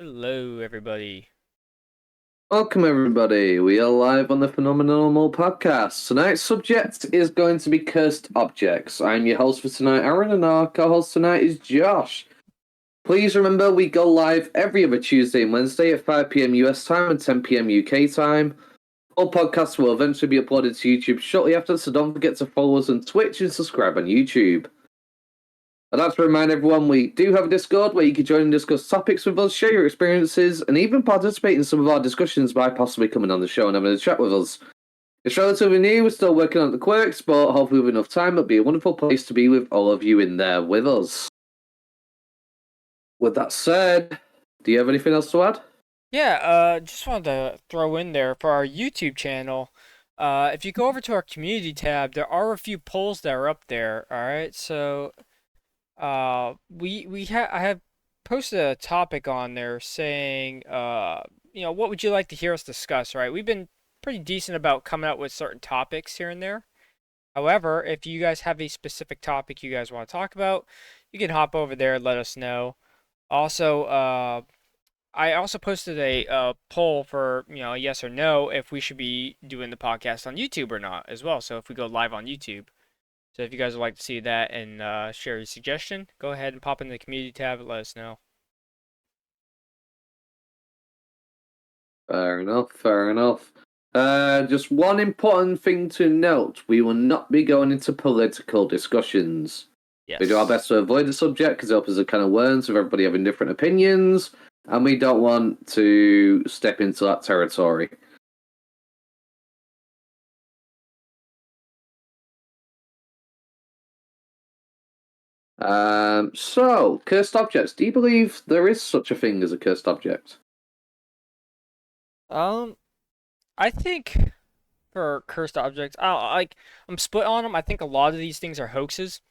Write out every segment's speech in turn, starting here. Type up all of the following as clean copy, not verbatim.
Hello, everybody. Welcome, everybody. We are live on the Phenomenonormal podcast. Tonight's subject is going to be cursed objects. I'm your host for tonight, Aaron, and our co-host tonight is Josh. Please remember we go live every other Tuesday and Wednesday at 5 p.m. US time and 10 p.m. UK time. All podcasts will eventually be uploaded to YouTube shortly after, so don't forget to follow us on Twitch and subscribe on YouTube. I'd like to remind everyone we do have a Discord where you can join and discuss topics with us, share your experiences, and even participate in some of our discussions by possibly coming on the show and having a chat with us. It's relatively new, we're still working on the quirks, but hopefully with enough time, it'll be a wonderful place to be with all of you in there with us. With that said, do you have anything else to add? Yeah, just wanted to throw in there for our YouTube channel. If you go over to our community tab, there are a few polls that are up there. All right, so I have posted a topic on there saying, what would you like to hear us discuss? Right, we've been pretty decent about coming up with certain topics here and there. However, if you guys have a specific topic you guys want to talk about, you can hop over there and let us know. Also, I also posted a poll for, a yes or no if we should be doing the podcast on YouTube or not as well. So if we go live on YouTube. So if you guys would like to see that and share your suggestion, go ahead and pop in the community tab and let us know. Fair enough, fair enough. Just one important thing to note, we will not be going into political discussions. We do our Yes. best to avoid the subject because it opens a can of worms with everybody having different opinions, and we don't want to step into that territory. So, cursed objects. Do you believe there is such a thing as a cursed object? Um, I think for cursed objects, I'm split on them. I think a lot of these things are hoaxes.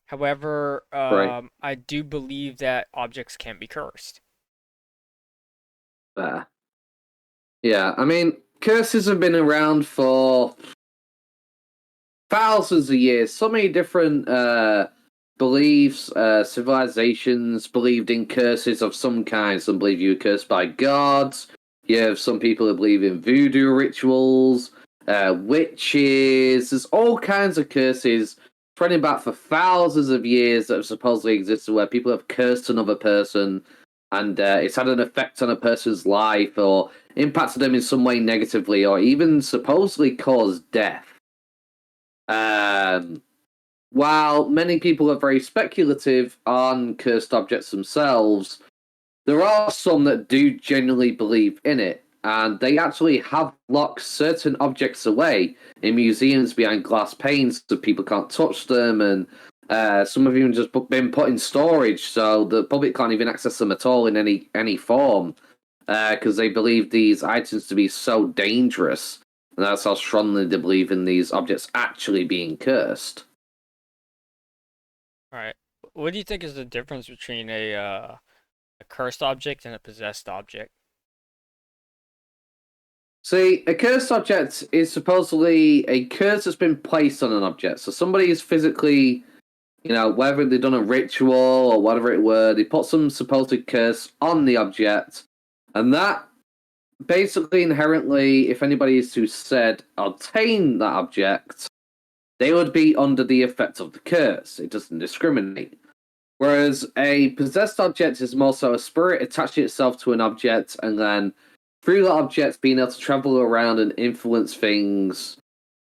However, Right. I do believe that objects can be cursed. There. Yeah, I mean, curses have been around for thousands of years. So many different beliefs, civilizations believed in curses of some kind. Some believe you were cursed by gods. You have some people who believe in voodoo rituals, witches. There's all kinds of curses spreading back for thousands of years that have supposedly existed where people have cursed another person and it's had an effect on a person's life or impacted them in some way negatively or even supposedly caused death. Um, while many people are very speculative on cursed objects themselves, there are some that do genuinely believe in it, and they actually have locked certain objects away in museums behind glass panes so people can't touch them, and some have even just been put in storage so the public can't even access them at all in any form because they believe these items to be so dangerous. And that's how strongly they believe in these objects actually being cursed. All right. What do you think is the difference between a cursed object and a possessed object? See, a cursed object is supposedly a curse that's been placed on an object. So somebody is physically, whether they've done a ritual or whatever it were, they put some supposed curse on the object. And that basically inherently, if anybody is to said obtain that object, they would be under the effect of the curse. It doesn't discriminate. Whereas a possessed object is more so a spirit attaching itself to an object and then through that object being able to travel around and influence things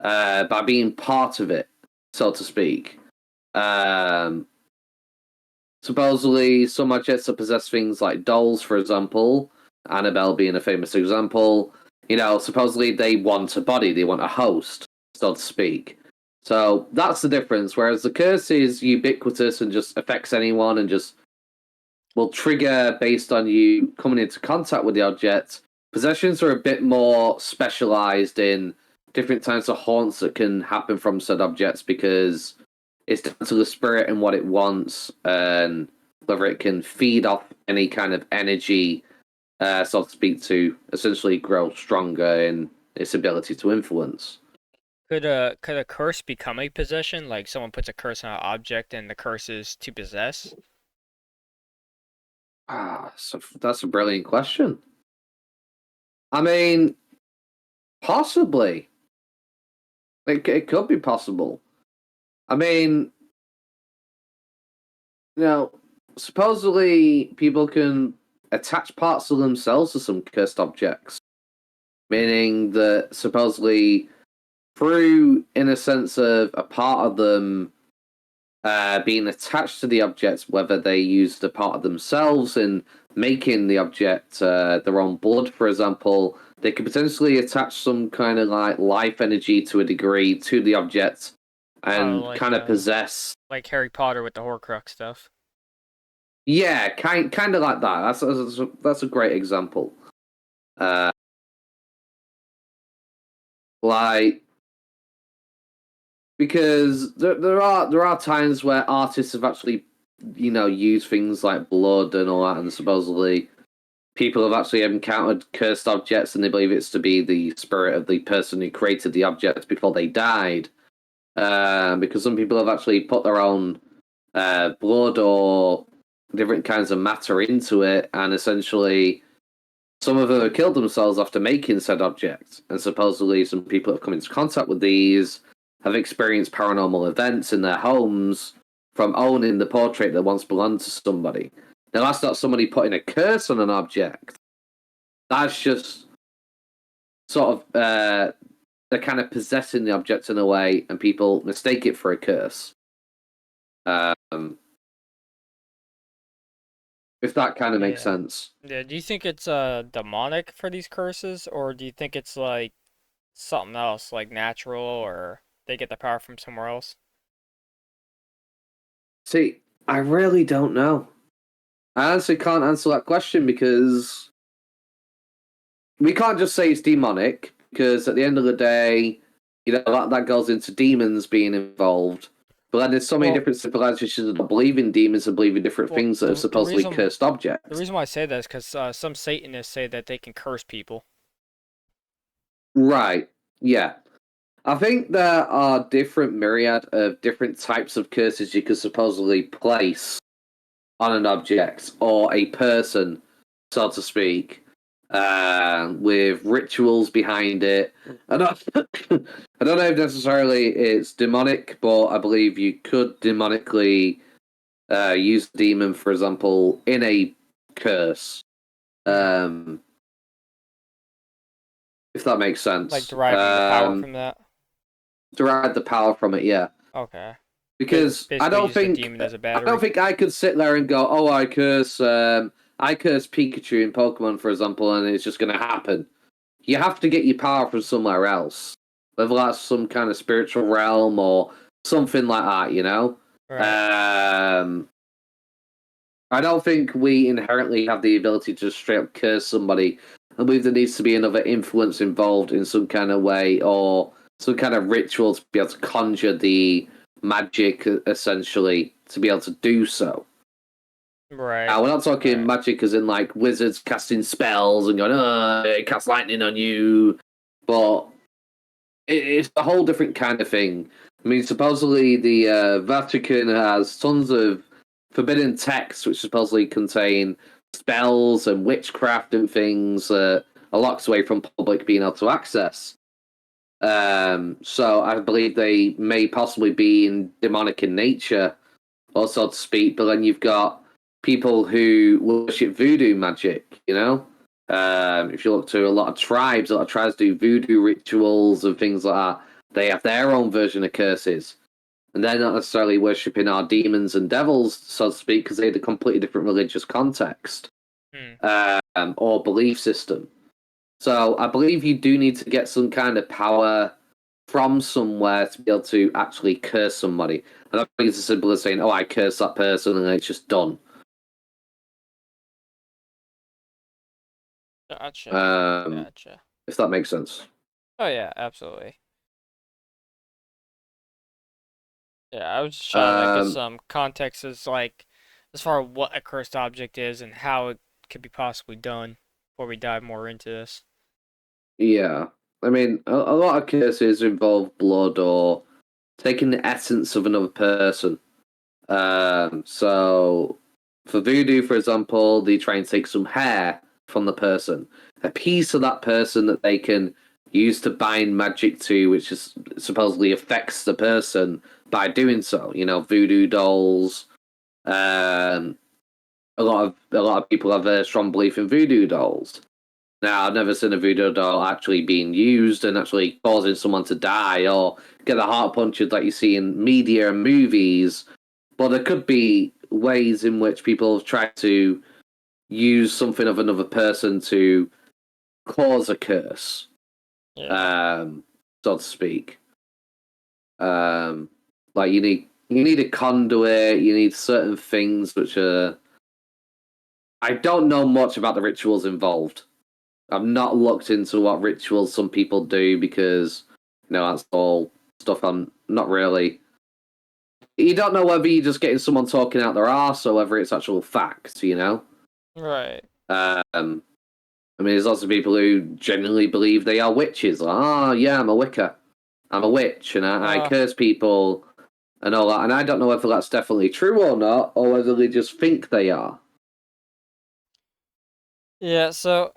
by being part of it, so to speak. Um, Supposedly, some objects that possess things like dolls, for example, Annabelle being a famous example, supposedly they want a body, they want a host, so to speak. So that's the difference. Whereas the curse is ubiquitous and just affects anyone and just will trigger based on you coming into contact with the object. Possessions are a bit more specialized in different types of haunts that can happen from said objects because it's down to the spirit and what it wants and whether it can feed off any kind of energy, so to speak, to essentially grow stronger in its ability to influence. Could a curse become a possession? Like someone puts a curse on an object and the curse is to possess? So that's a brilliant question. I mean, possibly. It could be possible. I mean, you know, supposedly people can attach parts of themselves to some cursed objects, Hmm. meaning that supposedly through, in a sense of a part of them being attached to the object, whether they use the part of themselves in making the object their own blood, for example, they could potentially attach some kind of like life energy to a degree to the object Oh, and kind of possess. like Harry Potter with the Horcrux stuff. Yeah, kind of like that. That's a great example. Uh, like because there are times where artists have actually used things like blood and all that, and supposedly people have actually encountered cursed objects and they believe it's to be the spirit of the person who created the object before they died. Because some people have actually put their own blood or different kinds of matter into it, and essentially some of them have killed themselves after making said object. And supposedly, some people have come into contact with these have experienced paranormal events in their homes from owning the portrait that once belonged to somebody. Now, that's not somebody putting a curse on an object. That's just sort of they're kind of possessing the object in a way, and people mistake it for a curse. Um, if that kind of makes Yeah. sense. Yeah. Do you think it's demonic for these curses, or do you think it's like something else, like natural, or they get the power from somewhere else? See, I really don't know. I honestly can't answer that question because we can't just say it's demonic because at the end of the day, that goes into demons being involved. But then there's so many Well, different civilizations that believe in demons and believe in different well, things that are the supposedly reason cursed the objects. reason why I say that is because some Satanists say that they can curse people. Right. Yeah. I think there are different myriad of different types of curses you could supposedly place on an object or a person, so to speak, with rituals behind it. I don't, I don't know if necessarily it's demonic, but I believe you could demonically use the demon, for example, in a curse, Hmm. um, if that makes Like sense. deriving the power from that. Derive the power from it, yeah. Okay. Because Basically use the demon as a I don't battery. think I could sit there and go, oh, I curse Pikachu in Pokemon, for example, and it's just going to happen. You have to get your power from somewhere else, whether that's some kind of spiritual realm or something like that. Right. I don't think we inherently have the ability to straight up curse somebody. I believe there needs to be another influence involved in some kind of way or some kind of ritual to be able to conjure the magic, essentially, to be able to do so. Right. We're not talking Right. magic as in like wizards casting spells and going, it casts lightning on you. But it's a whole different kind of thing. I mean, supposedly the Vatican has tons of forbidden texts which supposedly contain spells and witchcraft and things are locked away from public being able to access. So I believe they may possibly be in demonic in nature, or so to speak. But then you've got people who worship voodoo magic. If you look to a lot of tribes do voodoo rituals and things like that. They have their own version of curses, and they're not necessarily worshipping our demons and devils, so to speak, because they had a completely different religious context Hmm. or belief system. So I believe you do need to get some kind of power from somewhere to be able to actually curse somebody. I don't think it's as simple as saying, "Oh, I curse that person," and it's just done. Gotcha. Um, Gotcha. if that makes sense. Oh yeah, absolutely. Yeah, I was just trying to get Um, some context as far as what a cursed object is and how it could be possibly done before we dive more into this. yeah, I mean, a lot of curses involve blood or taking the essence of another person. So For voodoo, for example, they try and take some hair from the person, a piece of that person that they can use to bind magic to, which is supposedly affects the person by doing so. Voodoo dolls. Um, a lot of people have a strong belief in voodoo dolls. Now, I've never seen a voodoo doll actually being used and actually causing someone to die or get a heart punctured like you see in media and movies. But there could be ways in which people have tried to use something of another person to cause a curse, Yeah. um, so to speak. Um, like you need a conduit, you need certain things which are. I don't know much about the rituals involved. I've not looked into what rituals some people do because that's all stuff I'm not really. You don't know whether you're just getting someone talking out their arse or whether it's actual facts. Right. Um, I mean, there's lots of people who genuinely believe they are witches. Like, oh, yeah, I'm a Wicca. I'm a witch, and I Uh, curse people and all that. And I don't know whether that's definitely true or not, or whether they just think they are. yeah. So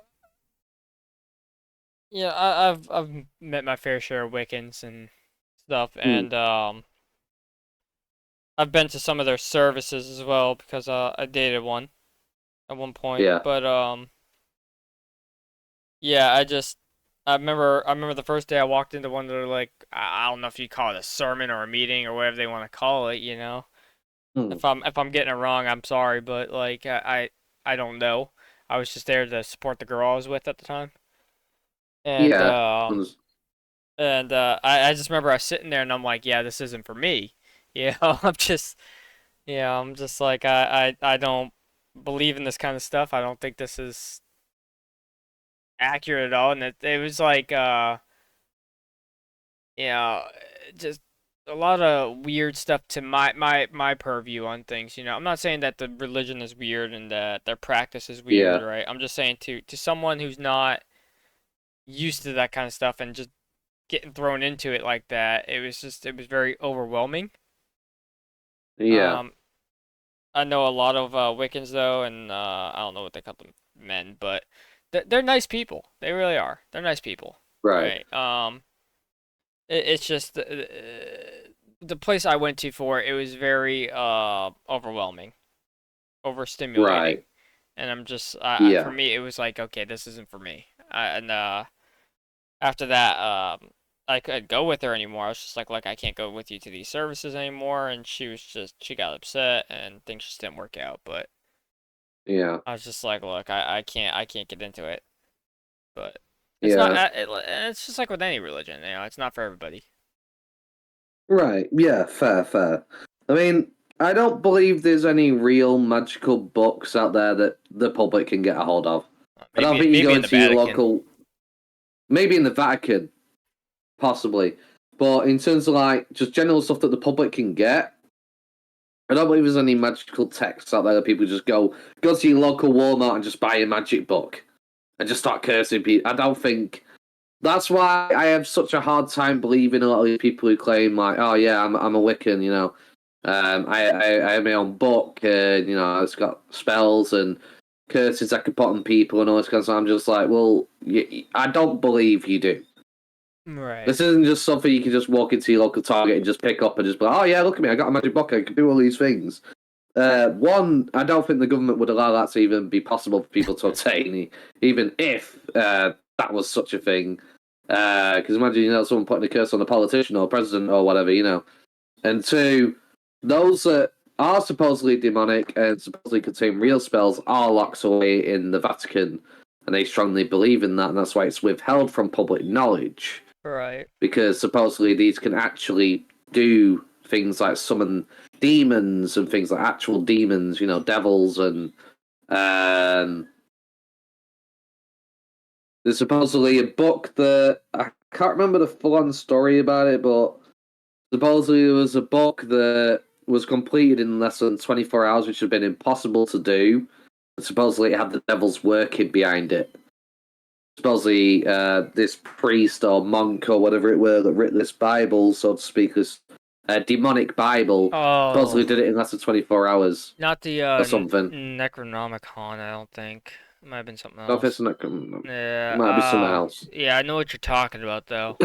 yeah, I've met my fair share of Wiccans and stuff, Hmm. and I've been to some of their services as well because I dated one at one point. Yeah. But yeah, I remember the first day I walked into one of their like I don't know if you call it a sermon or a meeting or whatever they want to call it. Hmm. If I'm getting it wrong, I'm sorry, but like I don't know. I was just there to support the girl I was with at the time. And Yeah. I just remember I was sitting there and I'm like, yeah, this isn't for me. I'm just like I don't believe in this kind of stuff. I don't think this is accurate at all. And it was like you know, just a lot of weird stuff to my purview on things. I'm not saying that the religion is weird and that their practice is weird, Yeah. right? I'm just saying to someone who's not used to that kind of stuff and just getting thrown into it like that, it was very overwhelming. Yeah. Um, I know a lot of Wiccans though, and I don't know what they call them men, but they're nice people. They really are. They're nice people, Right. right? It's just the place I went to for it was very overwhelming, overstimulating, Right. and I'm just for Yeah. me it was like okay, this isn't for me. And after that, I couldn't go with her anymore. I was just like, look, I can't go with you to these services anymore, and she got upset and things just didn't work out. But Yeah. I was just like, look, I can't get into it. But it's not Yeah. it's just like with any religion, it's not for everybody. Right. Yeah. Fair. Fair. I mean, I don't believe there's any real magical books out there that the public can get a hold of. I don't Maybe think you maybe go in the into your Vatican. local, maybe in the Vatican, possibly, but in terms of like just general stuff that the public can get, I don't believe there's any magical texts out there that people just go to your local Walmart and just buy a magic book and just start cursing people. I don't think that's why I have such a hard time believing a lot of these people who claim like, oh yeah, I'm a Wiccan, I have my own book, and it's got spells and curses I can put on people and all this kind of stuff. I'm just like, well, I don't believe you do. Right. This isn't just something you can just walk into your local Target and just pick up and just be like, oh yeah, look at me, I got a magic book, I can do all these things. One, I don't think the government would allow that to even be possible for people to obtain, even if that was such a thing. Because imagine, someone putting a curse on a politician or president or whatever. And two, those that are supposedly demonic and supposedly contain real spells are locked away in the Vatican, and they strongly believe in that, and that's why it's withheld from public knowledge. Right. Because supposedly these can actually do things like summon demons and things like actual demons, devils, and um, there's supposedly a book that I can't remember the full-on story about it, but supposedly there was a book that was completed in less than 24 hours, which had been impossible to do. And supposedly it had the devil's working behind it. Supposedly this priest or monk or whatever it were that wrote this Bible, so to speak, this a demonic Bible. Supposedly Oh, did it in less than 24 hours not the or something. Necronomicon, I don't think. It might have been something No, if it's else. not, Yeah, might be something else. yeah, I know what you're talking about though.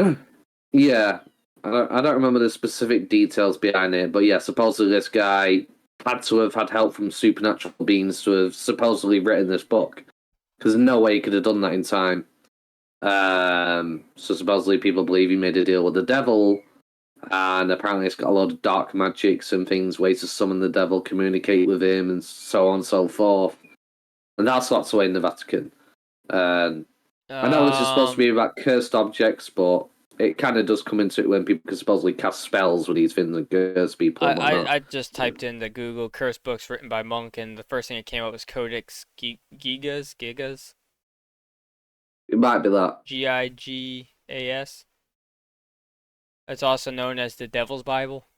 Yeah, I don't remember the specific details behind it, but yeah, supposedly this guy had to have had help from supernatural beings to have supposedly written this book because no way he could have done that in time. So supposedly people believe he made a deal with the devil, and apparently it's got a lot of dark magics and things, ways to summon the devil, communicate with him, and so on and so forth. And that's lots away in the Vatican. Um, I know this is supposed to Um, be about cursed objects, but it kind of does come into it when people can supposedly cast spells with these things and curse people and whatnot. I just typed into Google curse books written by monk, and the first thing that came up was Codex Gigas, It might be that. Gigas. It's also known as the Devil's Bible.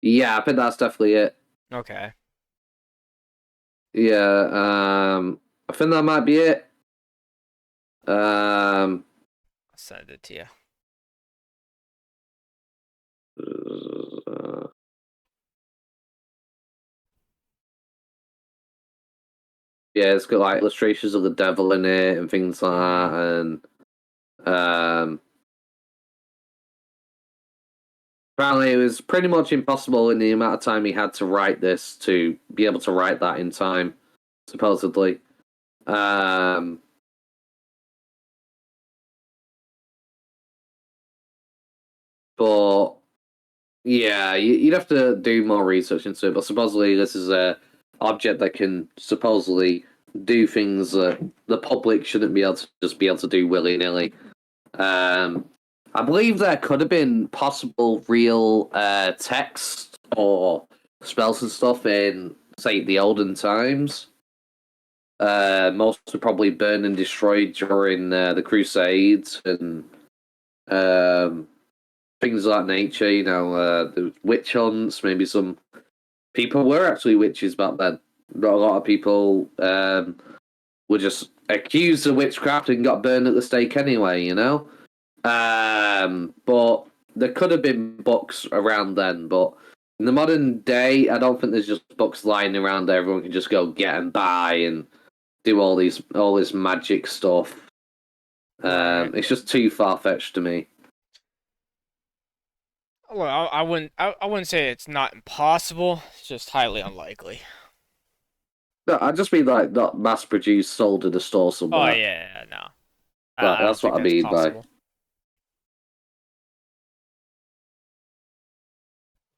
Yeah, I think that's definitely it. Okay, Yeah, I think that might be it. Um, I'll send it to you. uh, yeah, it's got like illustrations of the devil in it and things like Mm-hmm. that, and apparently it was pretty much impossible in the amount of time he had to write this to be able to write that in time, supposedly. Um, but yeah, you'd have to do more research into it. But supposedly this is a object that can supposedly do things that the public shouldn't be able to just be able to do willy nilly. Um, I believe there could have been possible real text or spells and stuff in, say, the olden times. Most were probably burned and destroyed during the Crusades and um, things of that nature. You know, the witch hunts. Maybe some people were actually witches back then. Not a lot of people were just accused of witchcraft and got burned at the stake anyway. You know. But there could have been books around then, but in the modern day, I don't think there's just books lying around that everyone can just go get and buy and do all this magic stuff. Right. It's just too far fetched to me. Well, I wouldn't say it's not impossible. It's just highly unlikely. No, I'd just be like not mass produced, sold at a store Oh somewhere. yeah, no, Like I don't that's think what I that's mean by. possible.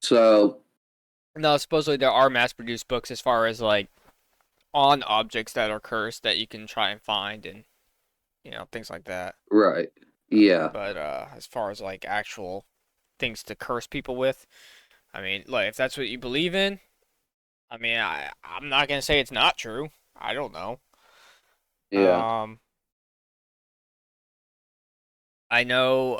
So No, supposedly there are mass-produced books as far as like on objects that are cursed that you can try and find and things like that. right, yeah, But as far as like actual things to curse people with, I mean, like if that's what you believe in, I mean, I'm not gonna say it's not true. I don't know. yeah, Um, I know.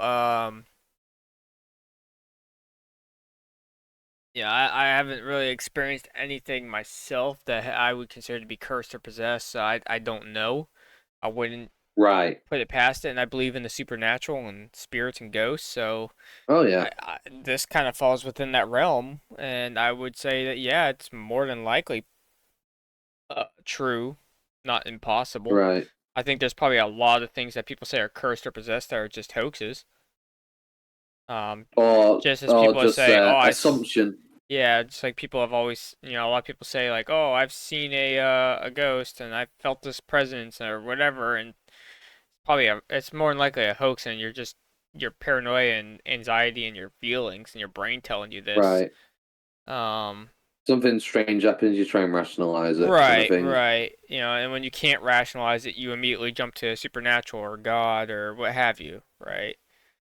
Yeah, I haven't really experienced anything myself that I would consider to be cursed or possessed, so I don't know. I wouldn't right. put it past it, and I believe in the supernatural and spirits and ghosts, so Oh yeah, this kind of falls within that realm, and I would say that yeah, it's more than likely true, not impossible. right. I think there's probably a lot of things that people say are cursed or possessed that are just hoaxes. Um, just as Or people just say, oh, assumption. yeah, just like people have always, a lot of people say like, "Oh, I've seen a ghost and I felt this presence or whatever," and it's more than likely a hoax, and you're just your paranoia and anxiety and your feelings and your brain telling you this. Right. Um, Something strange happens, you try and rationalize it, kind of right, thing. right. And when you can't rationalize it, you immediately jump to supernatural or God or what have you, right?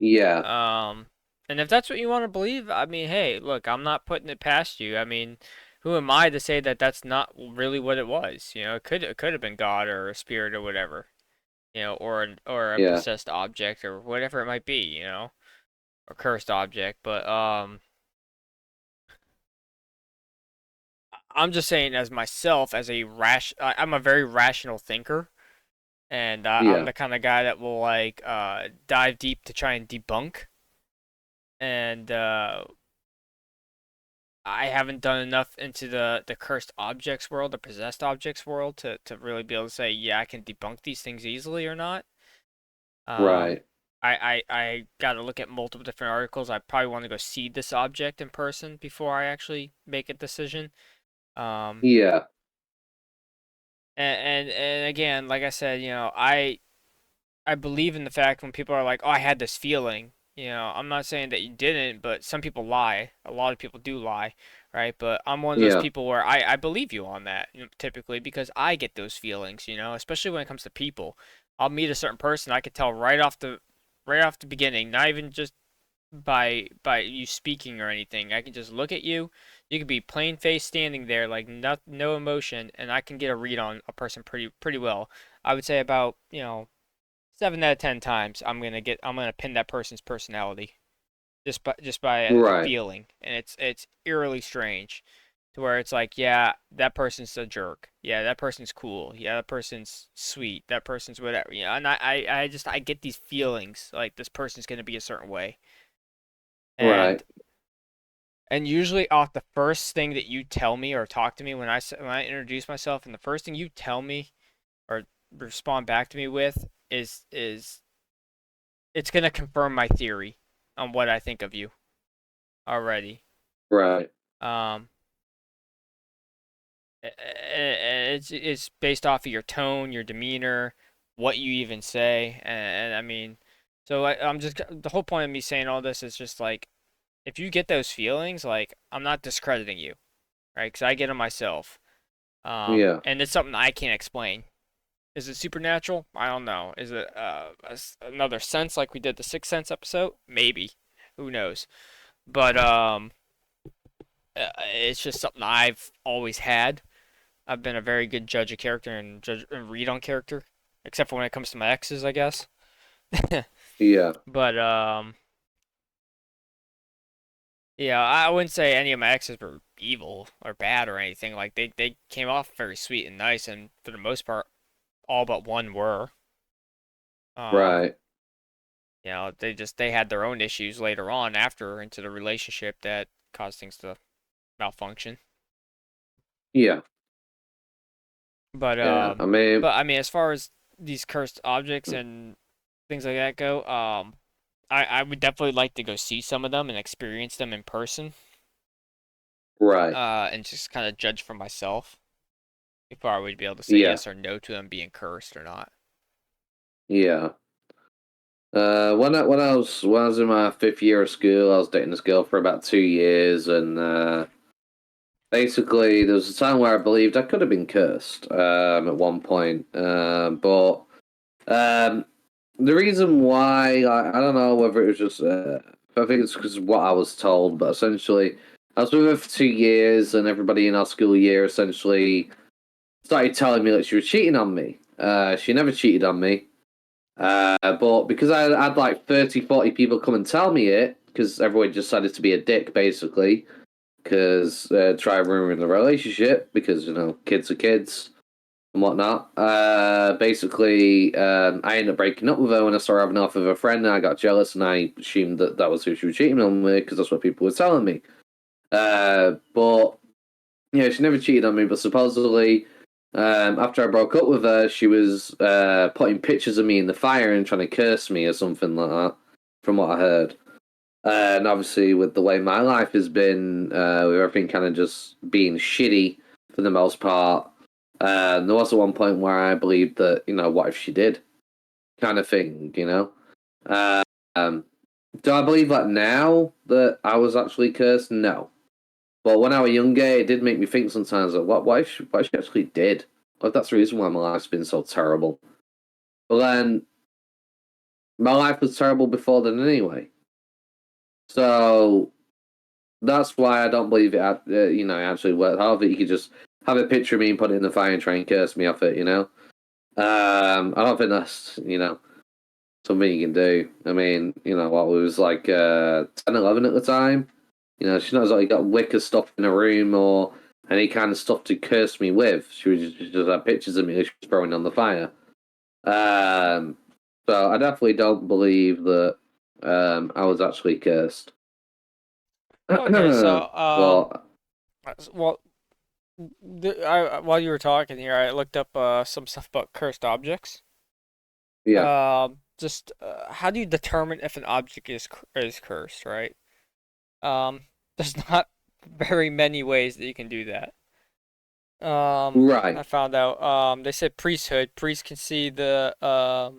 Yeah, Um, and if that's what you want to believe, I mean, hey, look, I'm not putting it past you. I mean, who am I to say that that's not really what it was? It could have been God or a spirit or whatever, or a yeah, possessed object or whatever it might be, a cursed object. But I'm just saying, as myself, I'm a very rational thinker, and I'm yeah, the kind of guy that will like dive deep to try and debunk. and I haven't done enough into the cursed objects world, the possessed objects world, to really be able to say, yeah, I can debunk these things easily or not. Um, Right. I got to look at multiple different articles. I probably want to go see this object in person before I actually make a decision. Um, Yeah. and again, like I said, I believe in the fact when people are like, "Oh, I had this feeling." I'm not saying that you didn't, but some people lie. A lot of people do lie, right? But I'm one of those Yeah. people where I believe you on that, typically because I get those feelings, especially when it comes to people. I'll meet a certain person, I could tell right off the beginning, not even just by you speaking or anything. I can just look at you. You could be plain face standing there, like no emotion, and I can get a read on a person pretty well. I would say about 7 out of 10 times I'm gonna pin that person's personality just by a Right. feeling, and it's eerily strange, to where it's like, yeah, that person's a jerk, yeah, that person's cool, yeah, that person's sweet, that person's whatever, and I get these feelings like this person's gonna be a certain way, and Right. and usually off the first thing that you tell me or talk to me when I introduce myself, and the first thing you tell me or respond back to me with is it's gonna confirm my theory on what I think of you already. Right. Um, it's based off of your tone, your demeanor, what you even say, and I mean, so I'm just the whole point of me saying all this is just like, if you get those feelings, like, I'm not discrediting you, right? Because I get them myself. Yeah. And it's something I can't explain. Is it supernatural? I don't know. Is it another sense like we did the Sixth Sense episode? Maybe. Who knows? But it's just something I've always had. I've been a very good judge of character and read on character, except for when it comes to my exes, I guess. Yeah. But yeah, I wouldn't say any of my exes were evil or bad or anything. Like, they came off very sweet and nice, and for the most part, all but one were. Um, Right. they had their own issues later on after into the relationship that caused things to malfunction. Yeah. But Yeah. um, I mean, but I mean, as far as these cursed objects and things like that go, I would definitely like to go see some of them and experience them in person, right. and just kind of judge for myself before I would be able to say Yeah. yes or no to them being cursed or not. Yeah. When I was in my fifth year of school, I was dating this girl for about 2 years, and basically there was a time where I believed I could have been cursed at one point, but um, the reason why I don't know whether it was just I think it's because of what I was told, but essentially I was with her for 2 years, and everybody in our school year essentially started telling me that she was cheating on me. She never cheated on me. But because I had like 30, 40 people come and tell me it, because everyone decided to be a dick, basically, because try ruining the relationship, because, kids are kids and whatnot. Basically, I ended up breaking up with her when I saw her having off with a friend, and I got jealous, and I assumed that that was who she was cheating on with, because that's what people were telling me. But yeah, she never cheated on me, but supposedly, after I broke up with her, she was putting pictures of me in the fire and trying to curse me or something like that, from what I heard. And obviously, with the way my life has been, with everything kind of just being shitty for the most part, there was at one point where I believed that, what if she did? Kind of thing. Uh, um, do I believe that now that I was actually cursed? No. But when I was younger, it did make me think sometimes that what if she actually did? Like, that's the reason why my life's been so terrible. But then my life was terrible before then anyway. So that's why I don't believe it actually worked. However, you could just have a picture of me and put it in the fire and try and curse me off it. I don't think that's something you can do. I mean, what was like 10, 11 at the time. She knows like got wicker stuff in her room or any kind of stuff to curse me with. She just had pictures of me that she was throwing on the fire. Um, so I definitely don't believe that I was actually cursed. Okay, so Well, well, while you were talking here, I looked up some stuff about cursed objects. yeah, Just how do you determine if an object is cursed, right? Um, there's not very many ways that you can do that. I right. found out. They said priesthood. Priests can see the uh,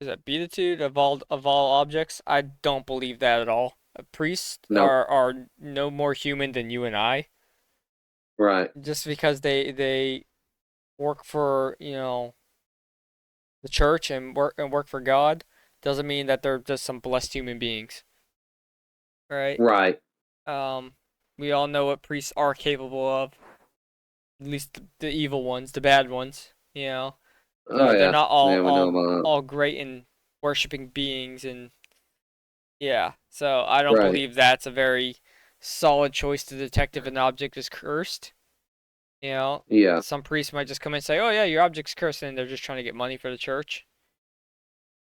is that beatitude of all objects? I don't believe that at all. Priests No, are no more human than you and I. right. Just because they work for, the church and work for God doesn't mean that they're just some blessed human beings, right? Right. Um, we all know what priests are capable of, at least the evil ones, the bad ones, you know. Oh They're yeah. not Yeah, we know about all great in worshiping beings and yeah. So I that. don't Right. believe that's a very solid choice to detect if an object is cursed. You know, Yeah. some priests might just come in and say, "Oh yeah, your object's cursed," and they're just trying to get money for the church.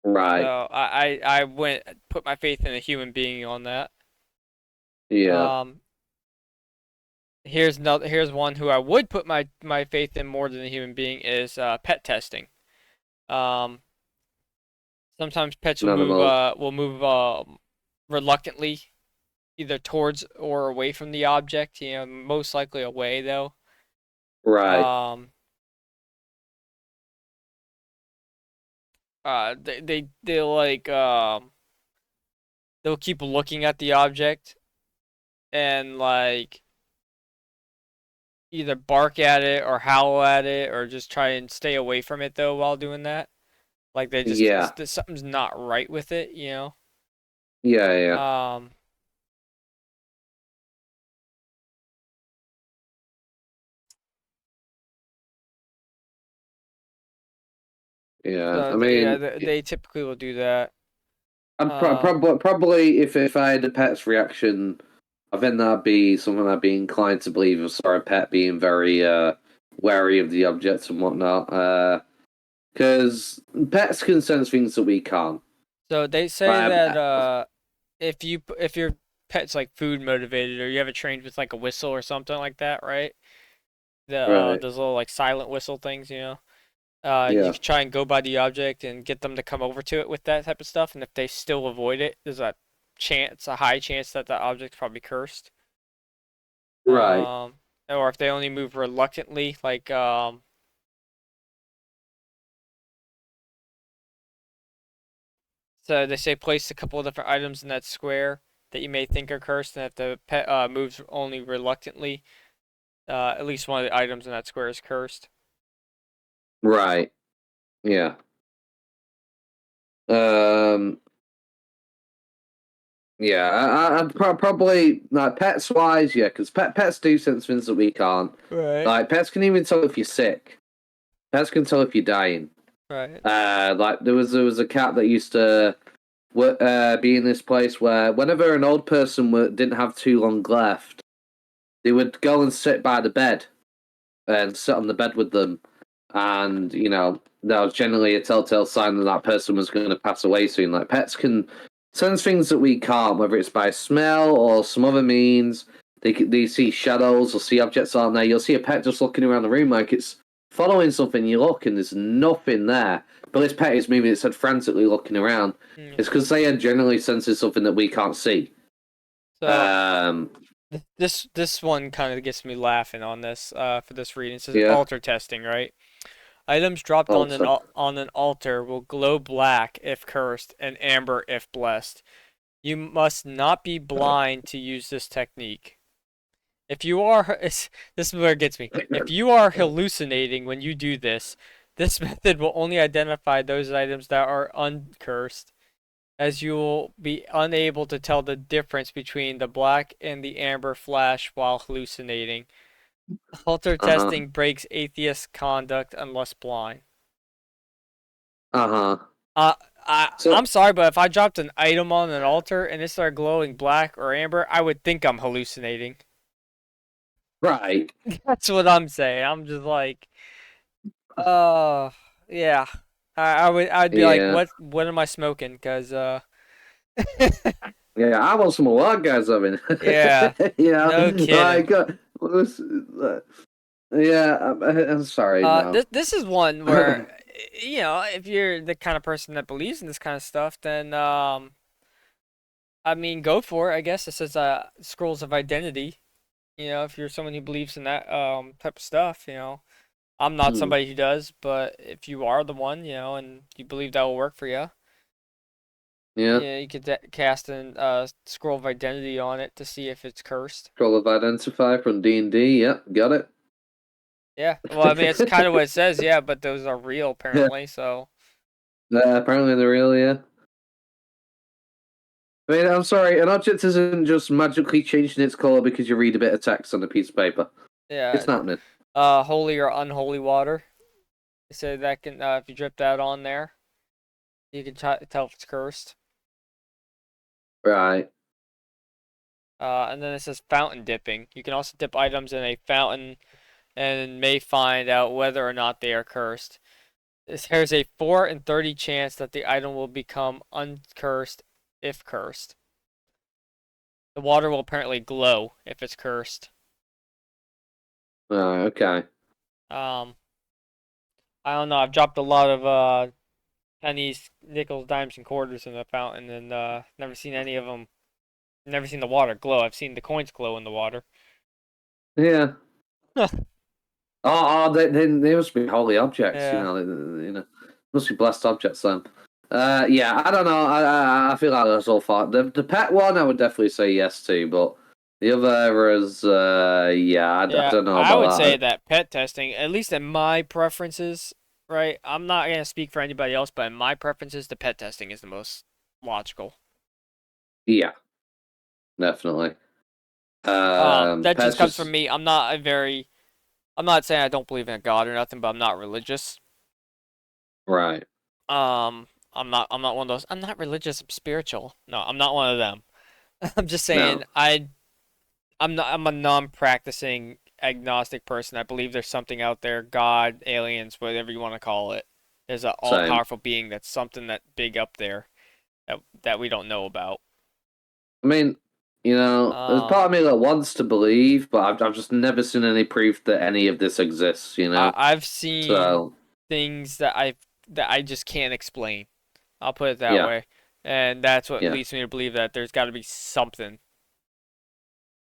Right. So I went put my faith in a human being on that. Yeah. Um, here's one who I would put my faith in more than a human being is pet testing. Um, sometimes pets None of those. will move reluctantly either towards or away from the object. You know, most likely away though. Right. Um, they like they'll keep looking at the object and like either bark at it or howl at it or just try and stay away from it though while doing that. Like they just Yeah. something's not right with it, you know. Yeah. Yeah. Um, Yeah. so I yeah, mean, they typically will do that. I'd Um, probably if I had a pet's reaction, I think that'd be something I'd be inclined to believe. If I saw a pet being very wary of the objects and whatnot. Because pets can sense things that we can't. so they say Um, that if your pet's like food motivated or you have it trained with like a whistle or something like that, right? The right. those little like silent whistle things, you know. You Yeah. can try and go by the object and get them to come over to it with that type of stuff, and if they still avoid it, there's a high chance that the object's probably cursed. Right. Um, or if they only move reluctantly, like so they say place a couple of different items in that square that you may think are cursed, and if the pet moves only reluctantly, at least one of the items in that square is cursed. Right. Yeah. Um. Yeah. I'd probably like pets wise. Yeah, because pets do sense things that we can't. Right. Like pets can even tell if you're sick. Pets can tell if you're dying. Right. Like there was a cat that used to be in this place where whenever an old person didn't have too long left, they would go and sit by the bed and sit on the bed with them, and that was generally a telltale sign that that person was going to pass away soon. Like pets can sense things that we can't, whether it's by smell or some other means. They see shadows or see objects aren't there. You'll see a pet just looking around the room like it's following something. You look and there's nothing there, but this pet is moving its head frantically looking around. Mm. It's because they are generally sensing something that we can't see. So Um, this one kind of gets me laughing on this for this reading. It says yeah. altar testing, right? Items dropped on Also, on an altar will glow black if cursed and amber if blessed. You must not be blind to use this technique. If you are, this is where it gets me. If you are hallucinating when you do this, this method will only identify those items that are uncursed, as you will be unable to tell the difference between the black and the amber flash while hallucinating. Altar uh huh, testing breaks atheist conduct unless blind. uh huh. Uh, So I'm sorry, but if I dropped an item on an altar and it started glowing black or amber, I would think I'm hallucinating. right, That's what I'm saying. I'm just like, uh, yeah. I'd be like, yeah. what am I smoking? Cause Yeah, I want some more guys having. Yeah, You know, no kidding. like, yeah, I'm sorry, no. This is one where, if you're the kind of person that believes in this kind of stuff, then I mean, go for it. I guess it says scrolls of identity. If you're someone who believes in that type of stuff, I'm not Hmm. somebody who does, but if you are the one, and you believe that will work for you, Yeah, you could cast an scroll of identity on it to see if it's cursed. Scroll of Identify from D&D. Yep, got it. Yeah, well, I mean, it's kind of what it says, yeah, but those are real Yeah, apparently, so apparently they're real. Yeah. I mean, I'm sorry, an object isn't just magically changing its color because you read a bit of text on a piece of paper. yeah. It's not happening. Holy or unholy water. They say that can, if you drip that on there, you can tell if it's cursed. Right. And then it says fountain dipping. You can also dip items in a fountain and may find out whether or not they are cursed. There's a 4 in 30 chance that the item will become uncursed if cursed. The water will apparently glow if it's cursed. Okay. Um, I don't know. I've dropped a lot of pennies, nickels, dimes, and quarters in the fountain, and never seen any of them. Never seen the water glow. I've seen the coins glow in the water. Yeah. They must be holy objects, Yeah, must be blessed objects then. Yeah, I don't know. I feel like that's all fine. The pet one, I would definitely say yes to, but the other is, yeah, I yeah. don't know I would about say that. that pet testing, at least in my preferences, right? I'm not gonna speak for anybody else, but in my preferences, the pet testing is the most logical. Yeah, definitely. That just Pets comes from just me. I'm not saying I don't believe in a God or nothing, but I'm not religious. right. I'm not one of those. I'm not religious. I'm spiritual. No, I'm not one of them. I'm just saying No, I'm a non-practicing agnostic person. I believe there's something out there, God, aliens, whatever you want to call it. There's an same. all-powerful being that's something that big up there that we don't know about. I mean, there's part Um, of me that wants to believe, but I've just never seen any proof that any of this exists. I've seen So things that I just can't explain. I'll put it that yeah, way. And that's what yeah, leads me to believe that there's got to be something.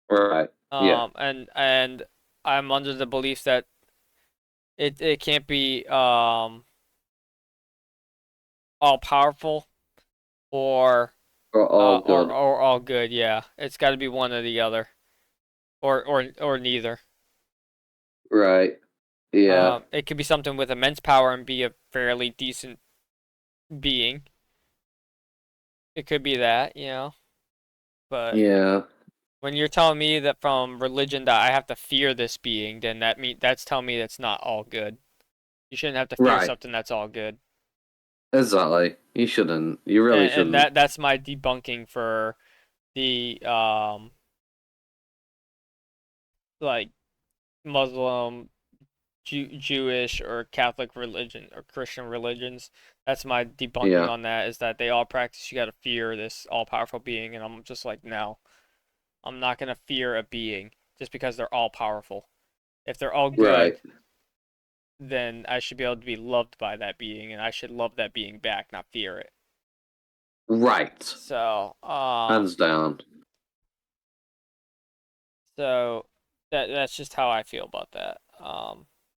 right, yeah, And I'm under the belief that it can't be all powerful or all good. or all good. Yeah, it's got to be one or the other, or neither. Right. Yeah. It could be something with immense power and be a fairly decent being. It could be that, but Yeah. when you're telling me that from religion that I have to fear this being, then that's telling me that's not all good. You shouldn't have to fear Right. something that's all good. Exactly. You shouldn't. You really And shouldn't. that's my debunking for the like Muslim, Jewish or Catholic religion or Christian religions. That's my debunking Yeah. on that is that they all practice you got to fear this all-powerful being, and I'm just like, no, I'm not gonna fear a being just because they're all powerful. If they're all Right. good, then I should be able to be loved by that being, and I should love that being back, not fear it. Right. So, Hands down. so that's just how I feel about that.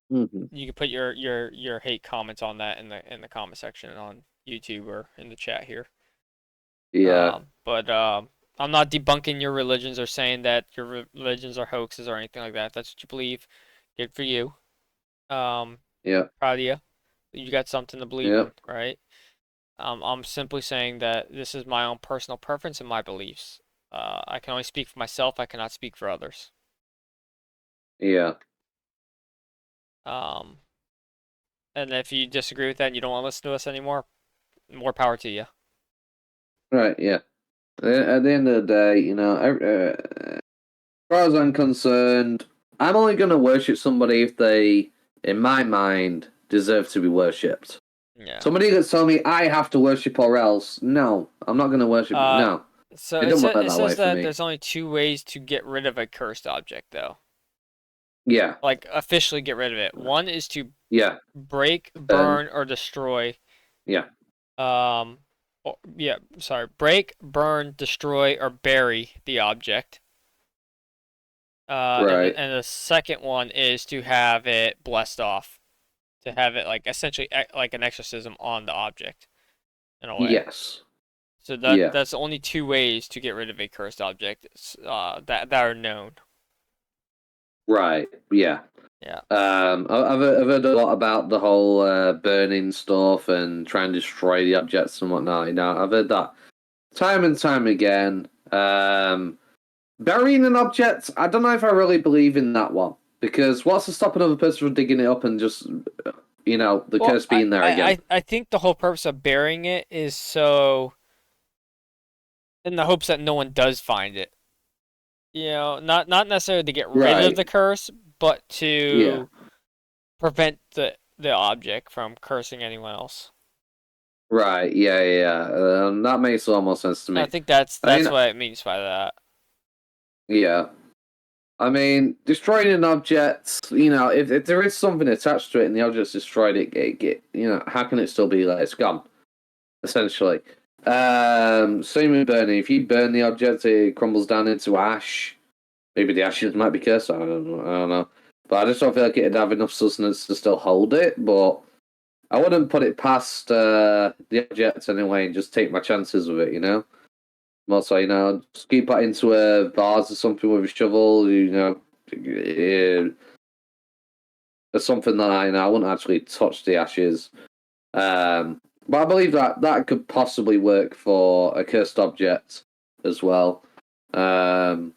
Hmm. You can put your hate comments on that in the comment section on YouTube or in the chat here. Yeah. But I'm not debunking your religions or saying that your religions are hoaxes or anything like that. If that's what you believe. Good for you. Um, Yeah. Proud of you. You got something to believe Yeah. in, right? I'm simply saying that this is my own personal preference and my beliefs. I can only speak for myself. I cannot speak for others. Yeah. Um, and if you disagree with that and you don't want to listen to us anymore, more power to you. Right. Yeah. At the end of the day, as far as I'm concerned, I'm only going to worship somebody if they, in my mind, deserve to be worshipped. Yeah. Somebody that's telling me I have to worship or else, no, I'm not going to worship. Uh, No. So It didn't work it that way says for that me. there's only two ways to get rid of a cursed object, though. Yeah, Like officially get rid of it. One is to yeah, break, and burn, or destroy. yeah, Yeah, sorry. Break, burn, destroy, or bury the object. right. And the second one is to have it blessed off, to have it like essentially like an exorcism on the object in a way. Yes. So Yeah. that's only two ways to get rid of a cursed object that are known. Right. Yeah. Yeah. I've heard a lot about the whole burning stuff and trying to destroy the objects and whatnot. You know, I've heard that time and time again. Burying an object, I don't know if I really believe in that one because what's to stop another person from digging it up and just, the Well, curse being there again? I think the whole purpose of burying it is so in the hopes that no one does find it. Not necessarily to get rid of Right. the curse, but Yeah. to prevent the object from cursing anyone else. Right. Yeah. Yeah. That makes a lot more sense to I me. think I that's mean, what it means by that. yeah. I mean, destroying an object, if there is something attached to it and the object's destroyed, how can it still be like it's gone? Essentially. Same with burning. If you burn the object, it crumbles down into ash. Maybe the ashes might be cursed. I don't know. But I just don't feel like it'd have enough sustenance to still hold it. But I wouldn't put it past the object anyway and just take my chances with it, Also, just keep that into a vase or something with a shovel, or something that I wouldn't actually touch the ashes. But I believe that that could possibly work for a cursed object as well. Um,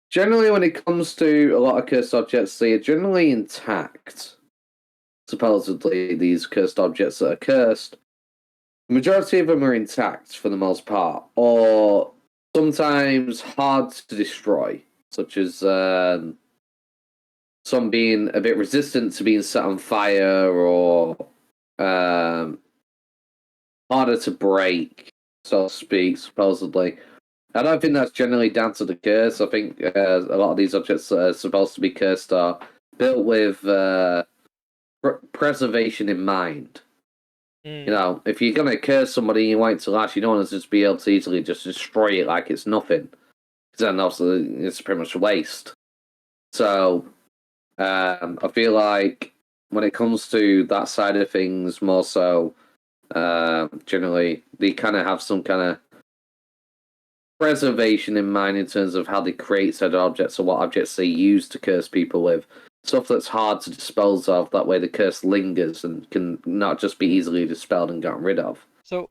Generally, when it comes to a lot of cursed objects, they are generally intact. Supposedly, these cursed objects that are cursed, the majority of them are intact for the most part, or sometimes hard to destroy, such as some being a bit resistant to being set on fire or um, harder to break, so to speak, supposedly. I don't think that's generally down to the curse. I think a lot of these objects that are supposed to be cursed are built with preservation in mind. Mm. If you're gonna curse somebody and you want it to last, you don't want to just be able to easily just destroy it like it's nothing. Because then also it's pretty much a waste. So I feel like when it comes to that side of things, more so, generally they kind of have some kind of preservation in mind in terms of how they create said objects or what objects they use to curse people with. Stuff that's hard to dispose of, that way the curse lingers and can not just be easily dispelled and gotten rid of. So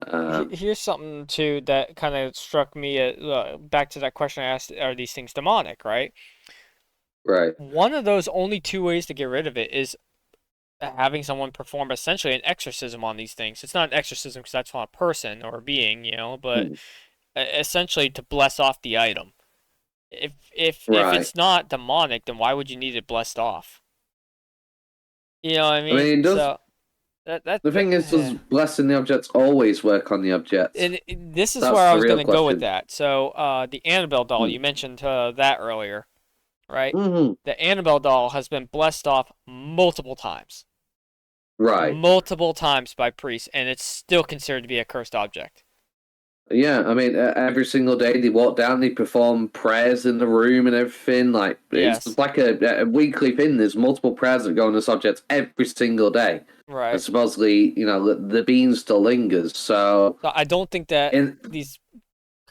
Um, here's something too that kind of struck me. Back to that question I asked: are these things demonic? Right. right. One of those only two ways to get rid of it is having someone perform essentially an exorcism on these things. It's not an exorcism because that's on a person or a being, but Hmm. essentially to bless off the item. If Right. it's not demonic, then why would you need it blessed off? You know what I I mean? mean, does So the thing is, does blessing the objects always work on the object? and this is where That's I the was real gonna go with question. that. So the Annabelle doll, Hmm. you mentioned that earlier, right? Mm-hmm. The Annabelle doll has been blessed off Right. multiple times by priests, and it's still considered to be a cursed object. Yeah, I mean, every single day they walk down, they perform prayers in the room and everything. Like, it's Yes, like a weekly thing. There's multiple prayers that go on the subject every single day. And right. supposedly, the bean still lingers. So, So I don't think that in, these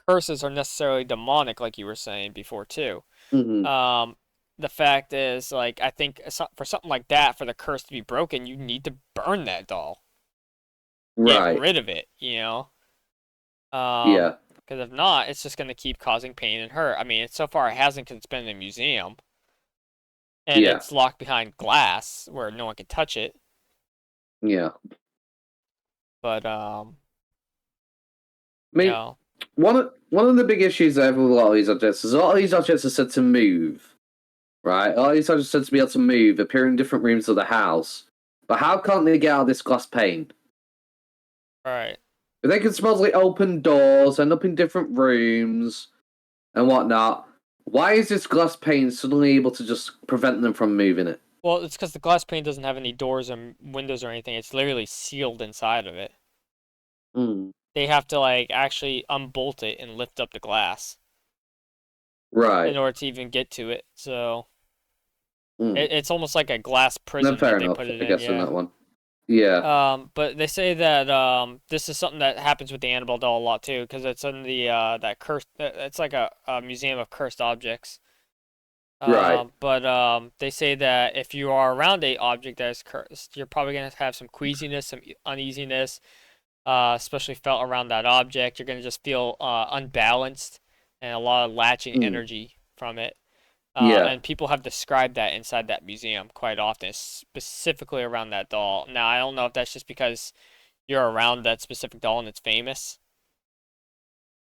curses are necessarily demonic, like you were saying before too. mhm, Um, the fact is, like, I think for something like that, for the curse to be broken, you need to burn that doll, get right. rid of it, Yeah, because if not, it's just gonna keep causing pain and hurt. I mean, so far it hasn't, 'cause it's been in a museum and yeah, it's locked behind glass where no one can touch it. yeah. But I mean, no, one of the big issues I have with a lot of these objects is a lot of these objects are said to move, right? A lot of these objects are said to be able to move, appear in different rooms of the house. But how can't they get out of this glass pane? Right. If they can supposedly open doors, end up in different rooms and whatnot, why is this glass pane suddenly able to just prevent them from moving it? Well, it's because the glass pane doesn't have any doors and windows or anything. It's literally sealed inside of it. Mm. They have to like actually unbolt it and lift up the glass in Right. order to even get to it. So Mm. it's almost like a glass Then prison fair that they put enough, it I in. guess, on Yeah. that one. Yeah. But they say that this is something that happens with the Annabelle doll a lot too, because it's in the that cursed. It's like a museum of cursed objects. Right. But they say that if you are around a object that is cursed, you're probably gonna have some queasiness, some uneasiness, especially felt around that object. You're gonna just feel unbalanced and a lot of latching Mm. energy from it. Yeah. And people have described that inside that museum quite often, specifically around that doll. Now, I don't know if that's just because you're around that specific doll and it's famous,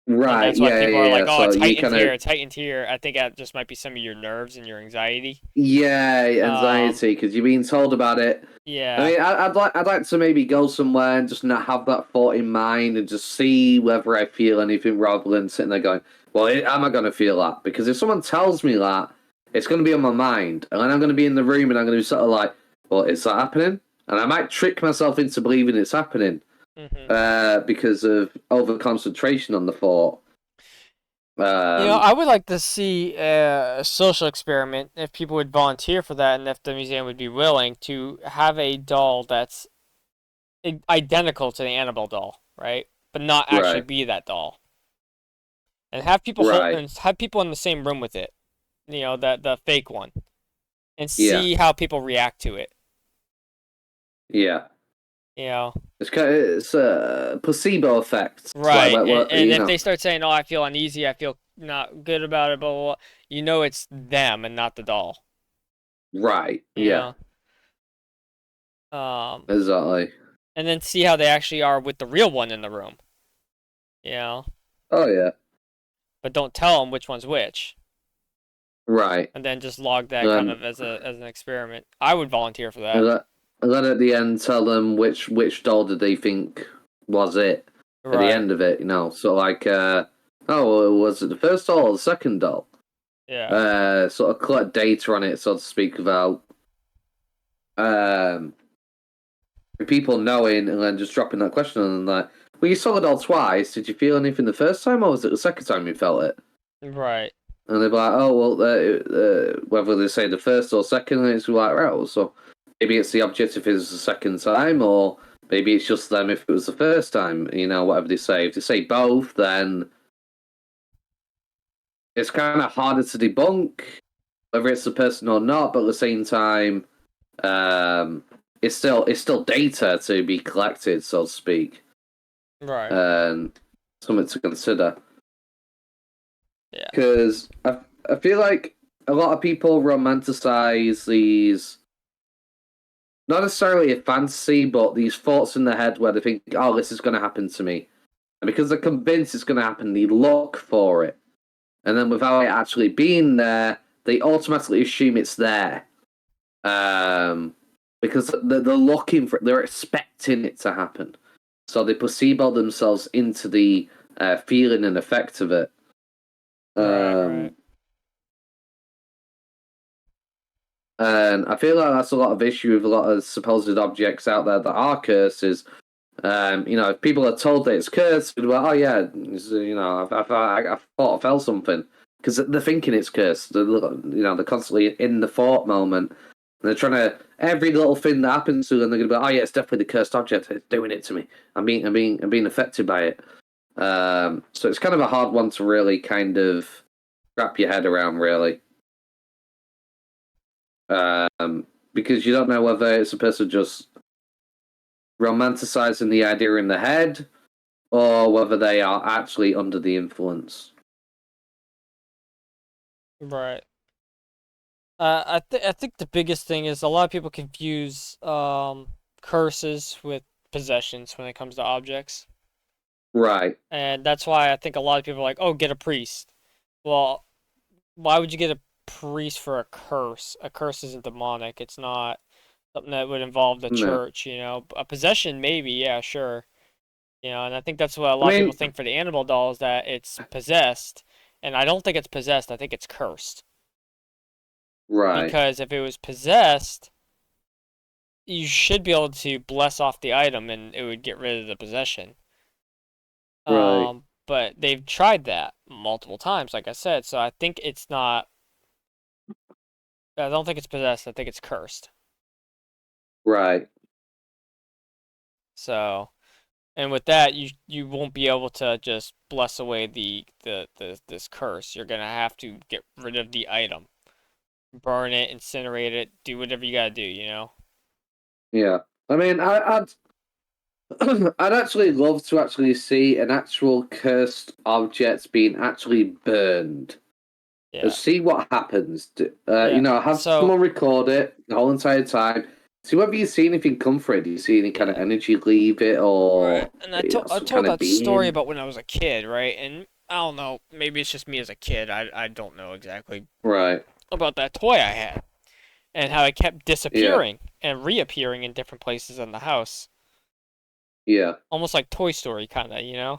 and Right. that's why Yeah, people are yeah, like, yeah. "Oh, So it's you heightened kind here, of it's heightened here." I think that just might be some of your nerves and your anxiety. yeah, Um, anxiety because you're being told about it. I yeah. mean, I'd like to maybe go somewhere and just not have that thought in mind and just see whether I feel anything rather than sitting there going, "Well, am I going to feel that?" Because if someone tells me that, it's going to be on my mind, and then I'm going to be in the room and I'm going to be sort of like, "Well, is that happening?" And I might trick myself into believing it's happening hmm because of over concentration on the thought. Um, I would like to see a social experiment if people would volunteer for that, and if the museum would be willing to have a doll that's identical to the Annabelle doll, right? But not actually right, be that doll, and have people right, in the same room with it. That the fake one, and yeah, see how people react to it. yeah. You know, It's a placebo effect. It's like, right? And you if know, they start saying, "Oh, I feel uneasy, I feel not good about it," blah blah blah, it's them and not the doll. right, You yeah, know, um, exactly. and then see how they actually are with the real one in the room. You know, Oh yeah, but don't tell them which one's which, right. and then just log that kind And of as an experiment. I would volunteer for and that. then, and then at the end, tell them which doll did they think was it at the Right. end of it. So like, oh, was it the first doll or the second doll? Yeah. Sort of collect data on it, so to speak, about um people knowing, and then just dropping that question on them, like, well, you saw the doll twice. Did you feel anything the first time, or was it the second time you felt it? Right. And they're like, oh, well, whether they say the first or second, it's like, right, well, so maybe it's the objective is the second time, or maybe it's just them if it was the first time, whatever they say. If they say both, then it's kind of harder to debunk whether it's the person or not, but at the same time, um, it's still data to be collected, so to speak, Right. and something to consider. Yeah. Because I feel like a lot of people romanticize these, not necessarily a fantasy, but these thoughts in their head where they think, oh, this is going to happen to me. And because they're convinced it's going to happen, they look for it. And then without it actually being there, they automatically assume it's there. Um, because they're looking for it, they're expecting it to happen. So they placebo themselves into the feeling and effect of it. Right. Right. Um, and I feel like that's a lot of issue with a lot of supposed objects out there that are curses. If people are told that it's cursed, well, oh yeah, I thought I felt something because they're thinking it's cursed. They're constantly in the thought moment. And they're trying to every little thing that happens to them. They're gonna be, oh yeah, it's definitely the cursed object. It's doing it to me. I'm being affected by it. So it's kind of a hard one to really kind of wrap your head around, really, because you don't know whether it's a person just romanticizing the idea in the head or whether they are actually under the influence. Right. I think the biggest thing is a lot of people confuse curses with possessions when it comes to objects, Right. and that's why I think a lot of people are like, "Oh, get a priest." Well, why would you get a priest for a curse? A curse isn't demonic. It's not. something that would involve the No. church. A possession, maybe, yeah, sure. And I think that's what a I lot of people mean, think for the Annabelle doll is that it's possessed, and I don't think it's possessed. I think it's cursed right, because if it was possessed, you should be able to bless off the item and it would get rid of the possession. right, But they've tried that multiple times, like I said. So I think it's not. I don't think it's possessed. I think it's cursed. right, So, and with that, you won't be able to just bless away the this curse. You're gonna have to get rid of the item, burn it, incinerate it, do whatever you gotta do. yeah. I mean, I'd actually love to actually see an actual cursed object being actually burned. Yeah, See what happens. yeah. Have So someone record it the whole entire time. See whether you see anything come for it. Do you see any kind of yeah, energy leave it, right. or And I some told kind of that story being? about when I was a kid, right? And I don't know, maybe it's just me as a kid. I don't know exactly Right. about that toy I had and how it kept Yeah. disappearing and reappearing in different places in the house, Yeah. almost like Toy Story, kind of. Yeah.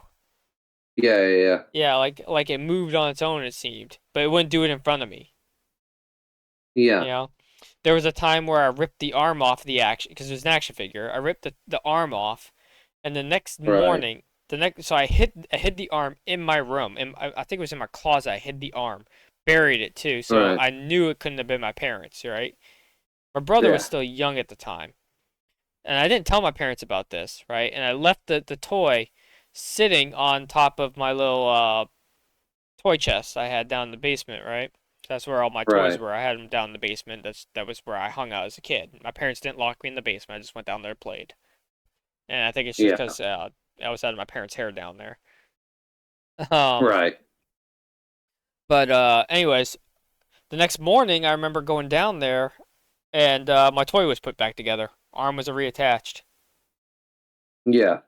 Yeah. Yeah, like it moved on its own, it seemed, but it wouldn't do it in front of me. You Yeah. know, there was a time where I ripped the arm off the action because it was an action figure. I ripped the arm off, and the next Right. morning, so I hid the arm in my room, and I think it was in my closet. I hid the arm, buried it too, so Right. I knew it couldn't have been my parents, right? My brother was Yeah. still young at the time, and I didn't tell my parents about this, right? And I left the toy sitting on top of my little toy chest I had down in the basement, right? That's where all my toys Right. were. I had them down in the basement. That was where I hung out as a kid. My parents didn't lock me in the basement. I just went down there and played. And I think it's just Yeah. because I was out of my parents' hair down there. Um, Right. but anyways, the next morning I remember going down there and my toy was put back together. Arm was reattached, Yeah.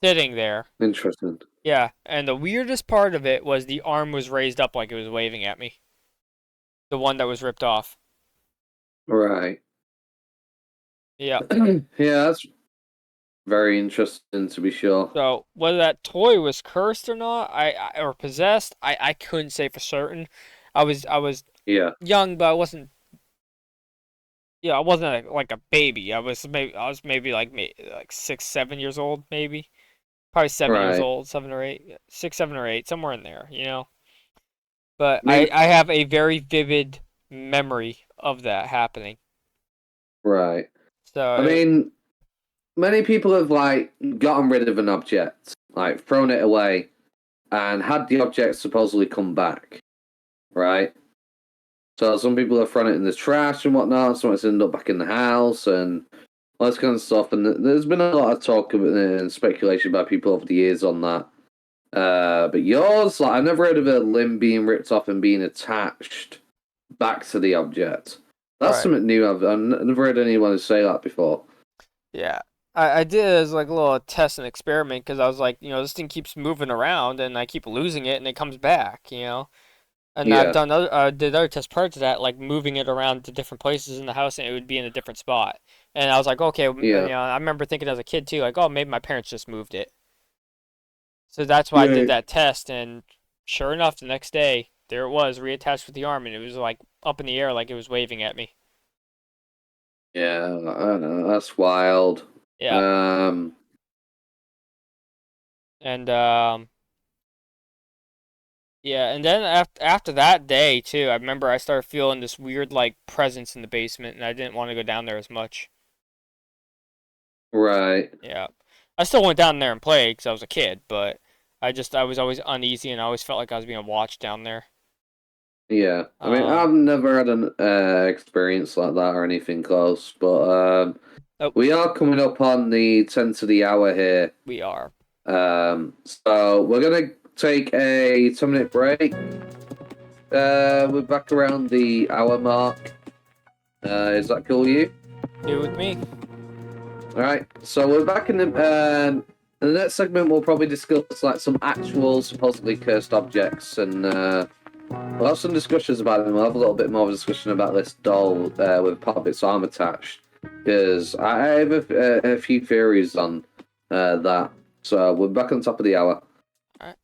sitting there. Interesting. Yeah, and the weirdest part of it was the arm was raised up like it was waving at me. The one that was ripped off. Right. Yeah. Yeah. That's very interesting to be sure. So whether that toy was cursed or not, or possessed, I couldn't say for certain. I was Yeah. young, but I wasn't. Yeah, I wasn't like a baby. I was maybe like 6, 7 years old, maybe probably 7 years Right. old, 7 or 8, 6, 7 or 8, somewhere in there. But I I mean, I have a very vivid memory of that happening. right. So I mean, many people have like gotten rid of an object, like thrown it away, and had the object supposedly come back, right? So some people have thrown it in the trash and whatnot. Some it's ended up back in the house and all this kind of stuff. And there's been a lot of talk and speculation by people over the years on that. But yours, like, I've never heard of a limb being ripped off and being attached back to the object. That's right. something new. I've never heard anyone say that before. Yeah. I did it as like a little test and experiment because I was like, this thing keeps moving around and I keep losing it and it comes back. And I've Yeah, done did other tests prior to that, like moving it around to different places in the house and it would be in a different spot. And I was like, okay, yeah, I remember thinking as a kid too, like, oh, maybe my parents just moved it. So that's why I did right. that test and sure enough, the next day, there it was, reattached with the arm and it was like up in the air like it was waving at me. Yeah. I don't know. That's wild. Yeah. Um, And yeah, and then after that day too, I remember I started feeling this weird like presence in the basement, and I didn't want to go down there as much. right. Yeah, I still went down there and played because I was a kid, but I was always uneasy, and I always felt like I was being watched down there. Yeah, I mean, Um, I've never had an experience like that or anything close, but oh, we are coming up on the 10 to the hour here. we are. So we're gonna take a 10-minute break. We're back around the hour mark. Is that cool with you? Do it with me. All right. So we're back in the next segment. We'll probably discuss like some actual supposedly cursed objects and. We'll have some discussions about it, and we'll have a little bit more of a discussion about this doll with part of its arm attached. because I have a few theories on that. So we're back on top of the hour. Alright.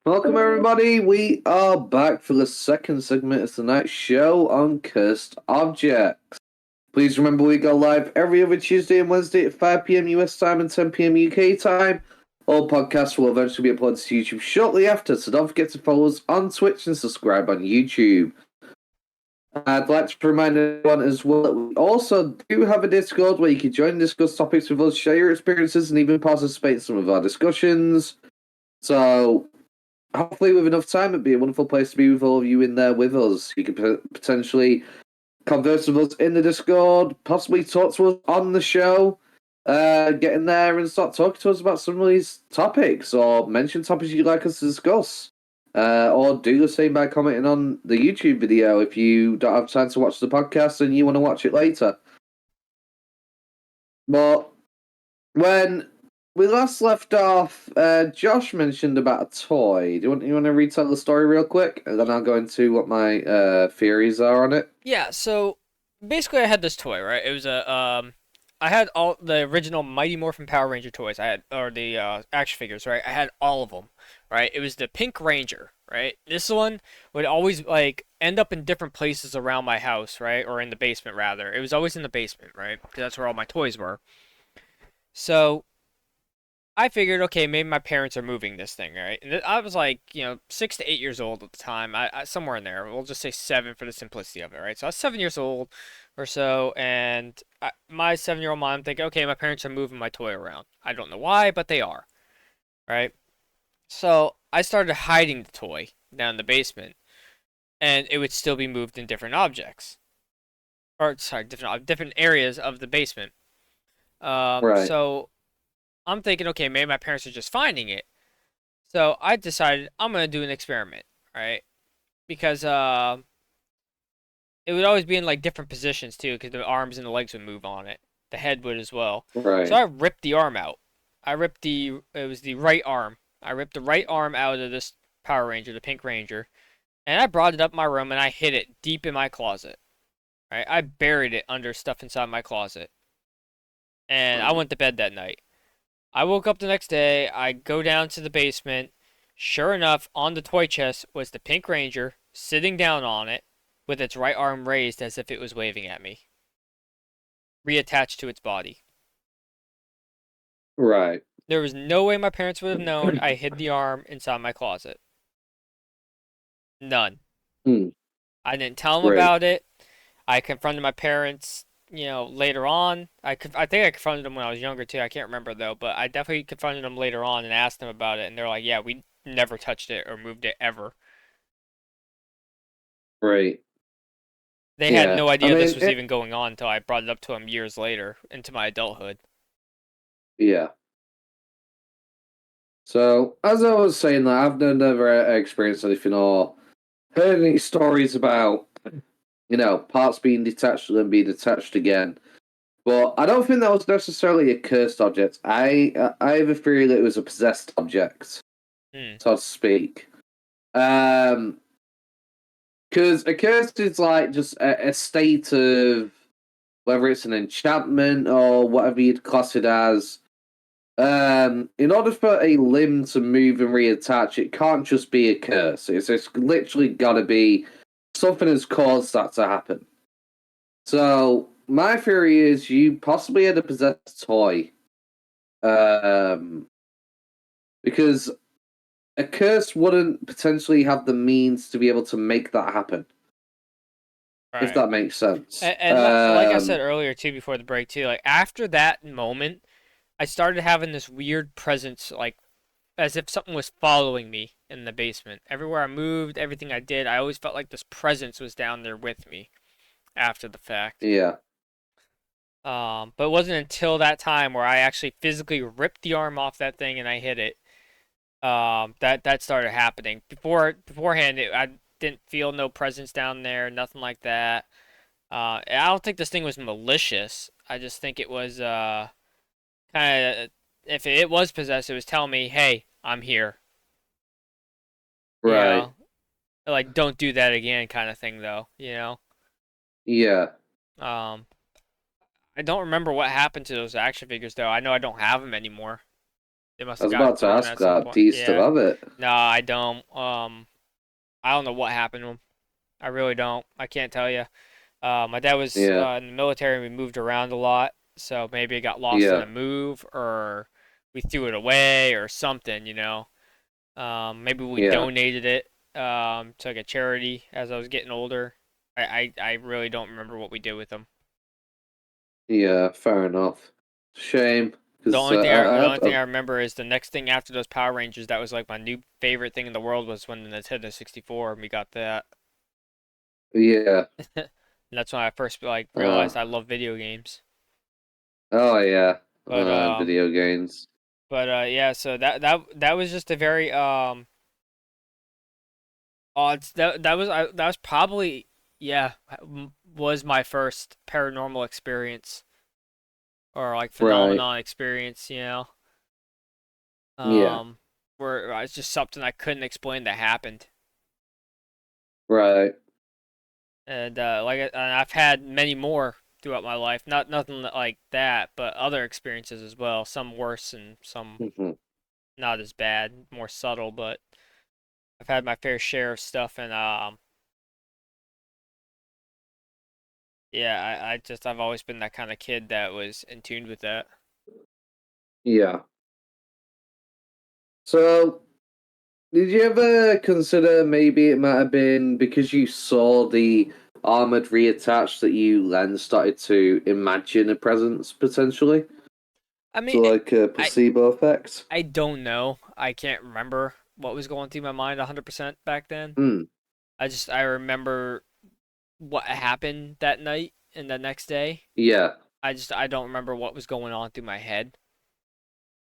Welcome, everybody. We are back for the second segment of tonight's show on cursed objects. Please remember we go live every other Tuesday and Wednesday at 5 p.m. US time and 10 p.m. UK time. All podcasts will eventually be uploaded to YouTube shortly after, so don't forget to follow us on Twitch and subscribe on YouTube. I'd like to remind everyone as well that we also do have a Discord where you can join and discuss topics with us, share your experiences, and even participate in some of our discussions. So hopefully with enough time, it'd be a wonderful place to be with all of you in there with us. You could potentially converse with us in the Discord, possibly talk to us on the show, get in there and start talking to us about some of these topics, or mention topics you'd like us to discuss. Or do the same by commenting on the YouTube video if you don't have time to watch the podcast and you want to watch it later. But when we last left off, Josh mentioned about a toy. Do you want to retell the story real quick, and then I'll go into what my theories are on it. Yeah, so basically I had this toy, right? It was I had all the original Mighty Morphin Power Ranger toys. I had or the action figures, right? I had all of them, right? It was the Pink Ranger, right? This one would always like end up in different places around my house, right? Or in the basement rather. It was always in the basement, right? Because that's where all my toys were. So I figured, okay, maybe my parents are moving this thing, right? And I was like, 6 to 8 years old at the time. I somewhere in there. We'll just say 7 for the simplicity of it, right? So I was 7 years old or so, and my 7-year-old mom thinking, okay, my parents are moving my toy around. I don't know why, but they are, right? So I started hiding the toy down in the basement, and it would still be moved in different objects, or sorry, different areas of the basement. Right, So I'm thinking, okay, maybe my parents are just finding it. So I decided I'm gonna do an experiment, right? Because it would always be in like different positions too, because the arms and the legs would move on it. The head would as well. So right, I ripped the arm out. It was the right arm. I ripped the right arm out of this Power Ranger, the Pink Ranger, and I brought it up my room and I hid it deep in my closet. Right? I buried it under stuff inside my closet, and I right, went to bed that night. I woke up the next day. I go down to the basement. Sure enough, on the toy chest was the Pink Ranger sitting down on it with its right arm raised as if it was waving at me, reattached to its body. right. There was no way my parents would have known I hid the arm inside my closet. None. Hmm, I didn't tell them great, about it. I confronted my parents, later on. I think I confronted them when I was younger too. I can't remember though, but I definitely confronted them later on and asked them about it, and they're like, "Yeah, we never touched it or moved it ever." great. They had Yeah, no I idea this mean, was even going on until I brought it up to them years later into my adulthood. yeah. So, as I was saying, that I've never experienced anything or heard any stories about, parts being detached and then being detached again. But I don't think that was necessarily a cursed object. I have a theory that it was a possessed object, Hmm. so to speak. Um, because a curse is like just a state of whether it's an enchantment or whatever you'd class it as. In order for a limb to move and reattach, it can't just be a curse. It's literally got to be something has caused that to happen. So my theory is you possibly had a possessed toy, um, because a curse wouldn't potentially have the means to be able to make that happen. If Right. that makes sense. And like I said earlier too, before the break too, like after that moment, I started having this weird presence, like as if something was following me in the basement. Everywhere I moved, everything I did, I always felt like this presence was down there with me after the fact. Yeah. But it wasn't until that time where I actually physically ripped the arm off that thing and I hit it, that started happening. Beforehand, I didn't feel no presence down there, nothing like that. I don't think this thing was malicious. I just think it was kind of, if it was possessed, it was telling me, "Hey, I'm here." You Right. know, like don't do that again, kind of thing, though. Yeah. Um, I don't remember what happened to those action figures though. I know I don't have them anymore. They must I have was gotten about to stolen ask at some that. Do point. you still Yeah. have it? No, I don't. I don't know what happened to him. I really don't. I can't tell you. My dad was Yeah, in the military and we moved around a lot, so maybe it got lost in yeah, a move or we threw it away or something, Maybe we yeah, donated it to like a charity as I was getting older. I really don't remember what we did with them. yeah. Fair enough. Shame, The because only thing I remember is the next thing after those Power Rangers that was like my new favorite thing in the world was when the Nintendo 64 and we got that. yeah. And that's when I first like Uh, realized I love video games. oh yeah. But Video games. yeah, so that was just a very oh it's that was probably yeah was my first paranormal experience or like Right. phenomenon experience. Yeah. Um where it's just something I couldn't explain that happened. Right. And and I've had many more throughout my life. Not nothing like that, but other experiences as well. Some worse and some Hmm. not as bad, more subtle. But I've had my fair share of stuff, and yeah, I've always been that kind of kid that was in tune with that. Yeah. So, did you ever consider maybe it might have been because you saw the armored reattached that you then started to imagine a presence potentially? I mean, So, like a I placebo effect? I don't know. I can't remember what was going through my mind 100% back then. Hmm. I remember what happened that night and the next day. Yeah. I don't remember what was going on through my head.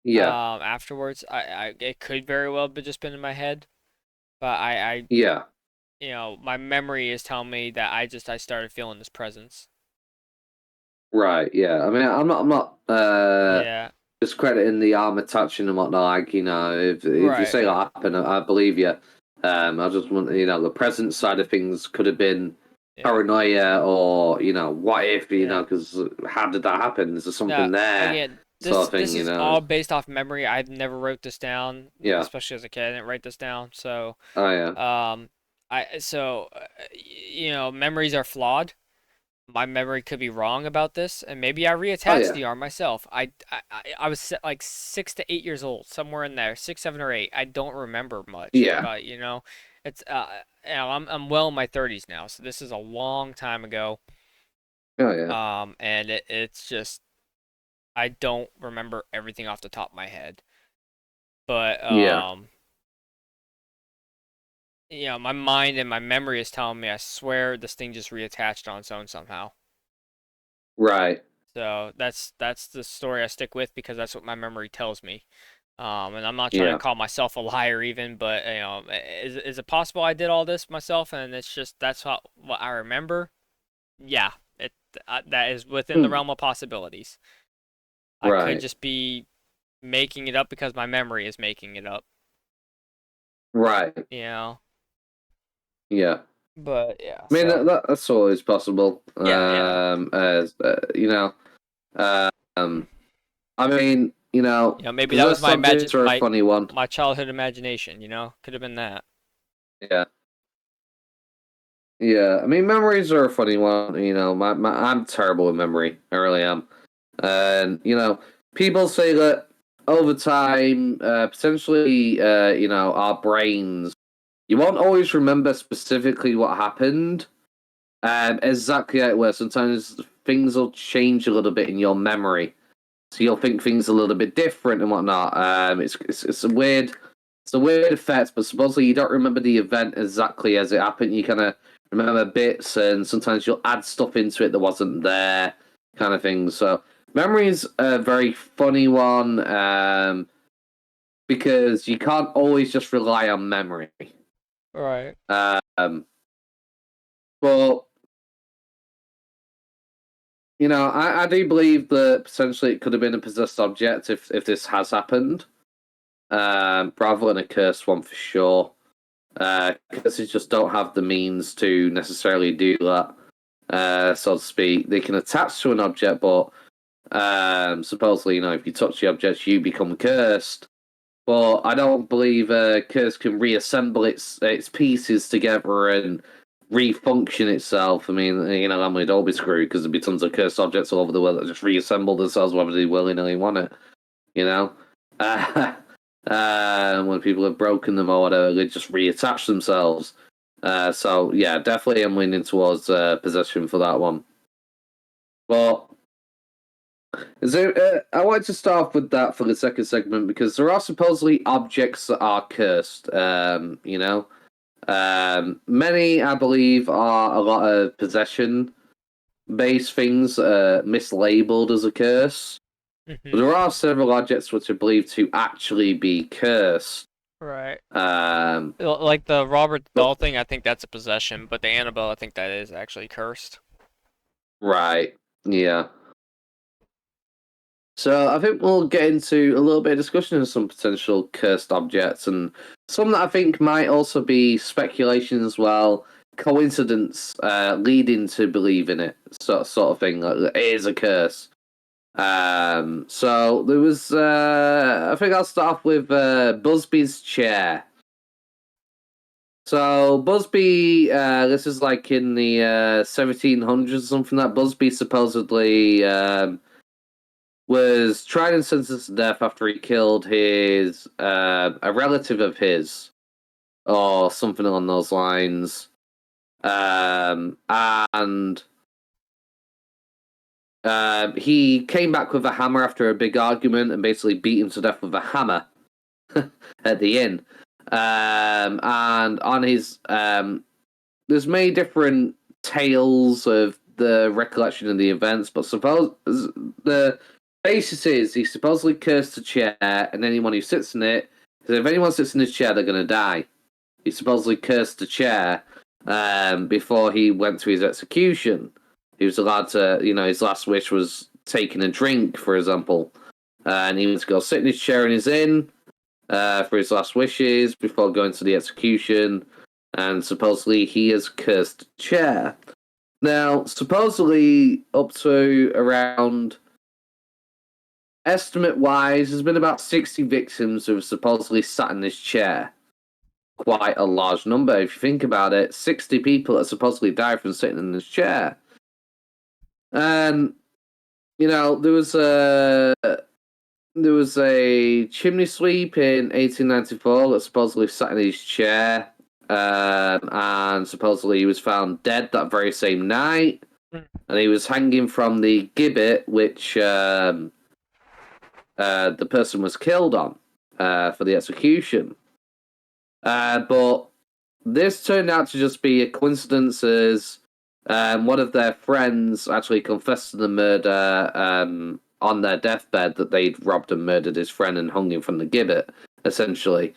Yeah. Afterwards. It could very well have just been in my head, but Yeah. my memory is telling me that I started feeling this presence. Right. Yeah. I mean, I'm not Yeah. discrediting the armor touching and whatnot. Like, if you Right, say right. that happened, I believe you. I just want the present side of things could have been Yeah. paranoia or what if Yeah. because how did that happen? Is there Now, something there? again, Sort of this thing, is all based off memory. I've never wrote this down, Yeah. especially as a kid. I didn't write this down. So, Oh yeah. um I so memories are flawed. My memory could be wrong about this, and maybe I Oh reattached yeah. the arm myself. I was like 6 to 8 years old, somewhere in there, 6, 7, or 8. I don't remember much, Yeah. but it's I'm well in my 30s now, so this is a long time ago. Oh yeah. And it's just I don't remember everything off the top of my head, but Yeah. my mind and my memory is telling me I swear this thing just reattached on its own somehow. Right. So that's the story I stick with because that's what my memory tells me. And I'm not trying to Yeah. call myself a liar even, but is it possible I did all this myself and it's just that's what I remember? Yeah, it that is within the Hmm. realm of possibilities. I could Right. just be making it up because my memory is making it up, Right. you know. Yeah. But yeah, I mean so that's always possible. yeah, yeah. As um, I mean, Maybe that was possessed objects are a funny one. my childhood imagination, could have been that. Yeah. Yeah, I mean, memories are a funny one. I'm terrible with memory. I really am. And people say that over time, potentially, our brains, you won't always remember specifically what happened. Exactly how it was. Sometimes things will change a little bit in your memory, so you'll think things a little bit different and whatnot. It's a weird effect, but supposedly you don't remember the event exactly as it happened. You kind of remember bits, and sometimes you'll add stuff into it that wasn't there, kind of thing. So memory is a very funny one because you can't always just rely on memory. Right. Um, but I do believe that potentially it could have been a possessed object if this has happened. Rather than a cursed one for sure. Curses just don't have the means to necessarily do that, so to speak. They can attach to an object, but Supposedly, if you touch the object, you become cursed. But I don't believe a curse can reassemble its pieces together and refunction itself. I mean, I'm would all be screwed because there'd be tons of cursed objects all over the world that just reassemble themselves whether they willy-nilly want it. You know, uh, when people have broken them or whatever, they just reattach themselves. So yeah, definitely I'm leaning towards possession for that one. But I wanted to start off with that for the second segment because there are supposedly objects that are cursed. Many I believe are a lot of possession-based things, mislabeled as a curse. But Hmm. there are several objects which are believed to actually be cursed. Right. Um, Like the Robert the but Doll thing, I think that's a possession, but the Annabelle, I think that is actually cursed. right, yeah. So I think we'll get into a little bit of discussion of some potential cursed objects and some that I think might also be speculation as well, coincidence leading to believe in it, sort of thing. Like it is a curse. So there was. I think I'll start off with Busby's chair. So Busby, this is like in the 1700s or something. That Busby supposedly was tried and sentenced to death after he killed his a relative of his or something along those lines. And he came back with a hammer after a big argument and basically beat him to death with a hammer at the inn. And on his there's many different tales of the recollection of the events, but suppose the basis is he supposedly cursed a chair, and anyone who sits in it, because if anyone sits in his chair, they're going to die. He supposedly cursed the chair before he went to his execution. He was allowed to, his last wish was taking a drink, for example, and he went to go sit in his chair in his inn for his last wishes before going to the execution, and supposedly he has cursed the chair. Now, supposedly, up to around estimate wise, there's been about 60 victims who have supposedly sat in this chair. Quite a large number. If you think about it, 60 people that supposedly died from sitting in this chair. And, there was a chimney sweep in 1894 that supposedly sat in his chair, and supposedly he was found dead that very same night, Mm. and he was hanging from the gibbet which the person was killed on for the execution. But this turned out to just be a coincidence as one of their friends actually confessed to the murder on their deathbed that they'd robbed and murdered his friend and hung him from the gibbet, essentially.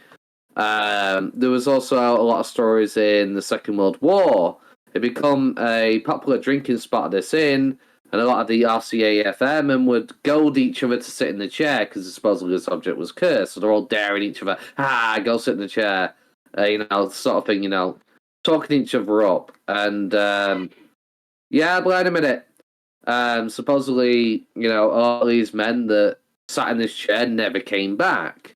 There was also a lot of stories in the Second World War. It became a popular drinking spot at this inn, and a lot of the RCAF men would goad each other to sit in the chair because supposedly this object was cursed. So they're all daring each other, go sit in the chair, sort of thing, talking each other up. And yeah, but wait a minute. Supposedly, all these men that sat in this chair never came back.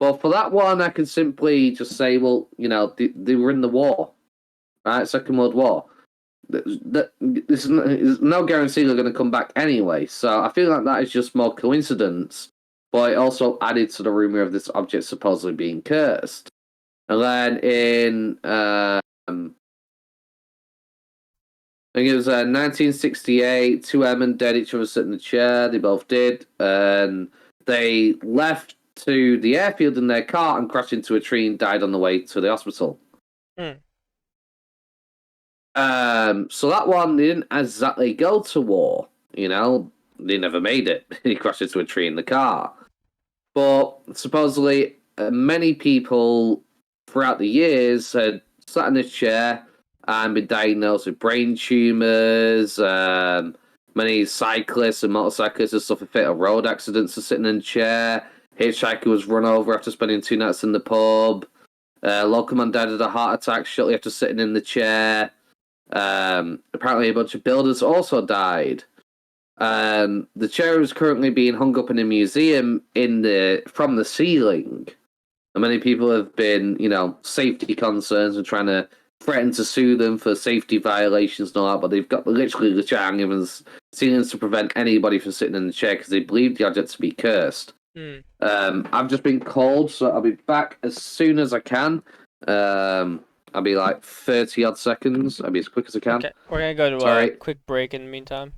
Well, for that one, I can simply just say, well, they were in the war, right? Second World War. There's no guarantee they're going to come back anyway. So I feel like that is just more coincidence. But it also added to the rumor of this object supposedly being cursed. And then in, I think it was 1968, two airmen dead, each other sitting in the chair. They both did. And they left to the airfield in their car and crashed into a tree and died on the way to the hospital. Mm. So that one they didn't exactly go to war. They never made it. He crashed into a tree in the car. But supposedly, many people throughout the years had sat in this chair and been diagnosed with brain tumors. Many cyclists and motorcyclists have suffered fatal road accidents for sitting in a chair. Hitchhiker was run over after spending 2 nights in the pub. Local man died of a heart attack shortly after sitting in the chair. Apparently, a bunch of builders also died. The chair is currently being hung up in a museum from the ceiling. And many people have been, safety concerns and trying to threaten to sue them for safety violations and all that, but they've got literally the chair hanging from the ceilings to prevent anybody from sitting in the chair because they believe the object to be cursed. Hmm. I've just been called, so I'll be back as soon as I can. I'll be like 30 odd seconds. I'll be as quick as I can. Okay, we're gonna go to a Sorry. quick break in the meantime.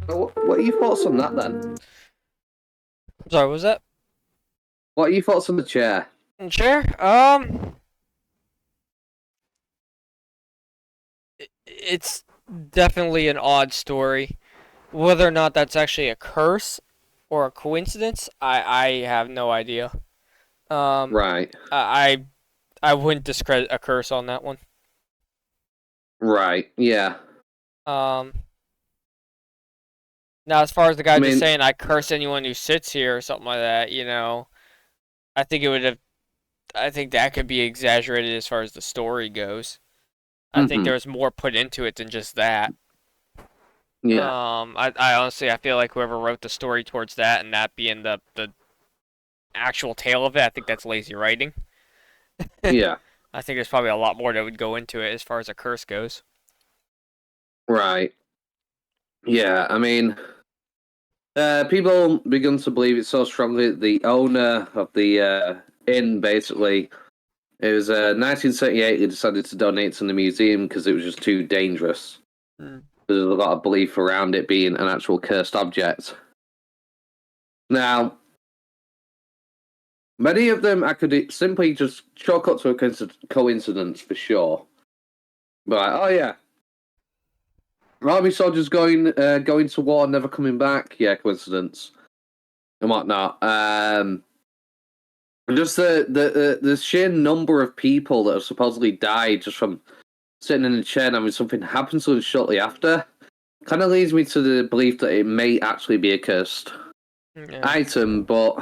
What are your thoughts on that then? Sorry, what was that? What are your thoughts on the chair? Chair? It's definitely an odd story. Whether or not that's actually a curse or a coincidence, I have no idea. Um, Right, I I wouldn't discredit a curse on that one. right, yeah. Um, Now as far as the I guy just mean, saying I curse anyone who sits here or something like that, I think it would have. I think that could be exaggerated as far as the story goes. I think hmm there was more put into it than just that. yeah, I honestly I feel like whoever wrote the story towards that and that being the actual tale of it, I think that's lazy writing. yeah, I think there's probably a lot more that would go into it as far as a curse goes. right. Yeah, I mean, people begun to believe it so strongly that the owner of the inn basically, it was 1978, he decided to donate to the museum because it was just too dangerous. Mm. There's a lot of belief around it being an actual cursed object. Now, many of them I could simply just chalk up to a coincidence for sure. But oh yeah, army soldiers going to war, never coming back. Yeah, coincidence and whatnot. Just the sheer number of people that have supposedly died just from sitting in a chair and having something happen to them shortly after kind of leads me to the belief that it may actually be a cursed Yeah. item. But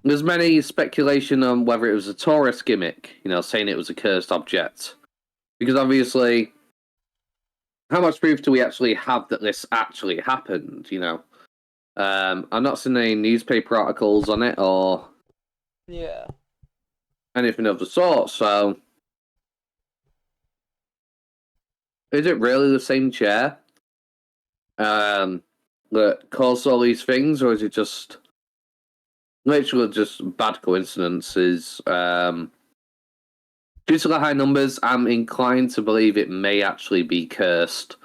there's many speculation on whether it was a tourist gimmick, saying it was a cursed object. Because obviously, how much proof do we actually have that this actually happened? I'm not seeing any newspaper articles on it or Yeah. anything of the sort. So, is it really the same chair that caused all these things, or is it just literally just bad coincidences? Due to the high numbers, I'm inclined to believe it may actually be cursed.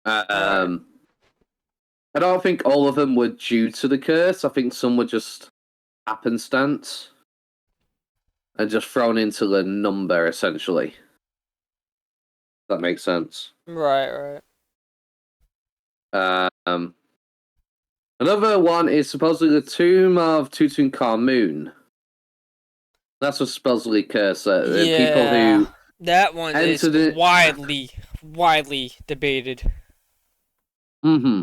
Right. Um, I don't think all of them were due to the curse. I think some were just happenstance and just thrown into the number, essentially. That makes sense. Right. Right. Um, Another one is supposedly the tomb of Tutankhamun. That's what's supposedly cursed. People Yeah. who That one is entered it. widely debated. Mm-hmm.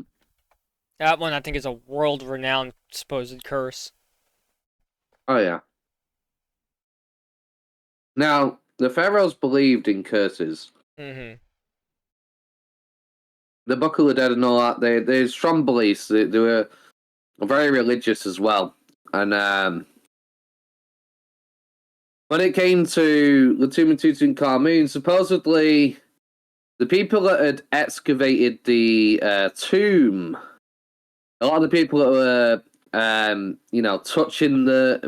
That one I think is a world-renowned supposed curse. Oh yeah. Now the pharaohs believed in curses. Hmm. The Book of the Dead and all that. They strong beliefs. They were very religious as well. And when it came to the tomb of Tutankhamun, supposedly the people that had excavated the tomb, a lot of the people that were,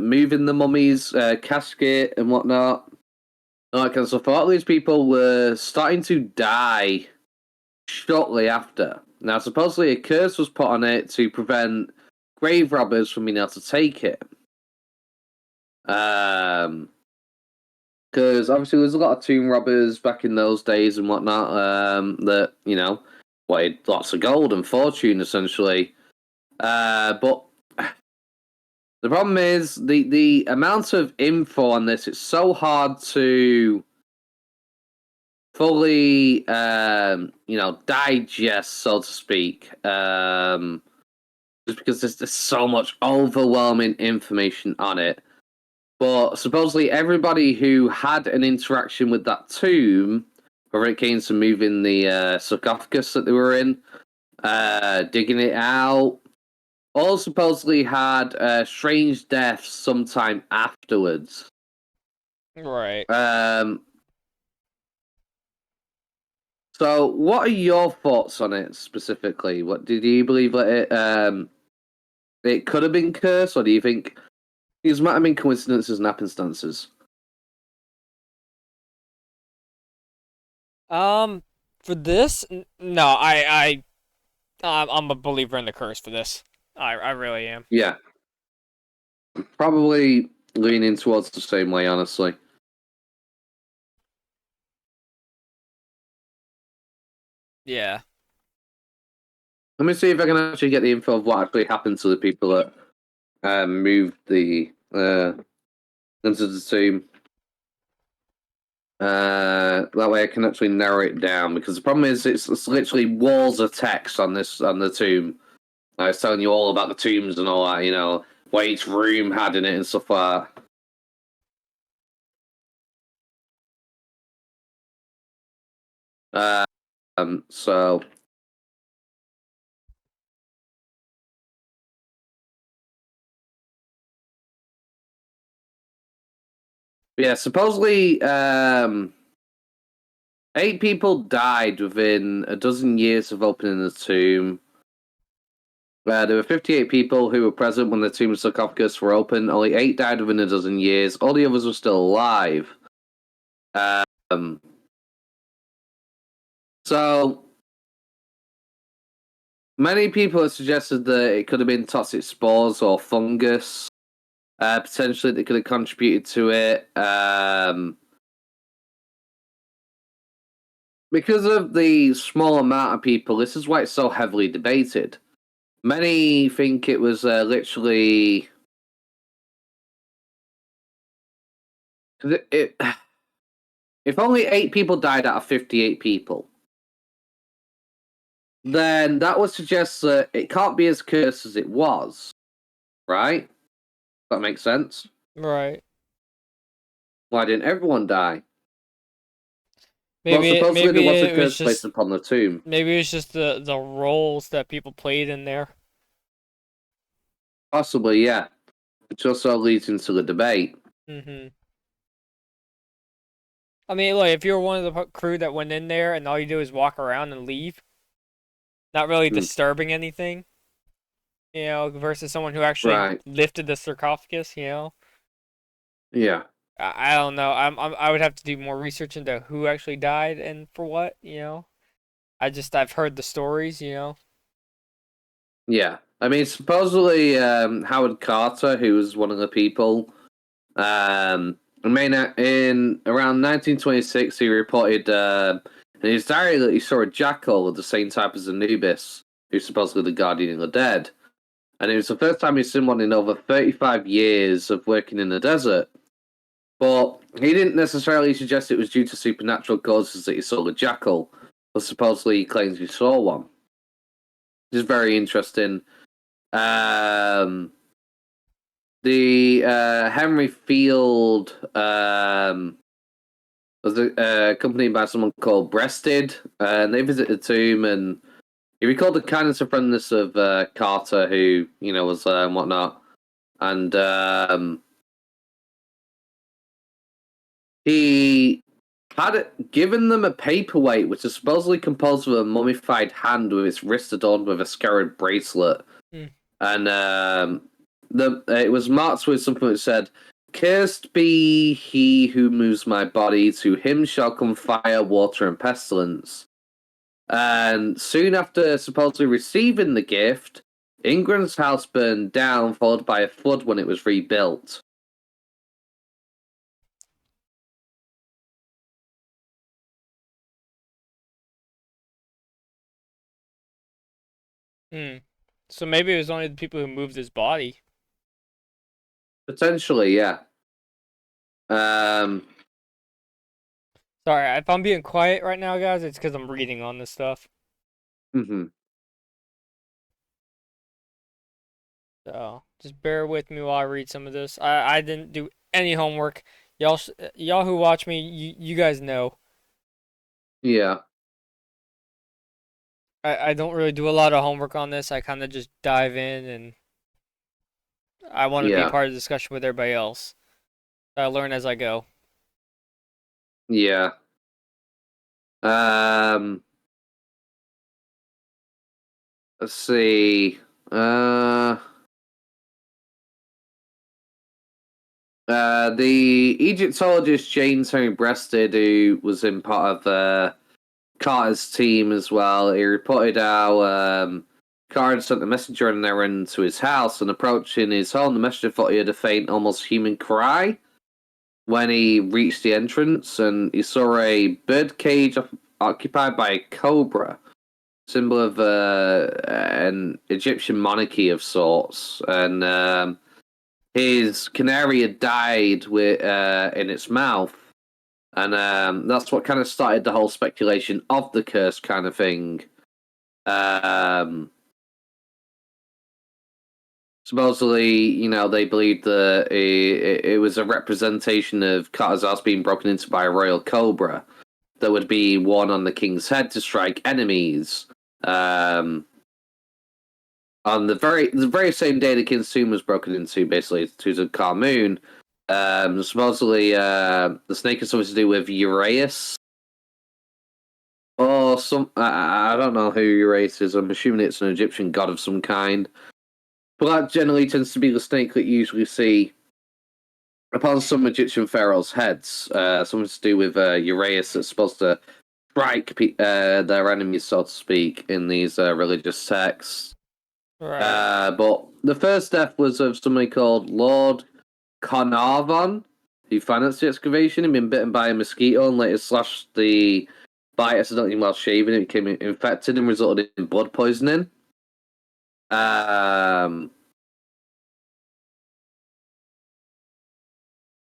moving the mummy's casket and whatnot, all that kind of stuff. A lot of these people were starting to die shortly after. Now, supposedly a curse was put on it to prevent grave robbers from being able to take it. Because obviously there's a lot of tomb robbers back in those days and whatnot that, wanted lots of gold and fortune, essentially. But the problem is the amount of info on this, it's so hard to fully, digest, so to speak. Just because there's so much overwhelming information on it. But supposedly everybody who had an interaction with that tomb, whether it came to moving the sarcophagus that they were in, digging it out, all supposedly had strange deaths sometime afterwards. Right. Um, so, what are your thoughts on it specifically? What did you believe that it could have been cursed, or do you think these might have been coincidences and happenstances? Um, for this, no, I'm a believer in the curse for this. I really am. Yeah, probably leaning towards the same way, honestly. Yeah. Let me see if I can actually get the info of what actually happened to the people that moved the into the tomb. That way I can actually narrow it down because the problem is it's literally walls of text on the tomb. I was telling you all about the tombs and all that, what each room had in it and stuff like that. So yeah, supposedly 8 people died within a dozen years of opening the tomb. There were 58 people who were present when the tomb sarcophagus were open. Only 8 died within a dozen years. All the others were still alive. Um, so many people have suggested that it could have been toxic spores or fungus. Potentially, that could have contributed to it. Because of the small amount of people, this is why it's so heavily debated. Many think it was literally. If only 8 people died out of 58 people, then that would suggest that it can't be as cursed as it was, right? That makes sense. Right. Why didn't everyone die? Well, Maybe supposedly there maybe was a it was curse placed just upon the tomb. maybe it's just the roles that people played in there. Possibly, yeah. Which also leads into the debate. Mhm. I mean, like if you were one of the crew that went in there and all you do is walk around and leave, not really Hmm. disturbing anything, versus someone who actually Right. lifted the sarcophagus. Yeah. I don't know. I would have to do more research into who actually died and for what. I've heard the stories. Yeah. I mean, supposedly Howard Carter, who was one of the people, in around 1926, he reported in his diary that he saw a jackal of the same type as Anubis, who's supposedly the guardian of the dead. And it was the first time he'd seen one in over 35 years of working in the desert. But he didn't necessarily suggest it was due to supernatural causes that he saw the jackal, but supposedly he claims he saw one. Which is very interesting. Um, the Henry Field was accompanied by someone called Breasted, and they visited the tomb, and he recalled the kindness and friendliness of Carter, who was there and whatnot, and he had given them a paperweight, which is supposedly composed of a mummified hand with its wrist adorned with a scarab bracelet, Hmm. and it was marked with something that said, "Cursed be he who moves my body; to him shall come fire, water, and pestilence." And soon after supposedly receiving the gift, Ingram's house burned down, followed by a flood when it was rebuilt. Hmm. So maybe it was only the people who moved his body. Potentially, yeah. Um, Sorry, if I'm being quiet right now, guys, it's because I'm reading on this stuff. mhm. So just bear with me while I read some of this. I didn't do any homework. Y'all who watch me, you guys know. Yeah, I don't really do a lot of homework on this. I kind of just dive in and I want to be yeah, part of the discussion with everybody else. I learn as I go. yeah. Um, let's see. Uh, the Egyptologist James Henry Breasted, who was in part of Carter's team as well, he reported how Carter sent a messenger on an errand to his house, and approaching his home, the messenger thought he heard a faint, almost human cry when he reached the entrance, and he saw a bird cage occupied by a cobra, symbol of an Egyptian monarchy of sorts, and his canary had died with in its mouth, and that's what kind of started the whole speculation of the curse kind of thing. Um, Supposedly, they believed that it was a representation of Carter's house being broken into by a royal cobra that would be worn on the king's head to strike enemies. Um, on the very same day the king's tomb was broken into, basically to the Carmoon. Supposedly, the snake has something to do with Uraeus or some. I don't know who Uraeus is. I'm assuming it's an Egyptian god of some kind. But that generally tends to be the snake that you usually see upon some Egyptian pharaohs' heads. Something to do with Uraeus that's supposed to strike their enemies, so to speak, in these religious texts. Right. But the first death was of somebody called Lord Carnarvon, who financed the excavation. He'd been bitten by a mosquito and later slashed the bite accidentally while shaving. It became infected and resulted in blood poisoning. Um,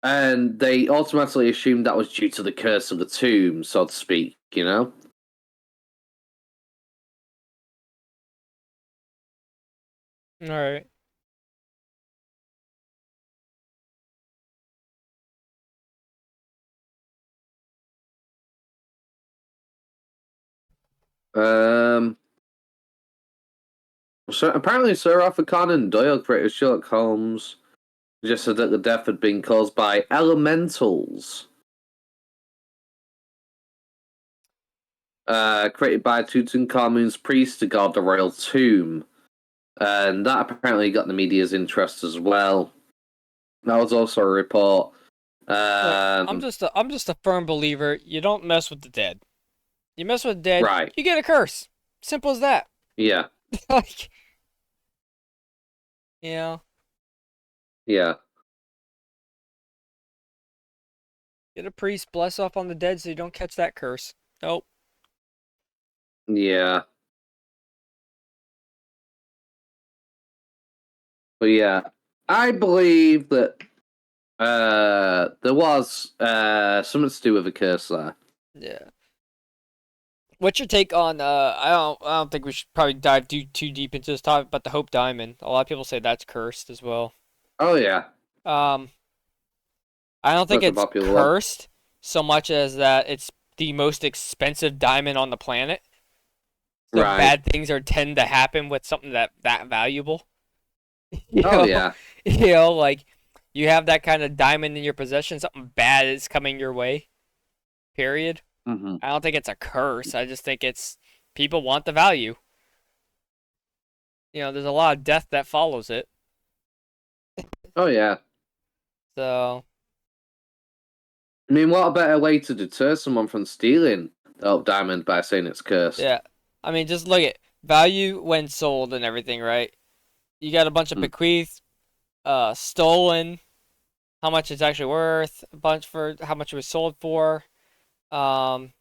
and they automatically assumed that was due to the curse of the tomb, so to speak, you know? All right. Um, so apparently Sir Arthur Conan Doyle created Sherlock Holmes suggested that the death had been caused by elementals created by Tutankhamun's priest to guard the royal tomb. And that apparently got the media's interest as well. That was also a report. Look, I'm Um, just a, I'm just a firm believer. You don't mess with the dead. You mess with the dead, right. you get a curse. Simple as that. Yeah. Like, you know, Yeah. get a priest, bless off on the dead so you don't catch that curse. Nope. Yeah. But yeah, I believe that there was something to do with a curse there. Yeah. What's your take on I don't think we should probably dive too deep into this topic, but the Hope Diamond. A lot of people say that's cursed as well. Oh yeah, Um, I don't think that's a it's popular one. cursed so much as that it's the most expensive diamond on the planet. So Right. bad things are tend to happen with something that valuable. You Oh know, yeah. like you have that kind of diamond in your possession, something bad is coming your way. Period. Hmm. I don't think it's a curse. I just think it's people want the value. There's a lot of death that follows it. Oh yeah. So, I mean, what a better way to deter someone from stealing the Hope Diamond by saying it's cursed? yeah. I mean, just look at value when sold and everything, right? You got a bunch of Hmm. bequeaths, stolen, how much it's actually worth, a bunch for how much it was sold for. Um,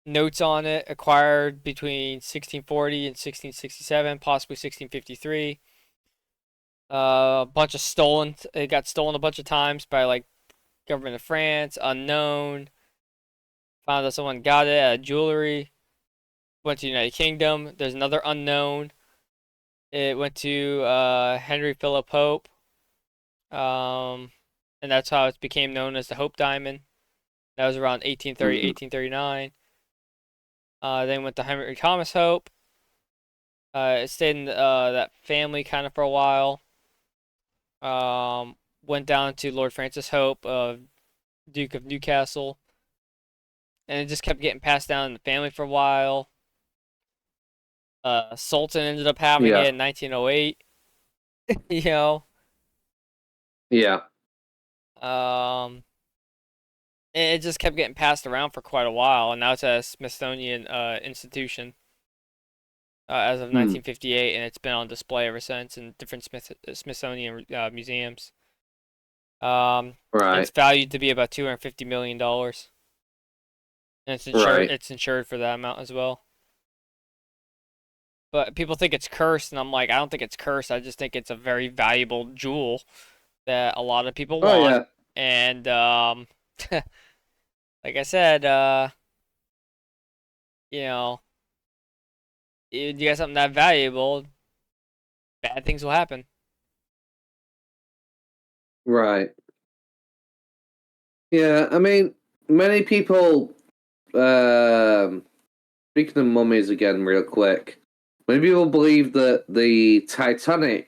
Notes on it acquired between 1640 and 1667, possibly 1653. A bunch of stolen. It got stolen a bunch of times by like government of France. Unknown. Found out someone got it at jewelry. Went to the United Kingdom. There's another unknown. It went to Henry Philip Hope. Um, and that's how it became known as the Hope Diamond. That was around 1830, Mm, 1839. Then went to Henry Thomas Hope. It stayed in that family kind of for a while. Went down to Lord Francis Hope, Duke of Newcastle, and it just kept getting passed down in the family for a while. Sultan ended up having it yeah, in 1908. You know, yeah. um, and it just kept getting passed around for quite a while, and now it's a Smithsonian institution as of Hmm. 1958, and it's been on display ever since in different Smithsonian museums. And it's Right, valued to be about $250 million, and it's insured. right. It's insured for that amount as well. But people think it's cursed, and I'm like, I don't think it's cursed. I just think it's a very valuable jewel that a lot of people Oh want. yeah, And like I said, you know, you got something that valuable, bad things will happen. right. Yeah, I mean, many people. Um, Speaking of mummies again, real quick. Many people believe that the Titanic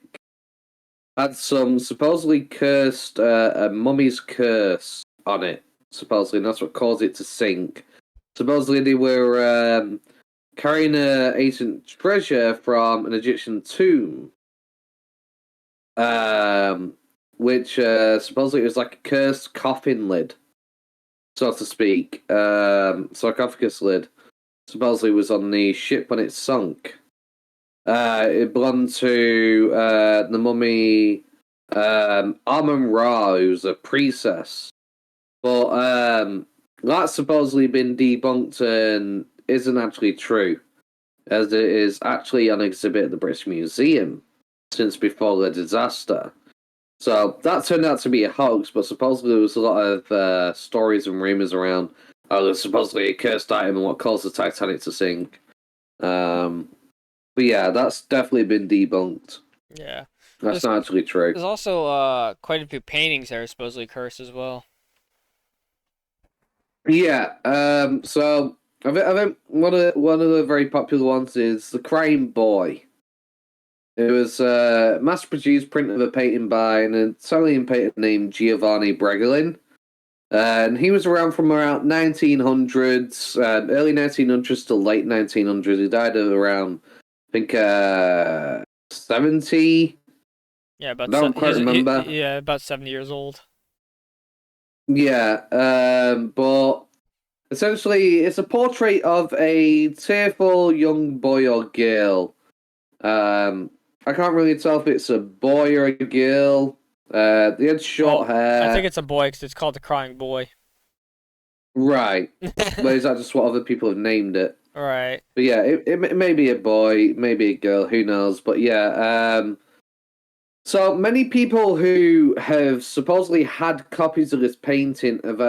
had some supposedly cursed, a mummy's curse on it. Supposedly, and that's what caused it to sink. Supposedly, they were carrying ancient treasure from an Egyptian tomb, um, which supposedly it was like a cursed coffin lid, so to speak, sarcophagus lid. Supposedly was on the ship when it sunk. It belonged to the mummy Amun Ra, who's a priestess. But that's supposedly been debunked and isn't actually true, as it is actually on exhibit at the British Museum since before the disaster. So that turned out to be a hoax, but supposedly there was a lot of stories and rumors around. Oh, there's supposedly a cursed item and what caused the Titanic to sink. Um, but yeah, that's definitely been debunked. Yeah. That's There's not actually true. there's also quite a few paintings that are supposedly cursed as well. Yeah. I think one of the very popular ones is the Crying Boy. It was a mass-produced print of a painting by an Italian painter named Giovanni Bregolin. And he was around from around 1900s, early 1900s to late 1900s. He died at around, I think, 70. Yeah, I don't quite remember. yeah, about 70 years old. Yeah, but essentially, it's a portrait of a tearful young boy or girl. Um, I can't really tell if it's a boy or a girl. They had short Well, I think hair. it's a boy because it's called the Crying Boy. Right. But is that just what other people have named it? All right. But yeah, it may be a boy, maybe a girl, who knows? But yeah, so many people who have supposedly had copies of this painting have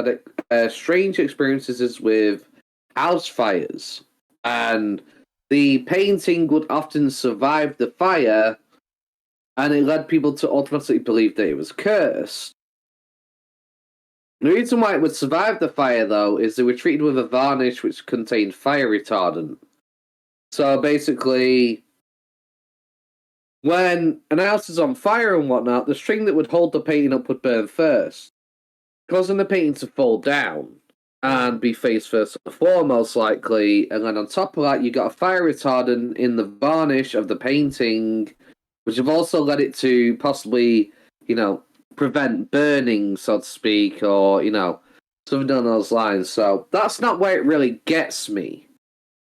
had strange experiences with house fires, and the painting would often survive the fire, and it led people to automatically believe that it was cursed. The reason why it would survive the fire, though, is they were treated with a varnish which contained fire retardant. So basically, when an house is on fire and whatnot, the string that would hold the painting up would burn first, causing the painting to fall down Hmm. and be face first on the floor, most likely. And then on top of that, you got a fire retardant in the varnish of the painting, which have also led it to possibly, you know, prevent burning, so to speak, or, something along those lines. So that's not where it really gets me.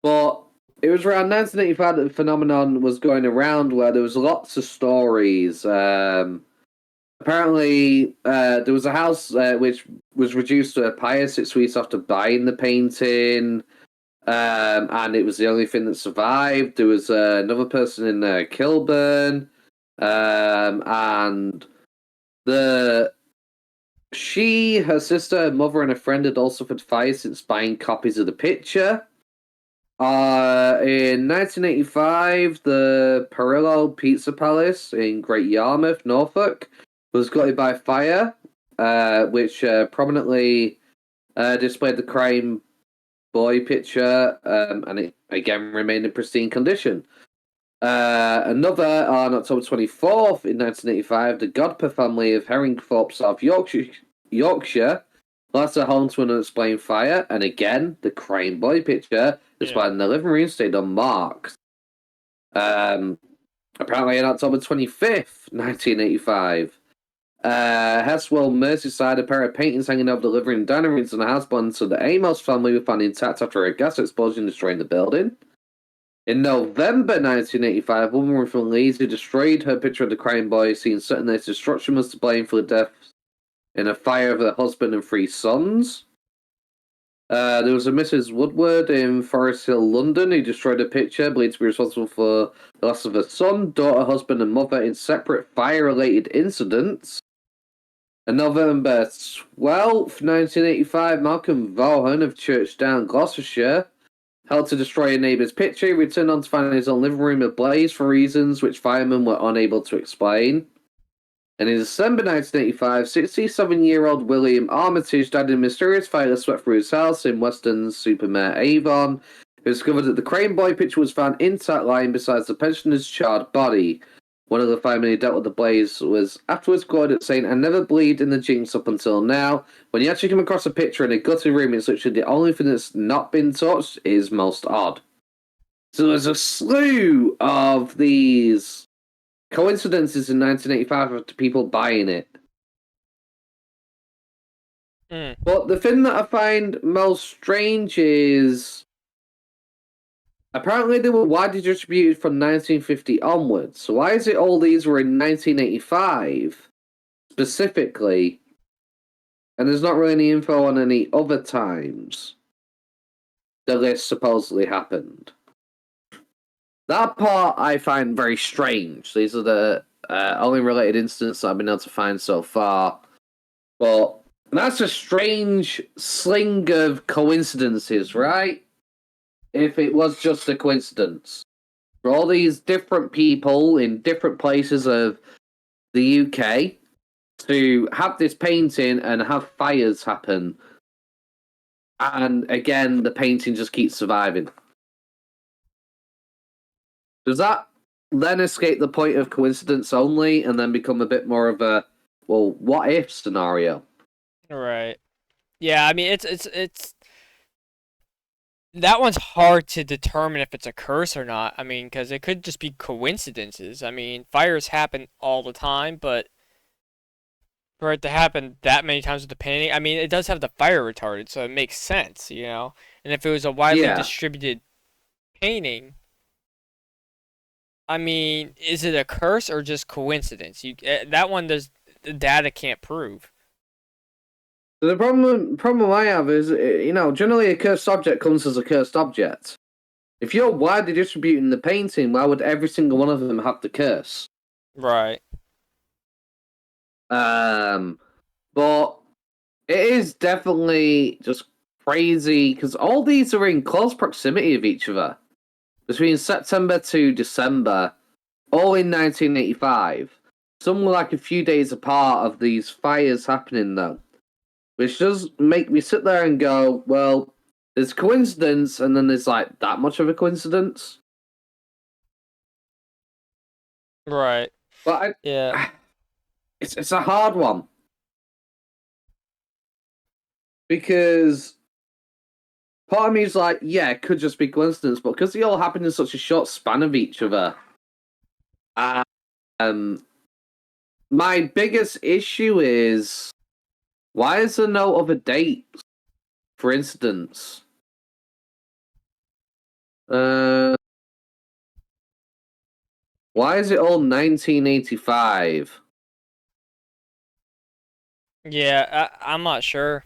But it was around 1985 that the phenomenon was going around where there was lots of stories. Apparently, there was a house which was reduced to a pyre 6 weeks after buying the painting. and it was the only thing that survived. There was another person in Kilburn, and the her sister, her mother, and a friend had all suffered fire since buying copies of the picture. In 1985, the Perillo Pizza Palace in Great Yarmouth, Norfolk, was gutted by fire, which prominently displayed the crime boy picture, and it again remained in pristine condition. Another on October 24th in 1985, the Godper family of Herringthorpe, South Yorkshire, lost their home to an unexplained fire, and again, the crime boy picture Yeah. displayed in the living room stayed unmarked. Um, Apparently, on October 25th, 1985, Heswell, Merseyside, a pair of paintings hanging over the living room and dining rooms in the house belonging to the Amos family were found intact after a gas explosion destroying the building. In November 1985, a woman from Leeds who destroyed her picture of the crime boy, seen certain that destruction was to blame for the death in a fire of her husband and three sons. There was a Mrs. Woodward in Forest Hill, London, who destroyed a picture, believed to be responsible for the loss of her son, daughter, husband, and mother in separate fire-related incidents. On November 12th, 1985, Malcolm Vaughan of Churchdown, Gloucestershire, held to destroy a neighbour's picture. He returned on to find his own living room ablaze for reasons which firemen were unable to explain. And in December 1985, 67-year-old William Armitage died in a mysterious fire that swept through his house in Weston-super-Mare, Avon. It was discovered that the Crane Boy picture was found intact lying beside the pensioner's charred body. One of the firemen who dealt with the blaze was afterwards quoted saying, "I never believed in the jinx up until now. When you actually come across a picture in a gutted room, it's literally the only thing that's not been touched is most odd." So there's a slew of these coincidences in 1985 of people buying it. Mm. But the thing that I find most strange is apparently they were widely distributed from 1950 onwards. So why is it all these were in 1985 specifically, and there's not really any info on any other times that this supposedly happened? That part I find very strange. These are the only related incidents that I've been able to find so far. But that's a strange sling of coincidences, right? If it was just a coincidence. For all these different people in different places of the UK to have this painting and have fires happen. And again, the painting just keeps surviving. Does that then escape the point of coincidence only and then become a bit more of a, well, what if scenario? Right. Yeah, I mean it's that one's hard to determine if it's a curse or not. I mean, because it could just be coincidences. I mean, fires happen all the time, but for it to happen that many times with the painting, I mean, it does have the fire retardant, so it makes sense, you know. And if it was a widely Yeah. distributed painting, I mean, is it a curse or just coincidence? That one does the data can't prove. The problem I have is, generally a cursed object comes as a cursed object. If you're widely distributing the painting, why would every single one of them have the curse? Right. Um, but it is definitely just crazy because all these are in close proximity of each other. Between September to December, all in 1985. Some were like a few days apart of these fires happening, though. Which does make me sit there and go, well, there's coincidence, and then there's like that much of a coincidence. Right. But Yeah. it's a hard one because part of me is like, yeah, it could just be coincidence, but because they all happened in such a short span of each other, um, my biggest issue is why is there no other dates? For instance, uh, why is it all 1985? Yeah, I'm not sure.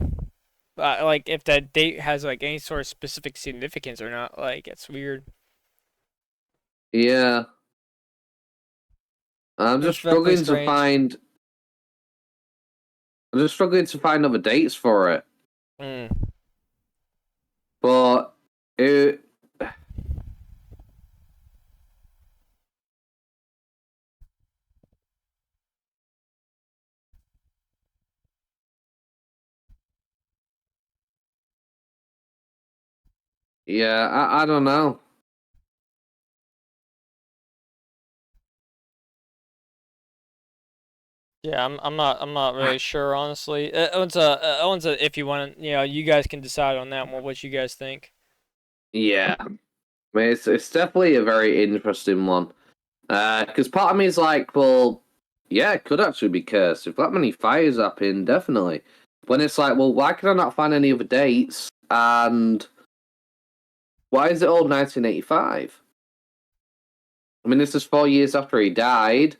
like if that date has like any sort of specific significance or not. Like it's weird. Yeah. I'm It's just frankly struggling to strange. find. I'm just struggling to find other dates for it. Mm. But it, yeah, I don't know. Yeah, I'm not really sure honestly. Owen's a if you want to, you guys can decide on that one. What you guys think? Yeah, I mean, it's definitely a very interesting one. Because part of me is like, well, yeah, it could actually be cursed. If that many fires happen, definitely. When it's like, well, why can I not find any other dates? And why is it all 1985? I mean, this is 4 years after he died.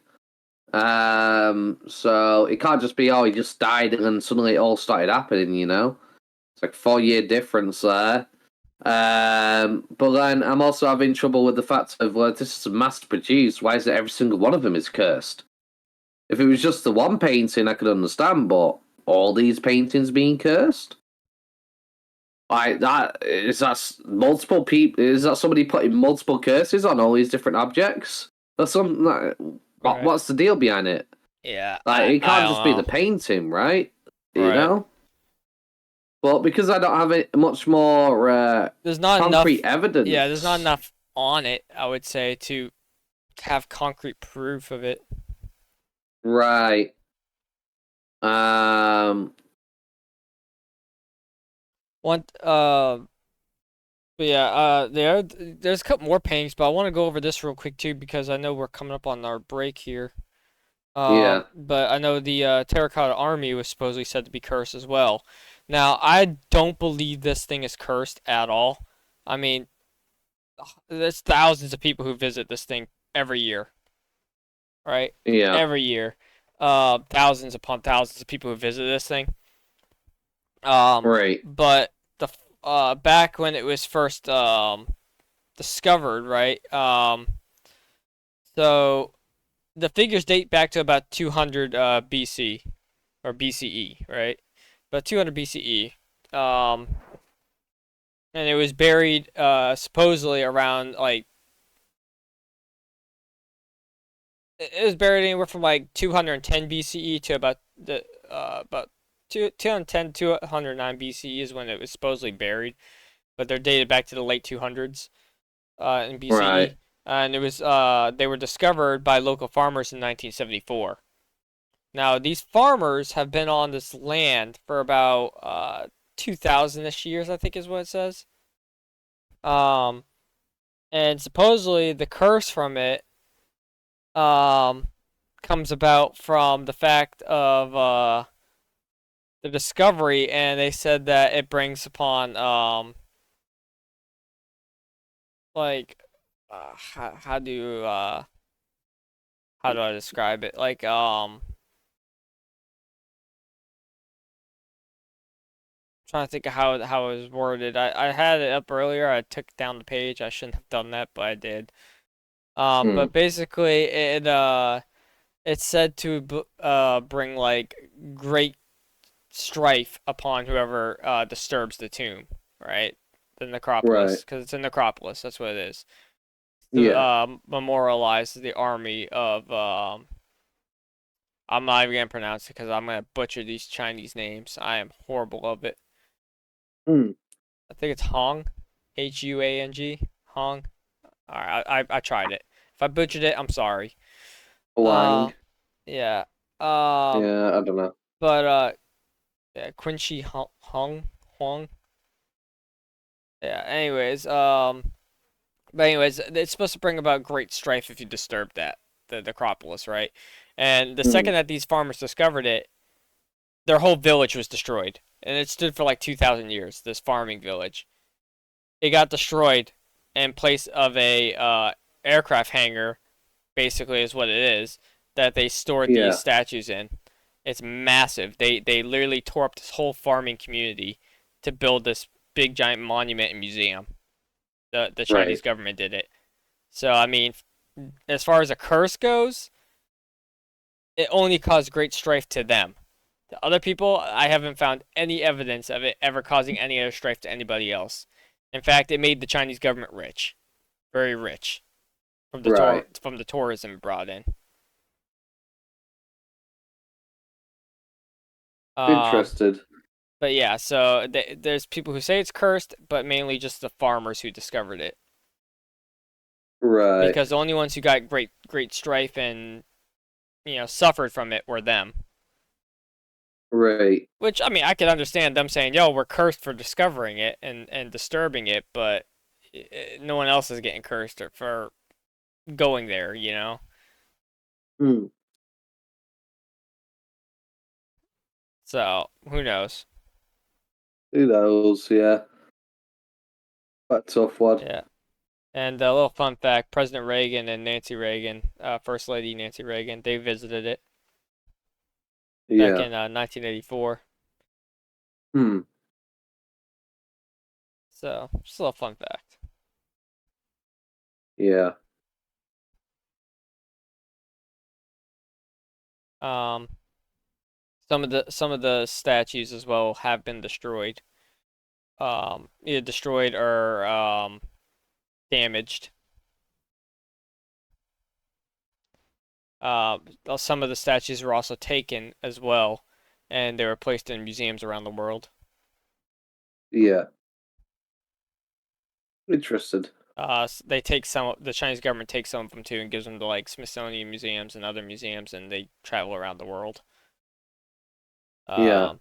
So it can't just be, oh, he just died and then suddenly it all started happening, you know? It's like 4 year difference there. But then I'm also having trouble with the fact of, well, this is mass produced. Why is it every single one of them is cursed? If it was just the one painting, I could understand, but all these paintings being cursed? Like that multiple people? Is that somebody putting multiple curses on all these different objects? That's some. Right. What's the deal behind it? Yeah, Like I it I can't don't just be the know. painting, right? You Right. know. But because I don't have it much more There's not concrete enough. Yeah, there's not evidence, enough on it, I would say, to have concrete proof of it. right? Um, One but yeah, there's a couple more paintings, but I want to go over this real quick too because I know we're coming up on our break here. yeah, But I know the Terracotta Army was supposedly said to be cursed as well. Now, I don't believe this thing is cursed at all. I mean, there's thousands of people who visit this thing every year, right? yeah, Every year. Thousands upon thousands of people who visit this thing. right, But the back when it was first discovered, right? So the figures date back to about 200 BC or BCE, right? About 200 BCE. And it was buried supposedly around like it was buried anywhere from like 210 BCE to about 210 to 209 BCE is when it was supposedly buried, but they're dated back to the late 200s in right. BCE, and it was they were discovered by local farmers in 1974. Now these farmers have been on this land for about 2,000-ish years, I think is what it says. Um, and supposedly the curse from it um comes about from the fact of the discovery, and they said that it brings upon like how do how do I describe it? Like trying to think of how it was worded. I had it up earlier. I took down the page. I shouldn't have done that, but I did. Hmm. But basically it's said to bring like great strife upon whoever disturbs the tomb, right? The Right. necropolis, because it's a necropolis. That's what it is. To Yeah. memorialize the army of. I'm not even gonna pronounce it because I'm gonna butcher these Chinese names. I am horrible of it. Hmm. I think it's Hong, Huang, Hong. All right, I tried it. If I butchered it, I'm sorry. Wang. Um, yeah. Um, Yeah, I don't know. but yeah, Quincy Hong, Huang. Yeah. Anyways, it's supposed to bring about great strife if you disturb the necropolis, right? And the Hmm. second that these farmers discovered it, their whole village was destroyed, and it stood for like 2,000 years. This farming village, it got destroyed in place of a aircraft hangar. Basically, is what it is that they stored these Yeah. statues in. It's massive. They literally tore up this whole farming community to build this big giant monument and museum. The Chinese Right. government did it. So I mean, as far as a curse goes, it only caused great strife to them. To other people, I haven't found any evidence of it ever causing any other strife to anybody else. In fact, it made the Chinese government rich, very rich, Right. from the tourism brought in. Um, Interested. but yeah, so there's people who say it's cursed, but mainly just the farmers who discovered it, Right. because the only ones who got great strife and suffered from it were them. Right. Which I mean, I could understand them saying, "Yo, we're cursed for discovering it and disturbing it," but no one else is getting cursed for going there, you know. Hmm. So who knows? Who knows? Yeah. Quite a tough one. Yeah. And a little fun fact: President Reagan and Nancy Reagan, First Lady Nancy Reagan, they visited it back Yeah. in 1984. Hmm. So just a little fun fact. Yeah. Um, some of the statues as well have been destroyed. Either destroyed or damaged. Uh, some of the statues were also taken as well, and they were placed in museums around the world. Yeah. Interested. They take some. The Chinese government takes some of them too and gives them to like Smithsonian museums and other museums, and they travel around the world. Yeah. Um,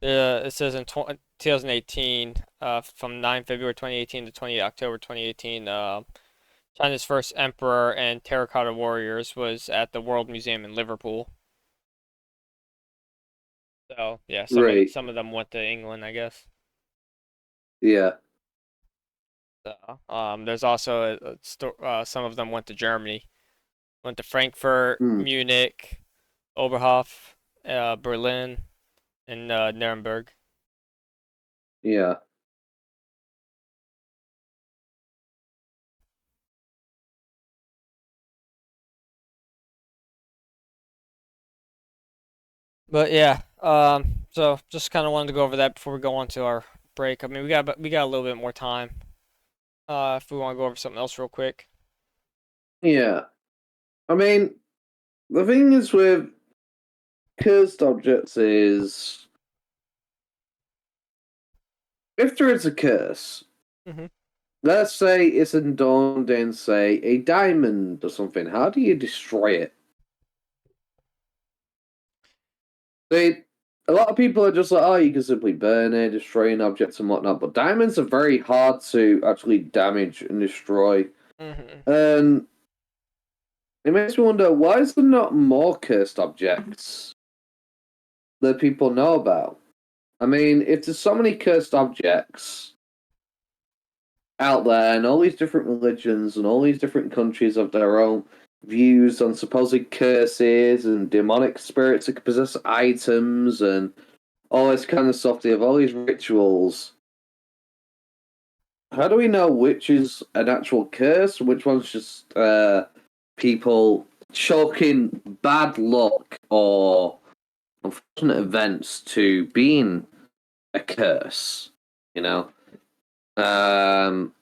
it says in 2018, from 9 February 2018 to 20 October 2018, China's first emperor and terracotta warriors was at the World Museum in Liverpool. So yeah, Right. some of them went to England, I guess. Yeah. So, there's also some of them went to Germany, went to Frankfurt, Hmm. Munich, Oberhof, Berlin, and Nuremberg. Yeah. But yeah, so just kind of wanted to go over that before we go on to our break. I mean, we got a little bit more time. If we want to go over something else real quick. Yeah. I mean, the thing is with cursed objects is if there is a curse, Hmm. let's say it's adorned in, say, a diamond or something, how do you destroy it? They, a lot of people are just like, oh, you can simply burn it, destroying objects and whatnot, but diamonds are very hard to actually damage and destroy. Hmm. And it makes me wonder, why is there not more cursed objects that people know about? I mean, if there's so many cursed objects out there, and all these different religions and all these different countries have their own views on supposed curses and demonic spirits that can possess items and all this kind of stuff. They have all these rituals. How do we know which is an actual curse, which one's just people chalking bad luck or unfortunate events to being a curse? You know, um,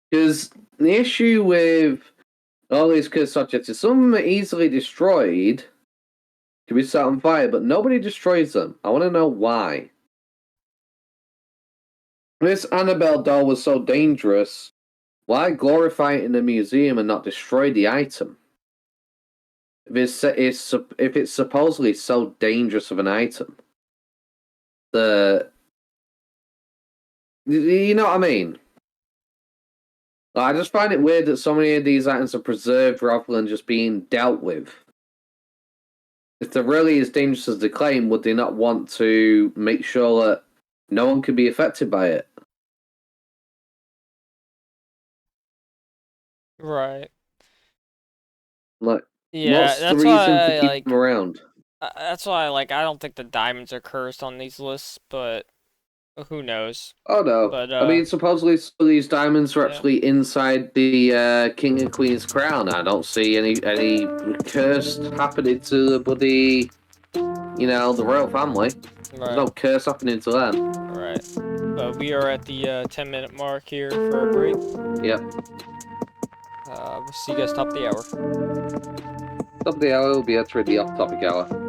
because the issue with all these cursed subjects is some are easily destroyed, can be set on fire, but nobody destroys them. I want to know why. This Annabelle doll was so dangerous. Why glorify it in a museum and not destroy the item? If it's supposedly so dangerous of an item, the you know what I mean? I just find it weird that so many of these items are preserved rather than just being dealt with. If they're really as dangerous as they claim, would they not want to make sure that no one can be affected by it? Right. Like, Yeah, what's the that's reason for why keeping them around? That's why, like, I don't think the diamonds are cursed on these lists, but who knows? Oh no. But I mean, supposedly some of these diamonds are yeah, actually inside the king and queen's crown. I don't see any curse happening to the bloody, the royal family. There's right, no curse happening to them. right. But we are at the 10-minute mark here for a break. Yep. We'll see you guys top of the hour. Top of the hour will be entering the off-topic hour.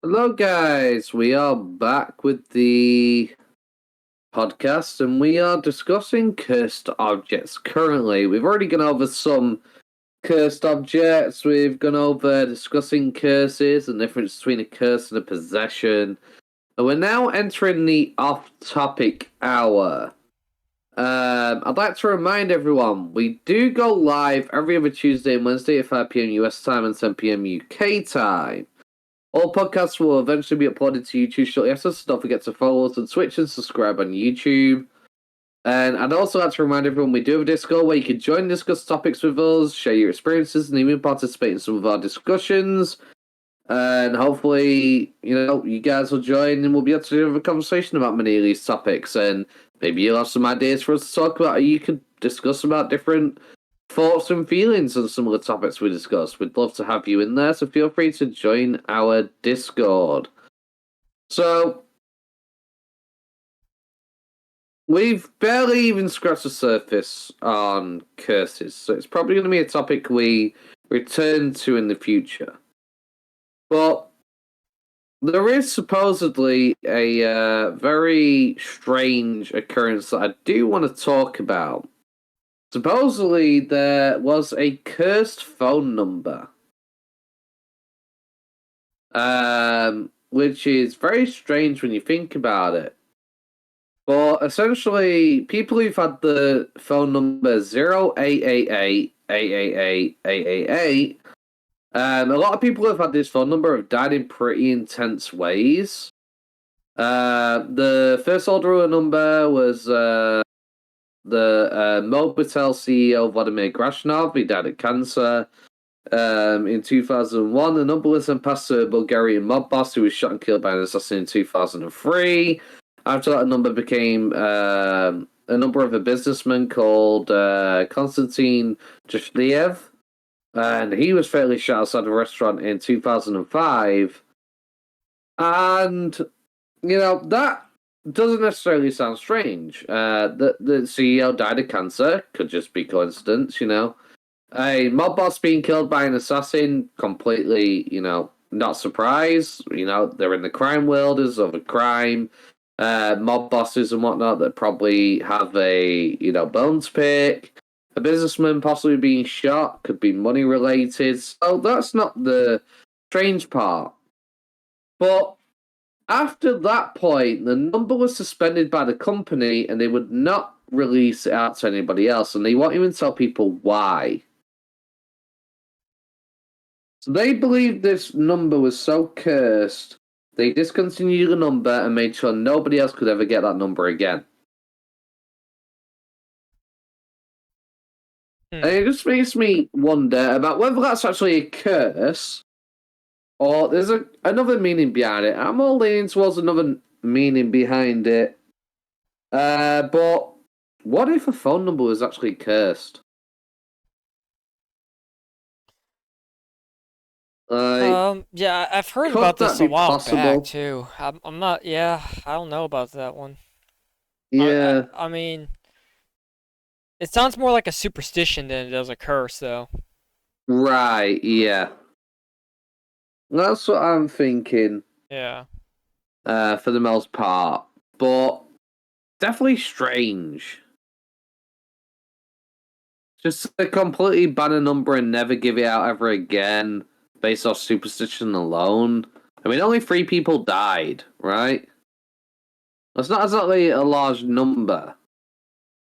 Hello, guys. We are back with the podcast, and we are discussing cursed objects currently. We've already gone over some cursed objects. We've gone over discussing curses and the difference between a curse and a possession. And we're now entering the off-topic hour. I'd like to remind everyone, we do go live every other Tuesday and Wednesday at 5 p.m. US time and 10 p.m. UK time. All podcasts will eventually be uploaded to YouTube shortly after, so don't forget to follow us on Twitch and subscribe on YouTube. And I'd also like to remind everyone we do have a Discord where you can join and discuss topics with us, share your experiences, and even participate in some of our discussions. And hopefully, you guys will join and we'll be able to have a conversation about many of these topics. And maybe you'll have some ideas for us to talk about, or you could discuss about different thoughts and feelings on some of the topics we discussed. We'd love to have you in there, so feel free to join our Discord. So, we've barely even scratched the surface on curses, so it's probably going to be a topic we return to in the future. But there is supposedly a very strange occurrence that I do want to talk about. Supposedly, there was a cursed phone number, which is very strange when you think about it. But essentially, people who've had the phone number 0888 a lot of people who've had this phone number have died in pretty intense ways. The first holder number was the Mobitel CEO Vladimir Grashnov. He died of cancer. in 2001. The number was then passed to a Bulgarian mob boss who was shot and killed by an assassin in 2003. After that, a number became a number of a businessman called Konstantin Jashliev, and he was fatally shot outside a restaurant in 2005. And, that doesn't necessarily sound strange. The CEO died of cancer, could just be coincidence, A mob boss being killed by an assassin, completely, not surprised. They're in the crime world, there's other crime, mob bosses and whatnot that probably have a, bone to pick. A businessman possibly being shot, could be money related. So that's not the strange part. But after that point, the number was suspended by the company and they would not release it out to anybody else, and they won't even tell people why. So they believed this number was so cursed, they discontinued the number and made sure nobody else could ever get that number again. And it just makes me wonder about whether that's actually a curse or there's another meaning behind it. I'm all leaning towards another meaning behind it. But what if a phone number was actually cursed? Yeah, I've heard Could about that this a be while back possible? too. I'm not. Yeah, I don't know about that one. Yeah, I mean, it sounds more like a superstition than it does a curse, though. right, yeah. That's what I'm thinking, Yeah. for the most part. But definitely strange. Just to completely ban a number and never give it out ever again based off superstition alone. I mean, only 3 people died, right? That's not exactly a large number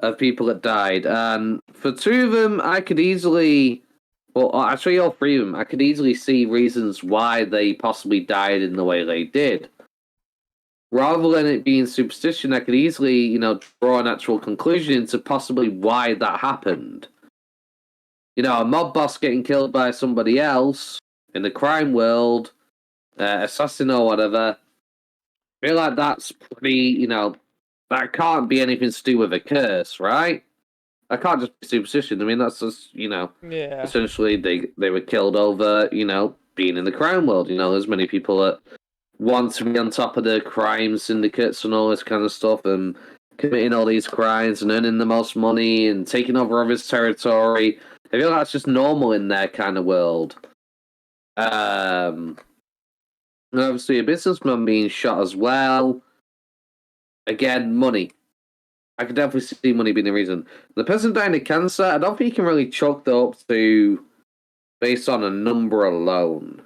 of people that died. And for 2 of them, I could easily, well, actually, all 3 of them, I could easily see reasons why they possibly died in the way they did. Rather than it being superstition, I could easily, draw an actual conclusion into possibly why that happened. A mob boss getting killed by somebody else in the crime world, assassin or whatever. I feel like that's pretty, that can't be anything to do with a curse, right? I can't just be superstition. I mean, that's just, Yeah. essentially they were killed over, being in the crime world. There's many people that want to be on top of the crime syndicates and all this kind of stuff and committing all these crimes and earning the most money and taking over others' territory. I feel like that's just normal in their kind of world. And obviously, a businessman being shot as well. Again, money. I could definitely see money being the reason. The person dying of cancer, I don't think you can really chalk that up to based on a number alone.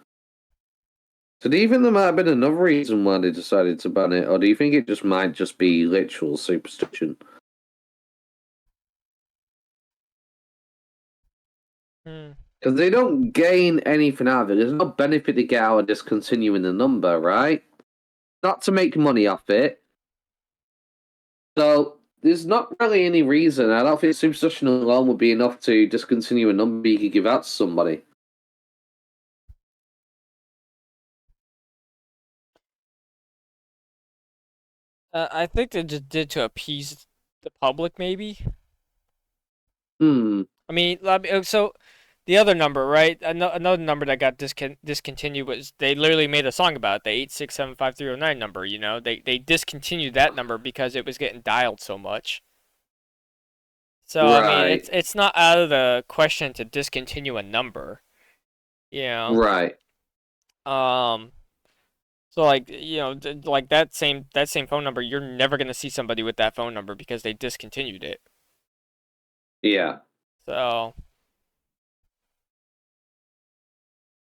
So do you think there might have been another reason why they decided to ban it, or do you think it just might just be literal superstition? Hmm. Because they don't gain anything out of it. There's no benefit to get out of discontinuing the number, right? Not to make money off it. So there's not really any reason. I don't think superstition alone would be enough to discontinue a number you could give out to somebody. I think they just did to appease the public, maybe. Hmm. So the other number, right? Another number that got discontinued was they literally made a song about it, the 8675309 number. They discontinued that number because it was getting dialed so much. So I mean, Right. it's not out of the question to discontinue a number. You know. Right. Um. So like like that same phone number, you're never gonna see somebody with that phone number because they discontinued it. Yeah. So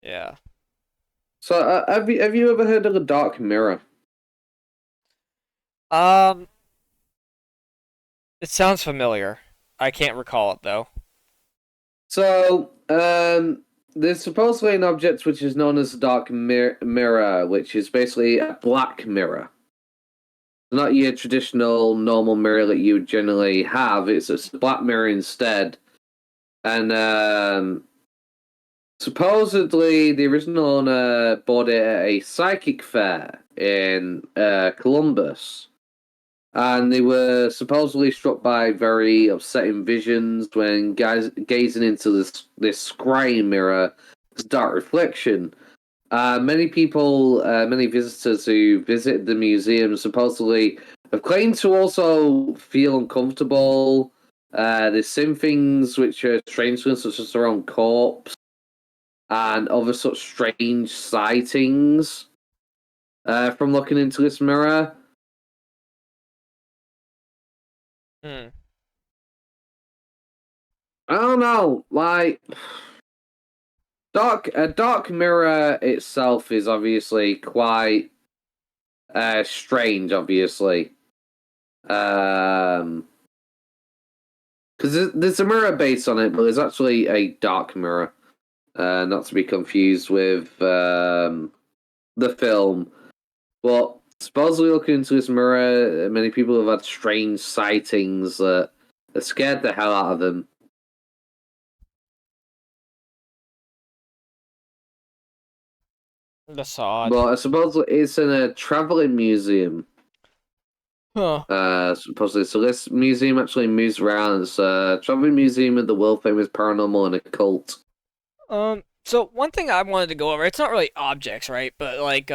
yeah. So have you ever heard of the dark mirror? Um. It sounds familiar. I can't recall it though. So there's supposedly an object which is known as the dark mirror, which is basically a black mirror. Not your traditional normal mirror that you would generally have. It's a black mirror instead. And supposedly the original owner bought it at a psychic fair in Columbus. And they were supposedly struck by very upsetting visions when guys gazing into this scrying mirror, this dark reflection. Many people, many visitors who visited the museum supposedly have claimed to also feel uncomfortable. They've seen things which are strange to them, such as their own corpse and other such strange sightings from looking into this mirror. Hmm. I don't know, like a dark mirror itself is obviously quite strange, obviously. Um, because there's a mirror base on it, but there's actually a dark mirror, not to be confused with the film. But supposedly, looking into this mirror, many people have had strange sightings that scared the hell out of them. That's odd. But I suppose it's in a traveling museum. Huh. Supposedly, so this museum actually moves around. It's a traveling museum of the world famous paranormal and occult. So one thing I wanted to go over, it's not really objects, right? But like,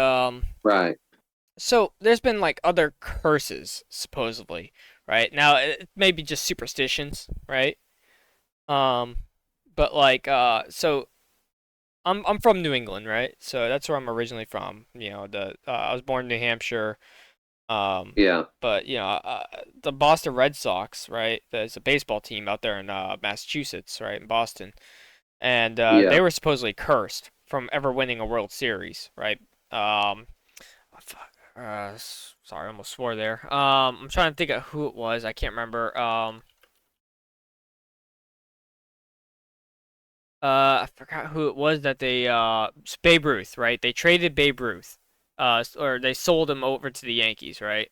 Right. so there's been like other curses, supposedly, right? Now it may be just superstitions, right? Um, but like, so I'm from New England, right? So that's where I'm originally from. I was born in New Hampshire. Um, Yeah. but the Boston Red Sox, right? There's a baseball team out there in Massachusetts, right, in Boston, and they Yeah. were supposedly cursed from ever winning a World Series, right? Oh, fuck. Sorry, I almost swore there. I'm trying to think of who it was. I can't remember. I forgot who it was that it's Babe Ruth, right? They traded Babe Ruth, or they sold him over to the Yankees, right?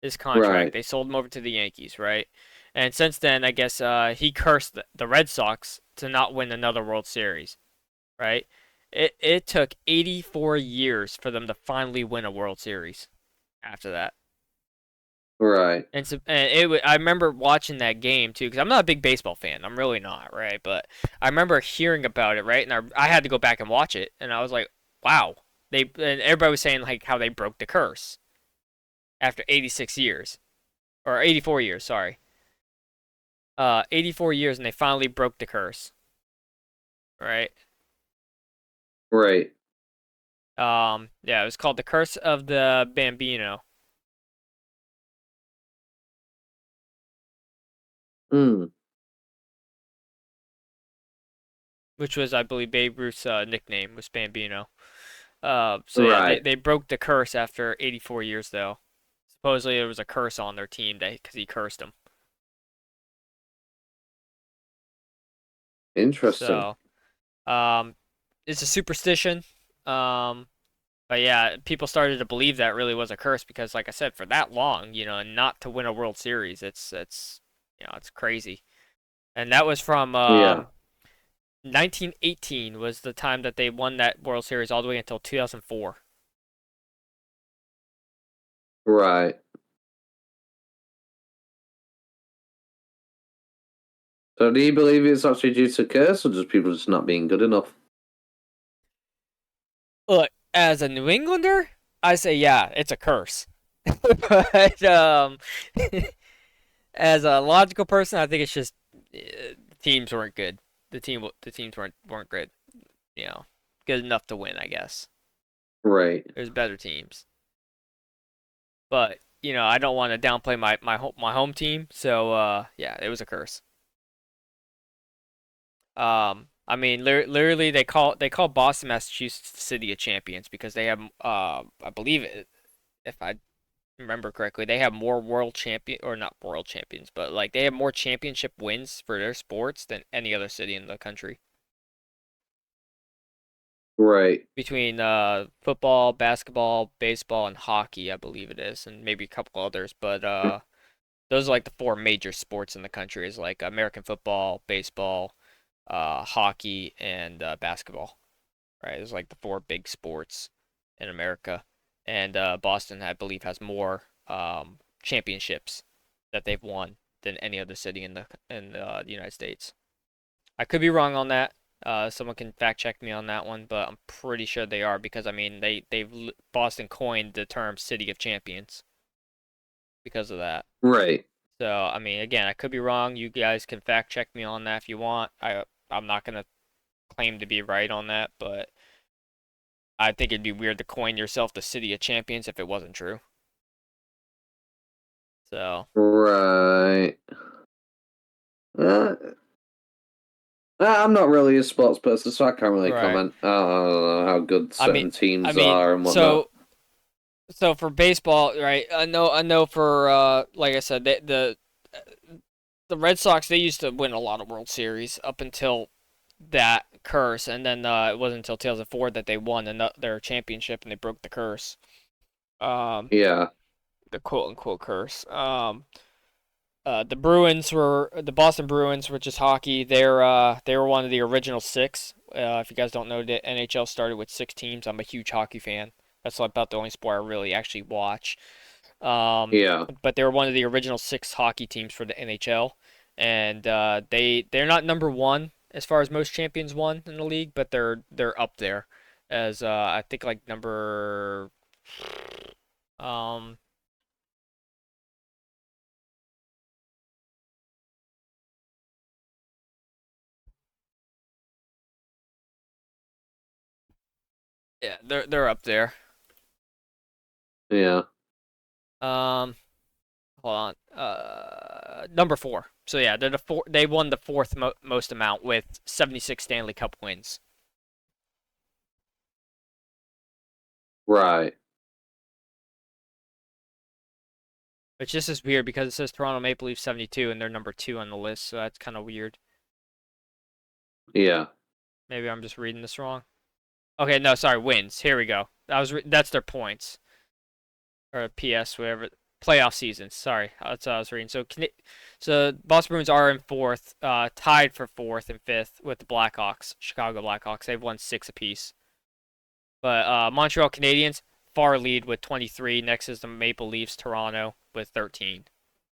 His contract. Right. They sold him over to the Yankees, right? And since then, I guess he cursed the Red Sox to not win another World Series, right? It took 84 years for them to finally win a World Series after that. Right. I remember watching that game too because I'm not a big baseball fan. I'm really not, right? But I remember hearing about it, right? And I had to go back and watch it, and I was like, wow. And everybody was saying like how they broke the curse after 86 years or 84 years, sorry. 84 years, and they finally broke the curse, right? Right. Yeah, it was called the Curse of the Bambino, Mm. which was, I believe, Babe Ruth's nickname was Bambino. So yeah, they Right. they broke the curse after 84 years though. Supposedly there was a curse on their team because he cursed them. Interesting. So um, it's a superstition. Um, but yeah, people started to believe that really was a curse because, like I said, for that long, and not to win a World Series, it's crazy. And that was from Yeah. 1918 was the time that they won that World Series all the way until 2004. Right. So do you believe it's actually due to curse or just people just not being good enough? Look, as a New Englander, I say yeah, it's a curse. But as a logical person, I think it's just the teams weren't good. The teams weren't good. You know, good enough to win, I guess. Right. There's better teams, but I don't want to downplay my home team. So yeah, it was a curse. I mean, literally, they call Boston, Massachusetts, the city of champions because they have I believe it, if I remember correctly, they have more world champion or not world champions, but like they have more championship wins for their sports than any other city in the country. Right. Between football, basketball, baseball, and hockey, I believe it is, and maybe a couple others, but those are like the four major sports in the country is like American football, baseball, hockey, and basketball. Right, there's like the four big sports in America, and Boston, I believe, has more championships that they've won than any other city in the United States. I could be wrong on that. Someone can fact check me on that one, but I'm pretty sure they are because I mean Boston coined the term "City of Champions" because of that. Right. So I mean, again, I could be wrong. You guys can fact check me on that if you want. I'm not gonna claim to be right on that, but I think it'd be weird to coin yourself the City of Champions if it wasn't true. So Right. Uh, I'm not really a sports person, so I can't really right. comment. I don't know how good I mean, certain teams I mean, are and whatnot. so for baseball, right? I know for like I said, the Red Sox, they used to win a lot of World Series up until that curse, and then it wasn't until 2004 that they won their championship and they broke the curse. Um, Yeah. the quote unquote curse. The Boston Bruins, which is hockey. They were one of the original six. If you guys don't know, the NHL started with 6 teams. I'm a huge hockey fan. That's about the only sport I really actually watch. Um, Yeah. but they were one of the original six hockey teams for the NHL, and they're not number one as far as most champions won in the league, but they're up there as I think like number um yeah, they're up there. Yeah. Um, Hold on. Number four. So yeah, they're the four. They won the fourth most amount with 76 Stanley Cup wins. Right. Which this is weird because it says Toronto Maple Leafs 72 and they're number two on the list, so that's kind of weird. Yeah. Maybe I'm just reading this wrong. Okay, no, sorry, wins. Here we go. That's their points or PS whatever playoff seasons. Sorry, that's what I was reading. So Boston Bruins are in fourth, tied for fourth and fifth with the Blackhawks, Chicago Blackhawks. They've won six apiece. But Montreal Canadiens far lead with 23. Next is the Maple Leafs, Toronto with 13,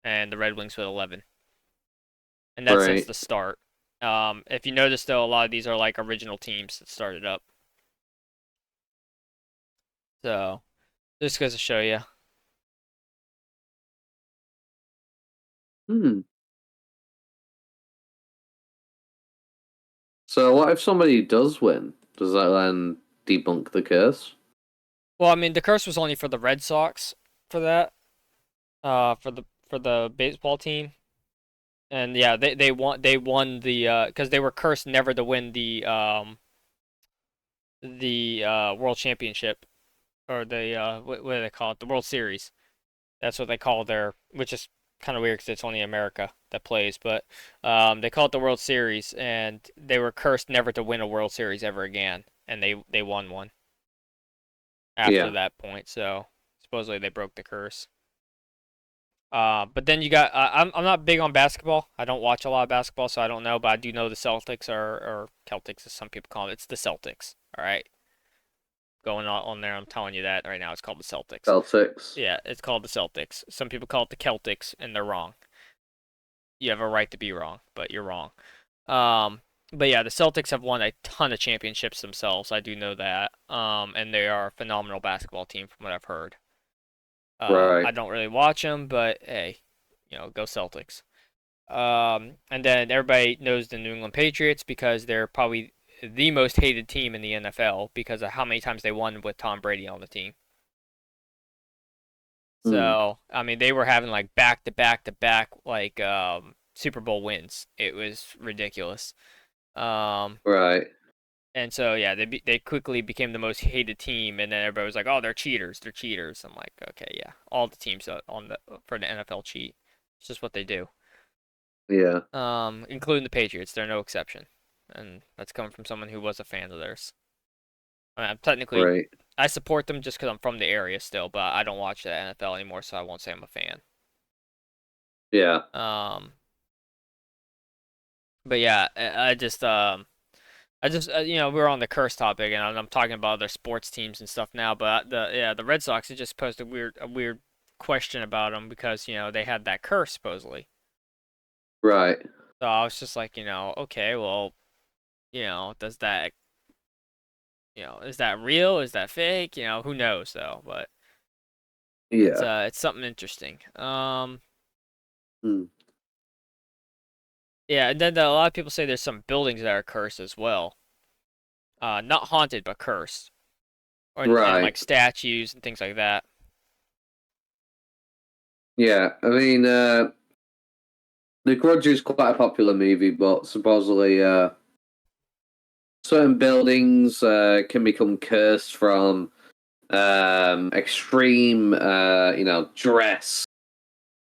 and the Red Wings with 11. And that's since Right. the start. If you notice, though, a lot of these are like original teams that started up. So just goes to show you. Hmm. So what if somebody does win? Does that then debunk the curse? Well, I mean, the curse was only for the Red Sox for that. For the baseball team. And yeah, they won the because they were cursed never to win the World Championship or the what do they call it? The World Series. That's what they call their, which is kind of weird because it's only America that plays, but they call it the World Series, and they were cursed never to win a World Series ever again, and they won one after Yeah. that point. So supposedly they broke the curse. But then you got I'm not big on basketball. I don't watch a lot of basketball, so I don't know, but I do know the Celtics are or Celtics as some people call it. It's the Celtics. All right, going on there. I'm telling you that right now. It's called the Celtics. Celtics. Yeah, it's called the Celtics. Some people call it the Celtics, and they're wrong. You have a right to be wrong, but you're wrong. Um, but yeah, the Celtics have won a ton of championships themselves. I do know that. And they are a phenomenal basketball team from what I've heard. I Right. don't really watch them, but hey, go Celtics. And then everybody knows the New England Patriots because they're probably the most hated team in the NFL because of how many times they won with Tom Brady on the team. Hmm. So, I mean, they were having like back to back to back like Super Bowl wins. It was ridiculous. Um, Right. and so yeah, they quickly became the most hated team, and then everybody was like, "Oh, they're cheaters. They're cheaters." I'm like, "Okay, yeah, all the teams on the for the NFL cheat. It's just what they do." Yeah. Including the Patriots. They're no exception, and that's coming from someone who was a fan of theirs. I mean, I'm technically Right. I support them just because I'm from the area still, but I don't watch the NFL anymore, so I won't say I'm a fan. Yeah. Um, But yeah, I just we're on the curse topic, and I'm talking about other sports teams and stuff now. But the Red Sox had just posted a weird question about them because they had that curse supposedly. Right. So I was just like, okay, well, does that is that real? Is that fake? Who knows though. But it's Yeah. uh it's something interesting. Hmm. Yeah, and then a lot of people say there's some buildings that are cursed as well. Not haunted but cursed, or and Right. like statues and things like that. Yeah. I mean, The Grudge is quite a popular movie, but supposedly, certain buildings can become cursed from extreme, dress.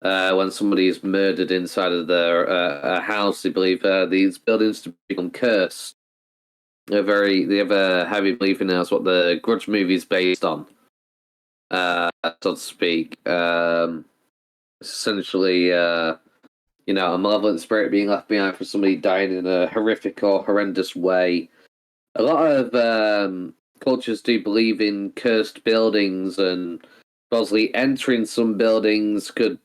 When somebody is murdered inside of their a house, they believe these buildings to become cursed. They have a heavy belief in that's what the Grudge movie is based on, so to speak. Essentially, a malevolent spirit being left behind for somebody dying in a horrific or horrendous way. A lot of cultures do believe in cursed buildings, and supposedly entering some buildings could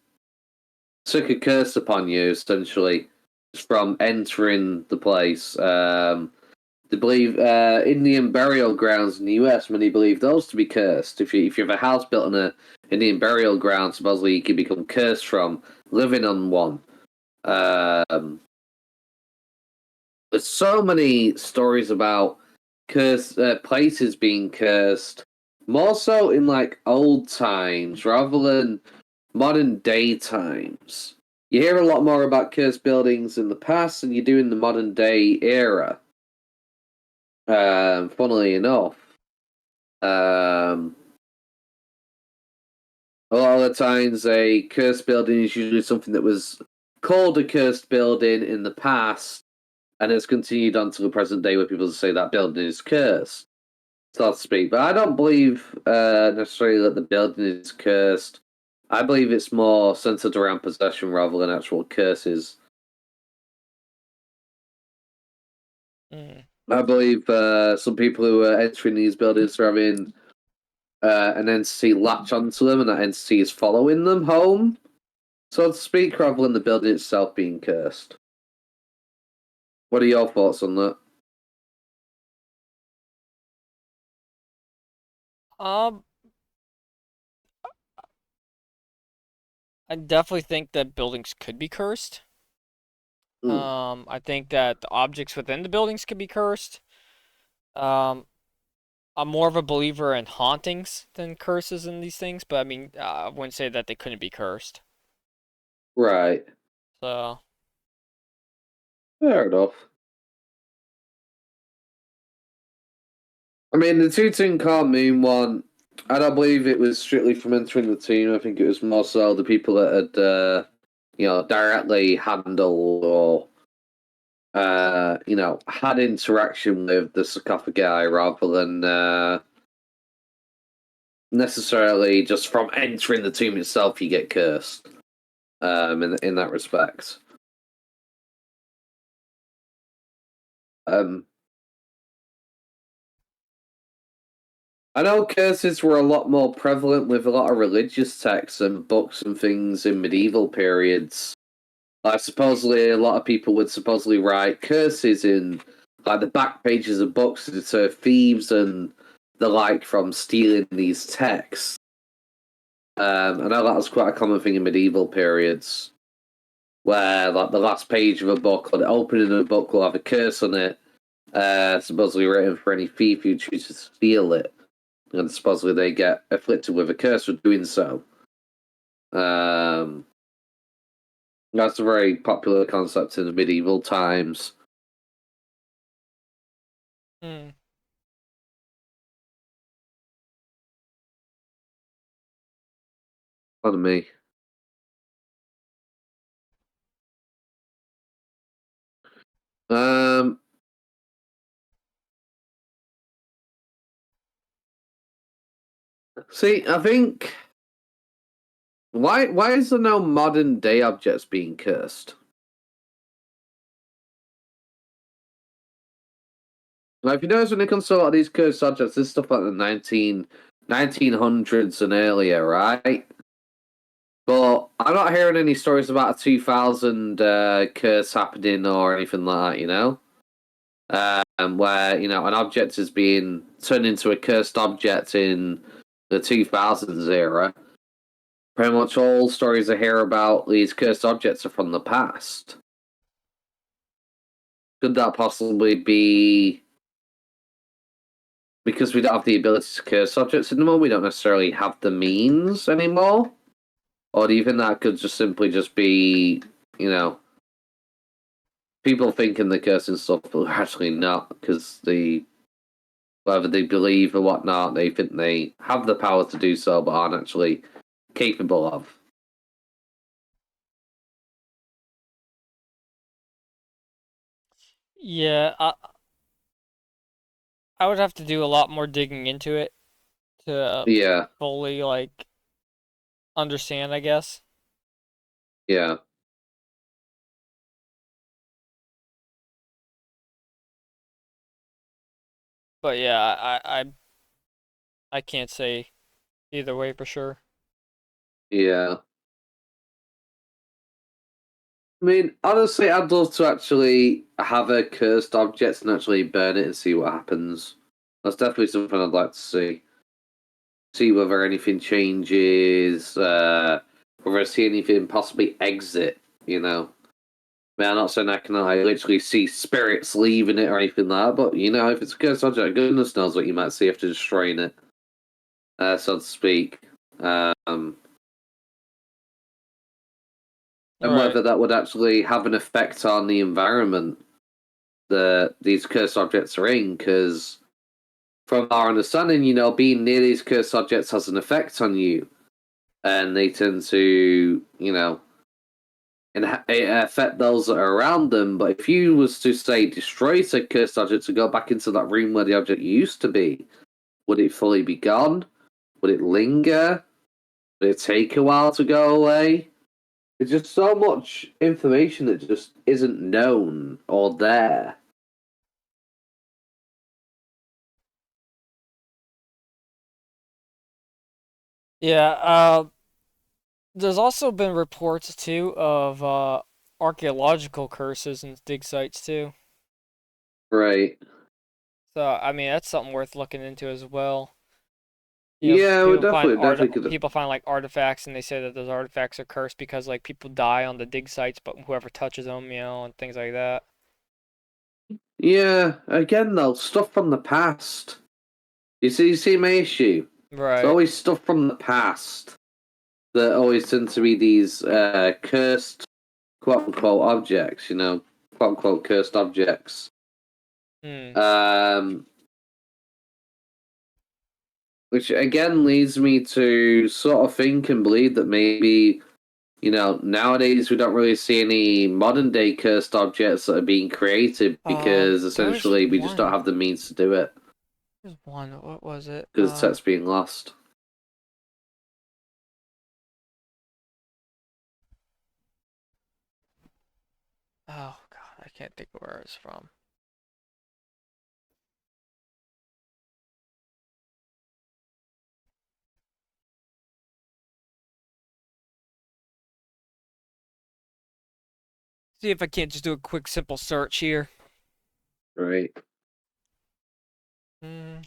took a curse upon you, essentially, from entering the place. They believe Indian burial grounds in the US, many believe those to be cursed. If you have a house built on a Indian burial ground, supposedly you can become cursed from living on one. Um, there's so many stories about cursed places being cursed, more so in like old times rather than modern day times. You hear a lot more about cursed buildings in the past than you do in the modern day era. Funnily enough, um, a lot of the times a cursed building is usually something that was called a cursed building in the past and has continued on to the present day where people say that building is cursed, so to speak. But I don't believe necessarily that the building is cursed. I believe it's more centered around possession rather than actual curses. Mm. I believe some people who are entering these buildings are having an entity latch onto them, and that entity is following them home, so to speak, rather than the building itself being cursed. What are your thoughts on that? Um, I definitely think that buildings could be cursed. Hmm. I think that the objects within the buildings could be cursed. Um, I'm more of a believer in hauntings than curses in these things, but I mean, I wouldn't say that they couldn't be cursed. Right. So, Fair enough. I mean, the Tutankhamun one, I don't believe it was strictly from entering the team. I think it was more so the people that had, directly handled or had interaction with the sarcophagi rather than necessarily just from entering the tomb itself you get cursed. In that respect. Um, I know curses were a lot more prevalent with a lot of religious texts and books and things in medieval periods. Like supposedly a lot of people would supposedly write curses in like the back pages of books to deter thieves and the like from stealing these texts. I know that was quite a common thing in medieval periods, where like the last page of a book or the opening of a book will have a curse on it, supposedly written for any thief who chooses to steal it, and supposedly they get afflicted with a curse for doing so. Um, that's a very popular concept in the medieval times. mm, Pardon me. Um, See, I think why is there no modern day objects being cursed? Like, if you notice when it comes to a lot of these cursed subjects, this stuff like the 1900s and earlier, right? But I'm not hearing any stories about a 2000 curse happening or anything like that, you know? Where, you know, an object is being turned into a cursed object in the 2000s era. Pretty much all stories I hear about these cursed objects are from the past. Could that possibly be because we don't have the ability to curse objects anymore? We don't necessarily have the means anymore? Or do you think that could just simply just be, you know, people thinking they're cursing stuff, but actually not, because they, whether they believe or whatnot, they think they have the power to do so, but aren't actually capable of. Yeah, I would have to do a lot more digging into it to Yeah, fully like understand, I guess. yeah, But yeah, I can't say either way for sure. yeah. I mean, honestly, I'd love to actually have a cursed object and actually burn it and see what happens. That's definitely something I'd like to see. See whether anything changes, whether I see anything possibly exit, you know. I mean, I'm not saying I can like, literally see spirits leaving it or anything like that, but you know, if it's a cursed object, goodness knows what you might see after destroying it, so to speak. Um, and Right. whether that would actually have an effect on the environment that these cursed objects are in, because from our understanding, you know, being near these cursed objects has an effect on you, and they tend to, you know, and affect those that are around them. But if you was to say destroy said cursed object to go back into that room where the object used to be, would it fully be gone? Would it linger? Would it take a while to go away? There's just so much information that just isn't known or there. Yeah, there's also been reports too of archaeological curses and dig sites too. Right. So I mean that's something worth looking into as well. You know, Yeah, we definitely could. people find like artifacts and they say that those artifacts are cursed because like people die on the dig sites, but whoever touches them, you know, and things like that. Yeah, again though, stuff from the past. You see my issue. It's Right. always stuff from the past that always tend to be these cursed quote unquote objects, you know, quote unquote cursed objects. Hmm. Um, which again leads me to sort of think and believe that maybe, you know, nowadays we don't really see any modern day cursed objects that are being created because There was essentially we just don't one. have the means to do it There's one. What was it? because the tech's being lost. Oh God, I can't think of where it's from. See if I can't just do a quick, simple search here. Right. Hmm.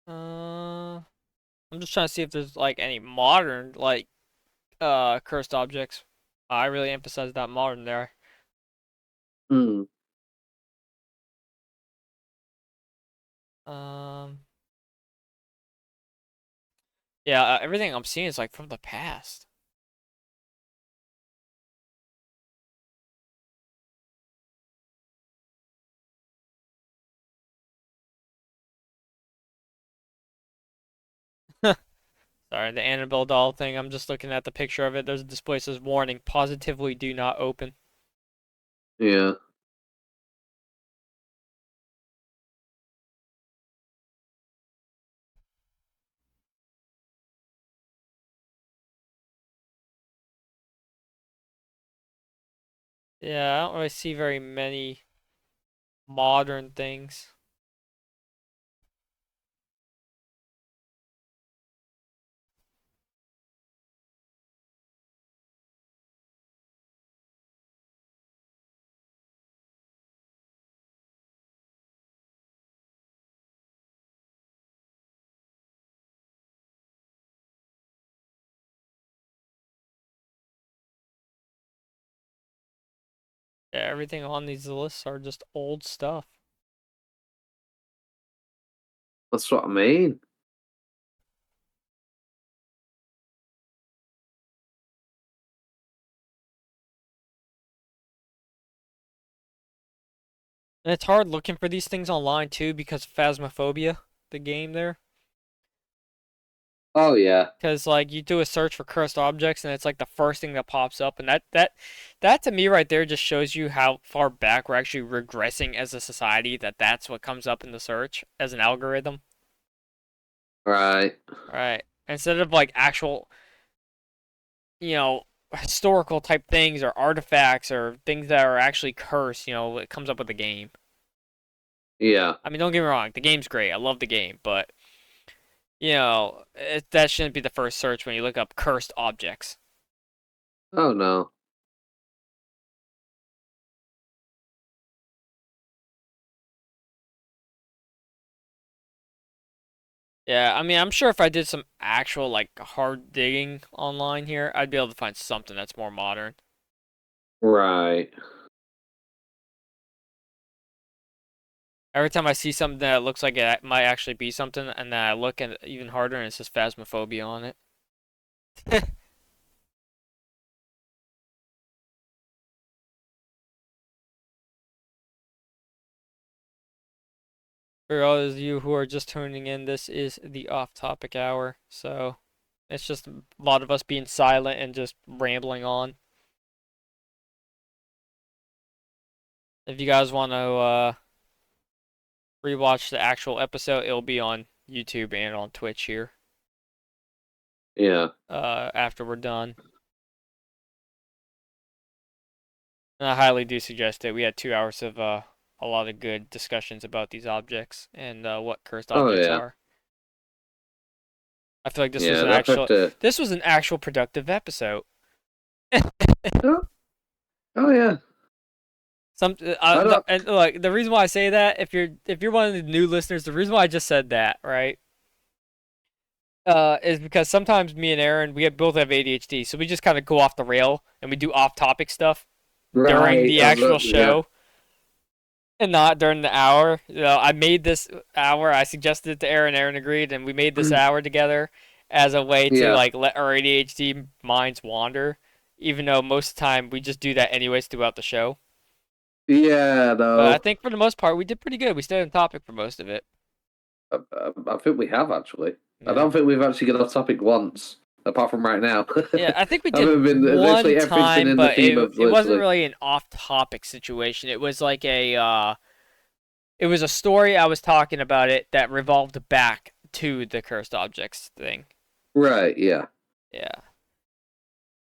I'm just trying to see if there's like any modern like cursed objects. I really emphasize that modern there. Hmm. Um, yeah, everything I'm seeing is like from the past. Sorry, the Annabelle doll thing. I'm just looking at the picture of it. There's a display that says warning: positively do not open. Yeah. Yeah, I don't really see very many modern things. Yeah, everything on these lists are just old stuff. That's what I mean. And it's hard looking for these things online too because of Phasmophobia, the game there. Oh yeah, Because like you do a search for cursed objects and it's like the first thing that pops up, and that to me right there just shows you how far back we're actually regressing as a society. That's what comes up in the search as an algorithm, right. right? Instead of like actual, you know, historical type things or artifacts or things that are actually cursed, it comes up with the game. Yeah. I mean, don't get me wrong, the game's great. I love the game, but that shouldn't be the first search when you look up cursed objects. Oh no. Yeah, I mean, I'm sure if I did some actual like hard digging online here, I'd be able to find something that's more modern. Right. Every time I see something that looks like it might actually be something, and then I look at it even harder and it says Phasmophobia on it. For all of you who are just tuning in, this is the off-topic hour, so it's just a lot of us being silent and just rambling on. If you guys want to rewatch the actual episode, it'll be on YouTube and on Twitch here Yeah. after we're done. And I highly do suggest it. We had 2 hours of a lot of good discussions about these objects and what cursed Oh objects yeah. are. I feel like Yeah. That's have to. this was an actual productive episode. Oh, oh yeah. I don't. And like the reason why I say that, if you're one of the new listeners, the reason why I just said that, right, is because sometimes me and Aaron both have ADHD, so we just kind of go off the rail and we do off-topic stuff during Right. the actual Yeah. show and not during the hour. I made this hour. I suggested it to Aaron. Aaron agreed, and we made this hour together as a way to Yeah. like let our ADHD minds wander. Even though most of the time we just do that anyways throughout the show. Yeah. But I No. think for the most part we did pretty good. We stayed on topic for most of it. I think we have actually. I Yeah. don't think we've actually got off topic once, apart from right now. Yeah, I think we I did haven't been one literally everything's been time, in the but theme it of it wasn't literally. really an off-topic situation. It was like it was a story I was talking about it that revolved back to the cursed objects thing. Right. Yeah. Yeah.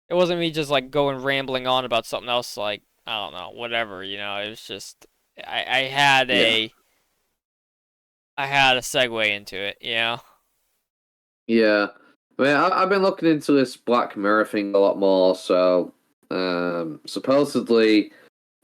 It wasn't me just like going rambling on about something else like I don't know, whatever, It was just I had Yeah. a segue into it. Yeah. I mean, I've been looking into this Black Mirror thing a lot more. So, supposedly,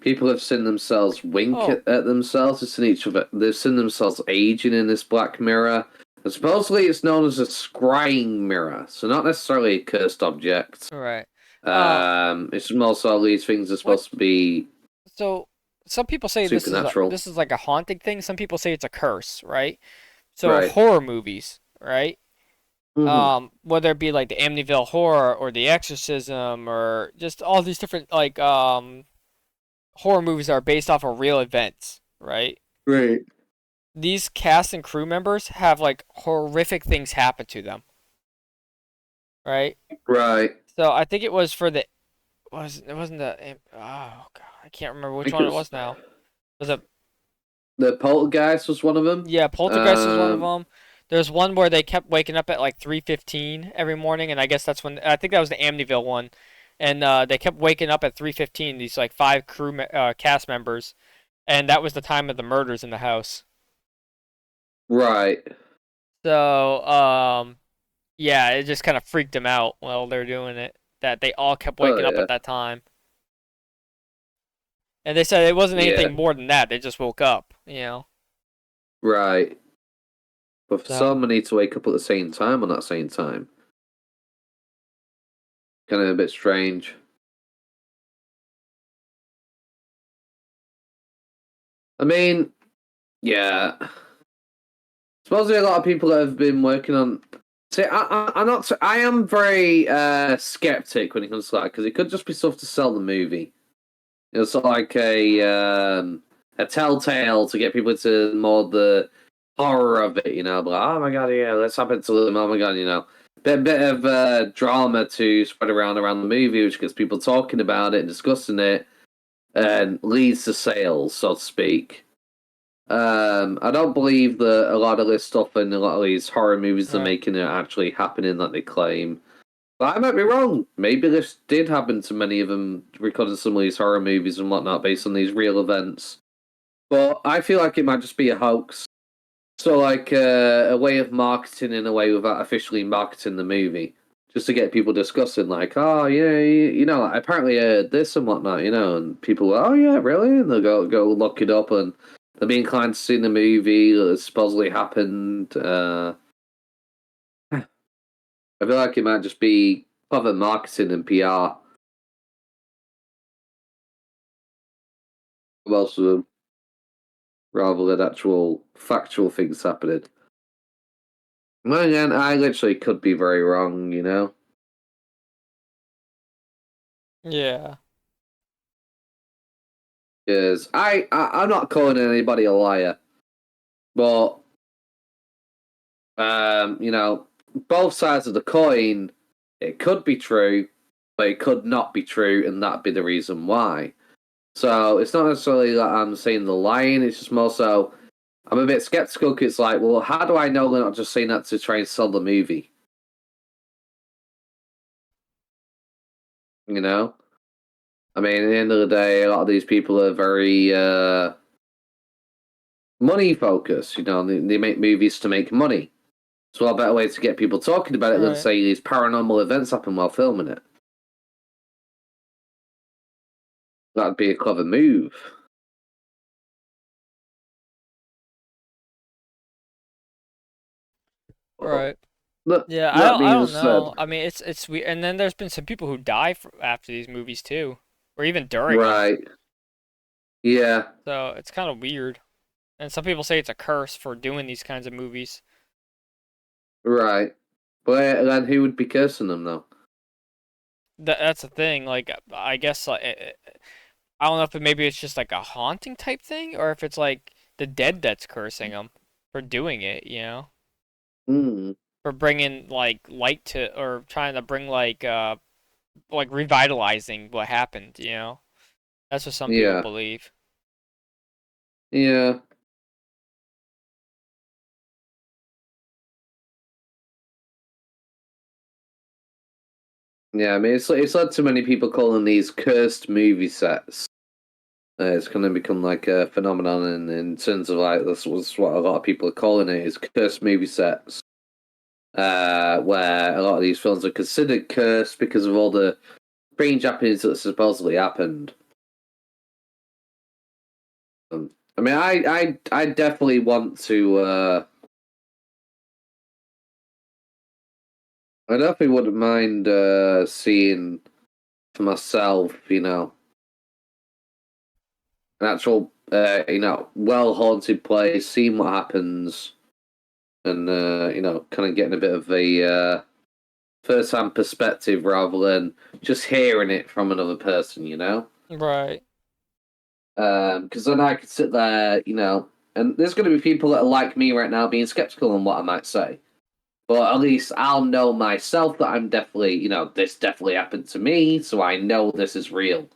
people have seen themselves wink Oh, at themselves. They've seen each other. They've seen themselves aging in this Black Mirror. And supposedly, it's known as a scrying mirror. So, not necessarily a cursed object. all right. Uh It's also these things are what supposed to be so some people say supernatural. this is like a haunting thing. Some people say it's a curse, right? So Right. horror movies, right? Hmm. Whether it be like the Amityville Horror or the Exorcism or just all these different like horror movies are based off of real events, right? Right. These cast and crew members have like horrific things happen to them, right? Right. So I think it was for the was it wasn't the oh god, I can't remember which one it Because was now. Was it the poltergeist was one of them. Yeah, Poltergeist was one of Um, them. There's one where they kept waking up at like 3:15 every morning, and I guess that's when I think that was the Amityville one. and they kept waking up at 3:15. These like five cast members, and that was the time of the murders in the house. Right. So yeah, it just kind of freaked them out while they're doing it. That they all kept Oh waking up yeah. at that time, and they said it wasn't Yeah. anything more than that. They just woke up, you know. Right. But for So some, I need to wake up at the same time on that same time. Kind of a bit strange. I mean, yeah. Supposedly, a lot of people that have been working on. See, I'm not. I am very skeptic when it comes to that because it could just be stuff to sell the movie. It's like a telltale to get people into more the horror of it. You know, like, oh my god, yeah, let's happen to them. Oh my god, you know, bit of drama to spread around the movie, which gets people talking about it and discussing it, and leads to sales, so to speak. I don't believe that a lot of this stuff in a lot of these horror movies they're right, making are actually happening that they claim. But I might be wrong. Maybe this did happen to many of them recording some of these horror movies and whatnot based on these real events. But I feel like it might just be a hoax. So, like a way of marketing in a way without officially marketing the movie, just to get people discussing, like, oh yeah, you know, apparently this and whatnot, you know, and people, oh yeah, really, and they'll go look it up and they'll be inclined to see the movie that supposedly happened. I feel like it might just be clever marketing and PR. Most of them, rather than actual factual things happening. Well, again, I literally could be very wrong, you know, yeah, because I'm not calling anybody a liar, but you know, both sides of the coin, it could be true, but it could not be true, and that'd be the reason why. So it's not necessarily that I'm saying the lying; it's just more so I'm a bit skeptical. Cause it's like, well, how do I know they're not just saying that to try and sell the movie? You know, I mean, at the end of the day, a lot of these people are very money focused. You know, they make movies to make money. So what better way to get people talking about it than right, say these paranormal events happen while filming it? That'd be a clever move. Well, right. that Yeah, that I being don't said, know. I mean, it's weird. And then there's been some people who die after these movies too, or even during them. right? Yeah, So it's kind of weird. And some people say it's a curse for doing these kinds of movies. right. But then who would be cursing them though? That's the thing. Like, I guess I don't know if maybe it's just like a haunting type thing, or if it's like the dead that's cursing them for doing it. You know, Hmm. for bringing like light to, or trying to bring like revitalizing what happened. You know, that's what some people Yeah. believe. Yeah. Yeah. I mean, it's led to many people calling these cursed movie sets. It's going to become like a phenomenon in terms of like this was what a lot of people are calling it is cursed movie sets. Where a lot of these films are considered cursed because of all the strange happenings that supposedly happened. I mean, I definitely want to. I definitely wouldn't mind seeing for myself, you know, an actual, you know, well haunted place, seeing what happens, and you know, kind of getting a bit of a first hand perspective rather than just hearing it from another person, you know. Right. Because then I could sit there, you know, and there's going to be people that are like me right now being skeptical on what I might say. But at least I'll know myself that I'm definitely, you know, this definitely happened to me, so I know this is real.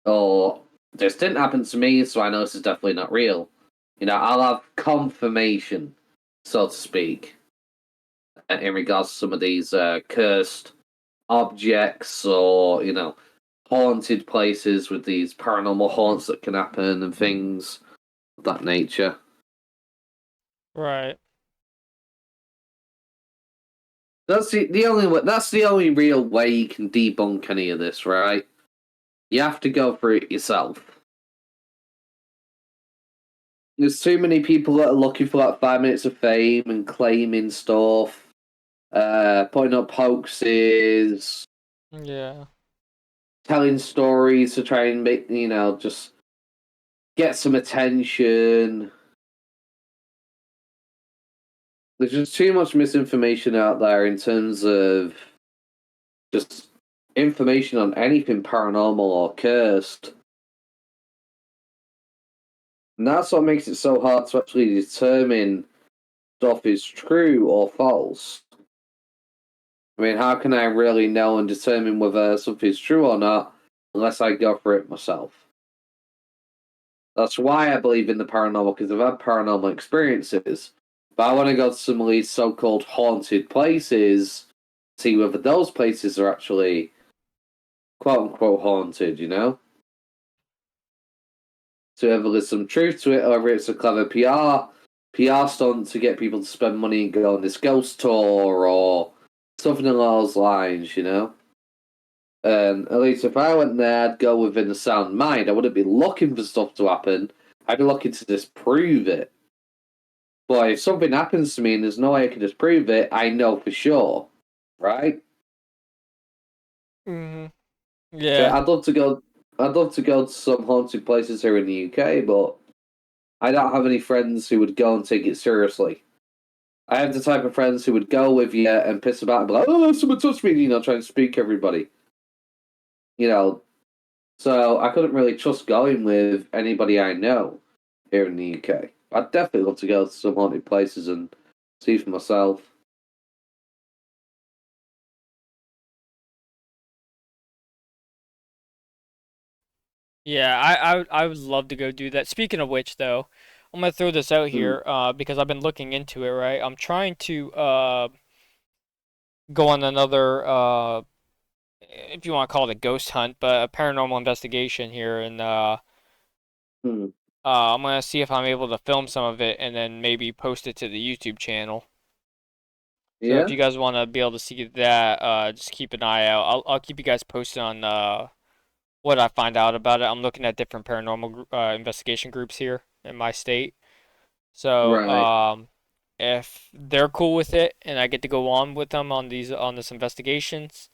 Or this didn't happen to me, so I know this is definitely not real. You know, I'll have confirmation, so to speak, in regards to some of these cursed objects or, haunted places with these paranormal haunts that can happen and things of that nature. Right. That's the only real way you can debunk any of this, right? You have to go through it yourself. There's too many people that are looking for like 5 minutes of fame and claiming stuff, putting up hoaxes, Yeah. telling stories to try and make just get some attention. There's just too much misinformation out there in terms of just information on anything paranormal or cursed. And that's what makes it so hard to actually determine stuff is true or false. I mean, how can I really know and determine whether something's true or not unless I go for it myself? That's why I believe in the paranormal, because I've had paranormal experiences. But I want to go to some of these so called haunted places, see whether those places are actually quote unquote haunted, you know? So whether there's some truth to it, or whether it's a clever PR stunt to get people to spend money and go on this ghost tour or something along those lines, you know? And at least if I went there, I'd go within a sound mind. I wouldn't be looking for stuff to happen. I'd be looking to disprove it. But if something happens to me and there's no way I can disprove it, I know for sure, right? Mhm. Yeah, Yeah. I'd love to go. I'd love to go to some haunted places here in the UK, but I don't have any friends who would go and take it seriously. I have the type of friends who would go with you and piss about and be like, "Oh, someone touched me," trying to spook everybody. You know, so I couldn't really trust going with anybody I know here in the UK. I'd definitely love to go to some haunted places and see for myself. Yeah, I would love to go do that. Speaking of which, though, I'm gonna throw this out Hmm. here, because I've been looking into it, right? I'm trying to go on another, if you want to call it a ghost hunt, but a paranormal investigation here, and Hmm. I'm gonna see if I'm able to film some of it and then maybe post it to the YouTube channel. So if Yeah. you guys want to be able to see that, just keep an eye out. I'll keep you guys posted on what I find out about it. I'm looking at different paranormal investigation groups here in my state. So Right. if they're cool with it and I get to go on with them on this investigations,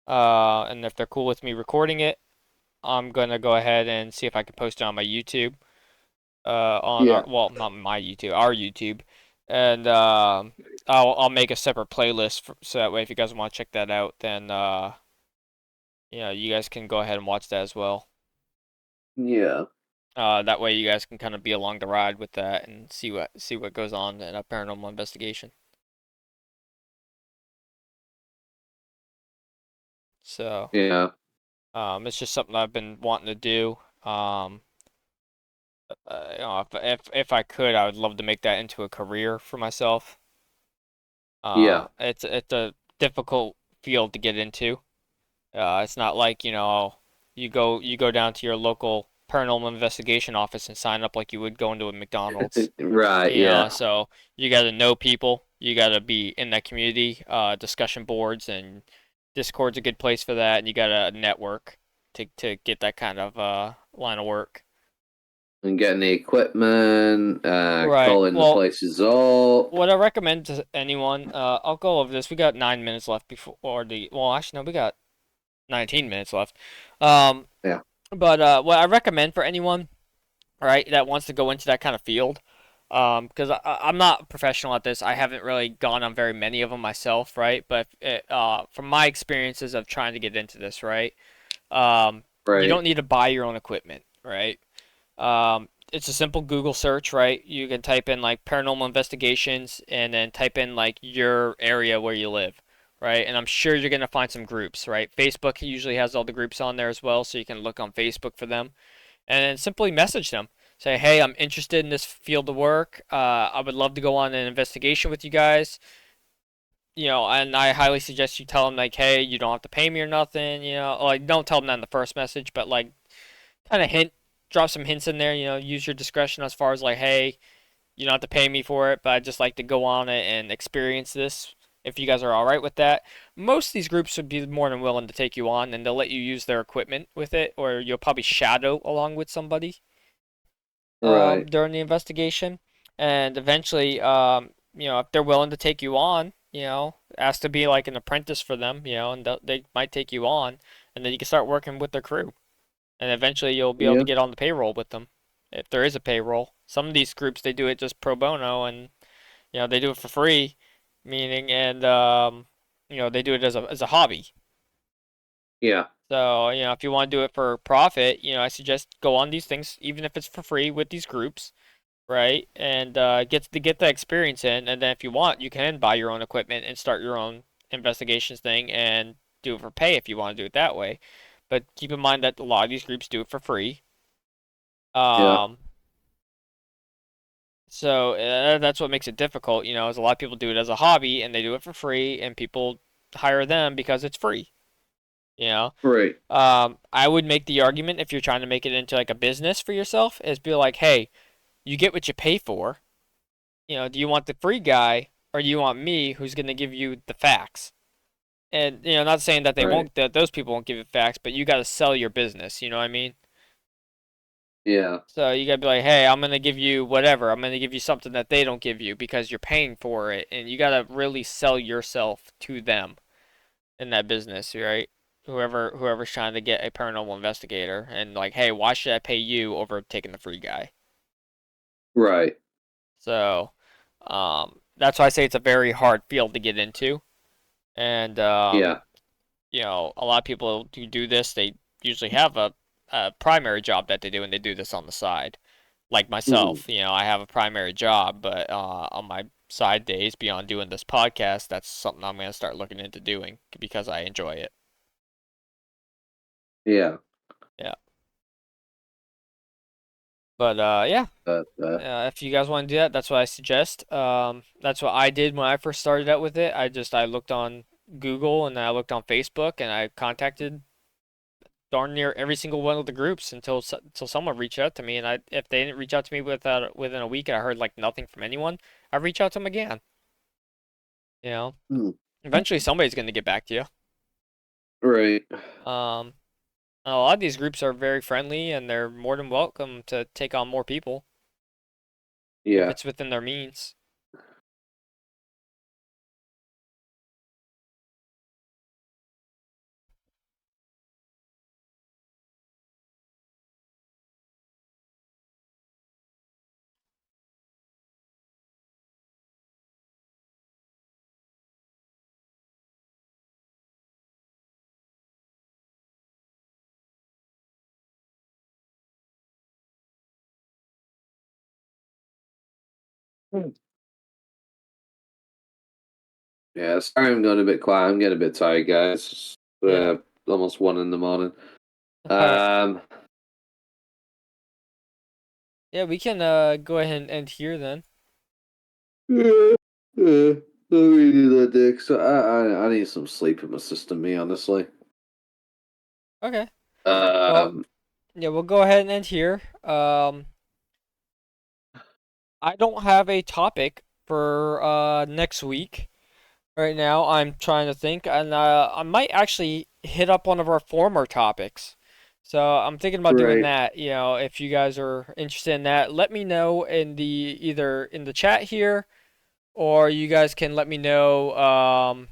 and if they're cool with me recording it, I'm gonna go ahead and see if I can post it on my YouTube. On our, Yeah. well, not my YouTube, our YouTube, and I'll make a separate playlist so that way if you guys want to check that out, then you guys can go ahead and watch that as well. Yeah. That way you guys can kind of be along the ride with that and see what goes on in a paranormal investigation. So, Yeah. it's just something I've been wanting to do. If I could, I would love to make that into a career for myself. Yeah. It's a difficult field to get into. It's not like, you go down to your local paranormal investigation office and sign up like you would go into a McDonald's. Right. Yeah. So you got to know people. You got to be in that community. Discussion boards and Discord's a good place for that, and you got to network to get that kind of line of work. And getting the equipment, Right. calling the Well, places up. what I recommend to anyone, I'll go over this. We got 9 minutes left before well, actually, no, we got 19 minutes left. Um, Yeah. but what I recommend for anyone, right, that wants to go into that kind of field, because I'm not a professional at this. I haven't really gone on very many of them myself, right? But from my experiences of trying to get into this, right, you Right. don't need to buy your own equipment, right? It's a simple Google search, right? You can type in like paranormal investigations and then type in like your area where you live, right? And I'm sure you're gonna find some groups, right? Facebook usually has all the groups on there as well, so you can look on Facebook for them and then simply message them. Say, hey, I'm interested in this field of work. I would love to go on an investigation with you guys. and I highly suggest you tell them like, hey, you don't have to pay me or nothing. Like don't tell them that in the first message, but like kind of drop some hints in there. Use your discretion as far as like, hey, you don't have to pay me for it, but I'd just like to go on it and experience this. If you guys are all right with that, most of these groups would be more than willing to take you on, and they'll let you use their equipment with it, or you'll probably shadow along with somebody Right. during the investigation, and eventually, if they're willing to take you on, ask to be like an apprentice for them, and they might take you on, and then you can start working with their crew, and eventually you'll be able to Yeah. get on the payroll with them, if there is a payroll. Some of these groups they do it just pro bono, and they do it for free, meaning and they do it as a hobby. Yeah. So, if you want to do it for profit, I suggest go on these things, even if it's for free with these groups, right? And get that experience in, and then if you want, you can buy your own equipment and start your own investigations thing and do it for pay if you want to do it that way. But keep in mind that a lot of these groups do it for free. Yeah. Um, so that's what makes it difficult, is a lot of people do it as a hobby and they do it for free, and people hire them because it's free. You know, Right. I would make the argument if you're trying to make it into like a business for yourself, is be like, hey, you get what you pay for. Do you want the free guy or do you want me who's going to give you the facts? And, not saying that Right. that those people won't give you facts, but you got to sell your business, you know what I mean? Yeah. So you got to be like, hey, I'm going to give you whatever. I'm going to give you something that they don't give you because you're paying for it. And you got to really sell yourself to them in that business, right? Whoever's trying to get a paranormal investigator and like, hey, why should I pay you over taking the free guy? Right. So, that's why I say it's a very hard field to get into. And Yeah. a lot of people who do this, they usually have a primary job that they do, and they do this on the side. Like Mhm. myself, I have a primary job, but on my side days beyond doing this podcast, that's something I'm going to start looking into doing because I enjoy it. Yeah. Yeah. But yeah, But if you guys want to do that, that's what I suggest. That's what I did when I first started out with it. I looked on Google and I looked on Facebook and I contacted darn near every single one of the groups until someone reached out to me. And if they didn't reach out to me within a week and I heard like nothing from anyone, I reach out to them again. You know, mm, eventually somebody's going to get back to you. right. Um, a lot of these groups are very friendly and they're more than welcome to take on more people if Yeah. it's within their means. Mm. Yeah. Sorry, I'm going a bit quiet. I'm getting a bit tired, guys. Yeah. Almost 1 in the morning. All right. Um. Yeah, we can go ahead and end here then. Yeah. Yeah. I really do that, Dick. So I need some sleep in my system. Me, honestly. Okay. Well, Um. yeah, we'll go ahead and end here. I don't have a topic for next week. Right now, I'm trying to think, and I might actually hit up one of our former topics. So I'm thinking about doing Right. that. If you guys are interested in that, let me know in the either in the chat here, or you guys can let me know on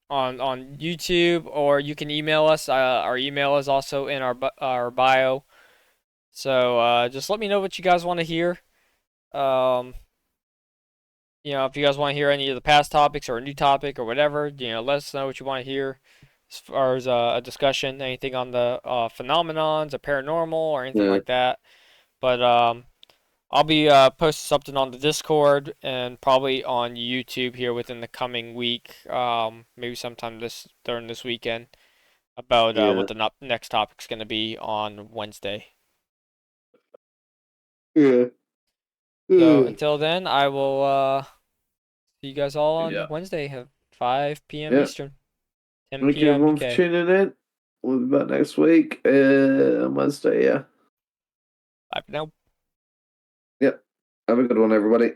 YouTube, or you can email us. Our email is also in our bio. So just let me know what you guys want to hear. Um, if you guys want to hear any of the past topics or a new topic or whatever, let us know what you want to hear as far as a discussion, anything on the phenomenons or paranormal or anything Yeah. like that. But I'll be posting something on the Discord and probably on YouTube here within the coming week, maybe sometime during this weekend, about Yeah. what the next topic's going to be on Wednesday. Yeah. So Yeah. until then, I will see you guys all on Yeah. Wednesday. Have 5 p.m. Yeah. Eastern, 10 Thank you p.m. everyone for UK. tuning in. We'll be back next week on Wednesday. Yeah. Bye for now. Yep. Have a good one, everybody.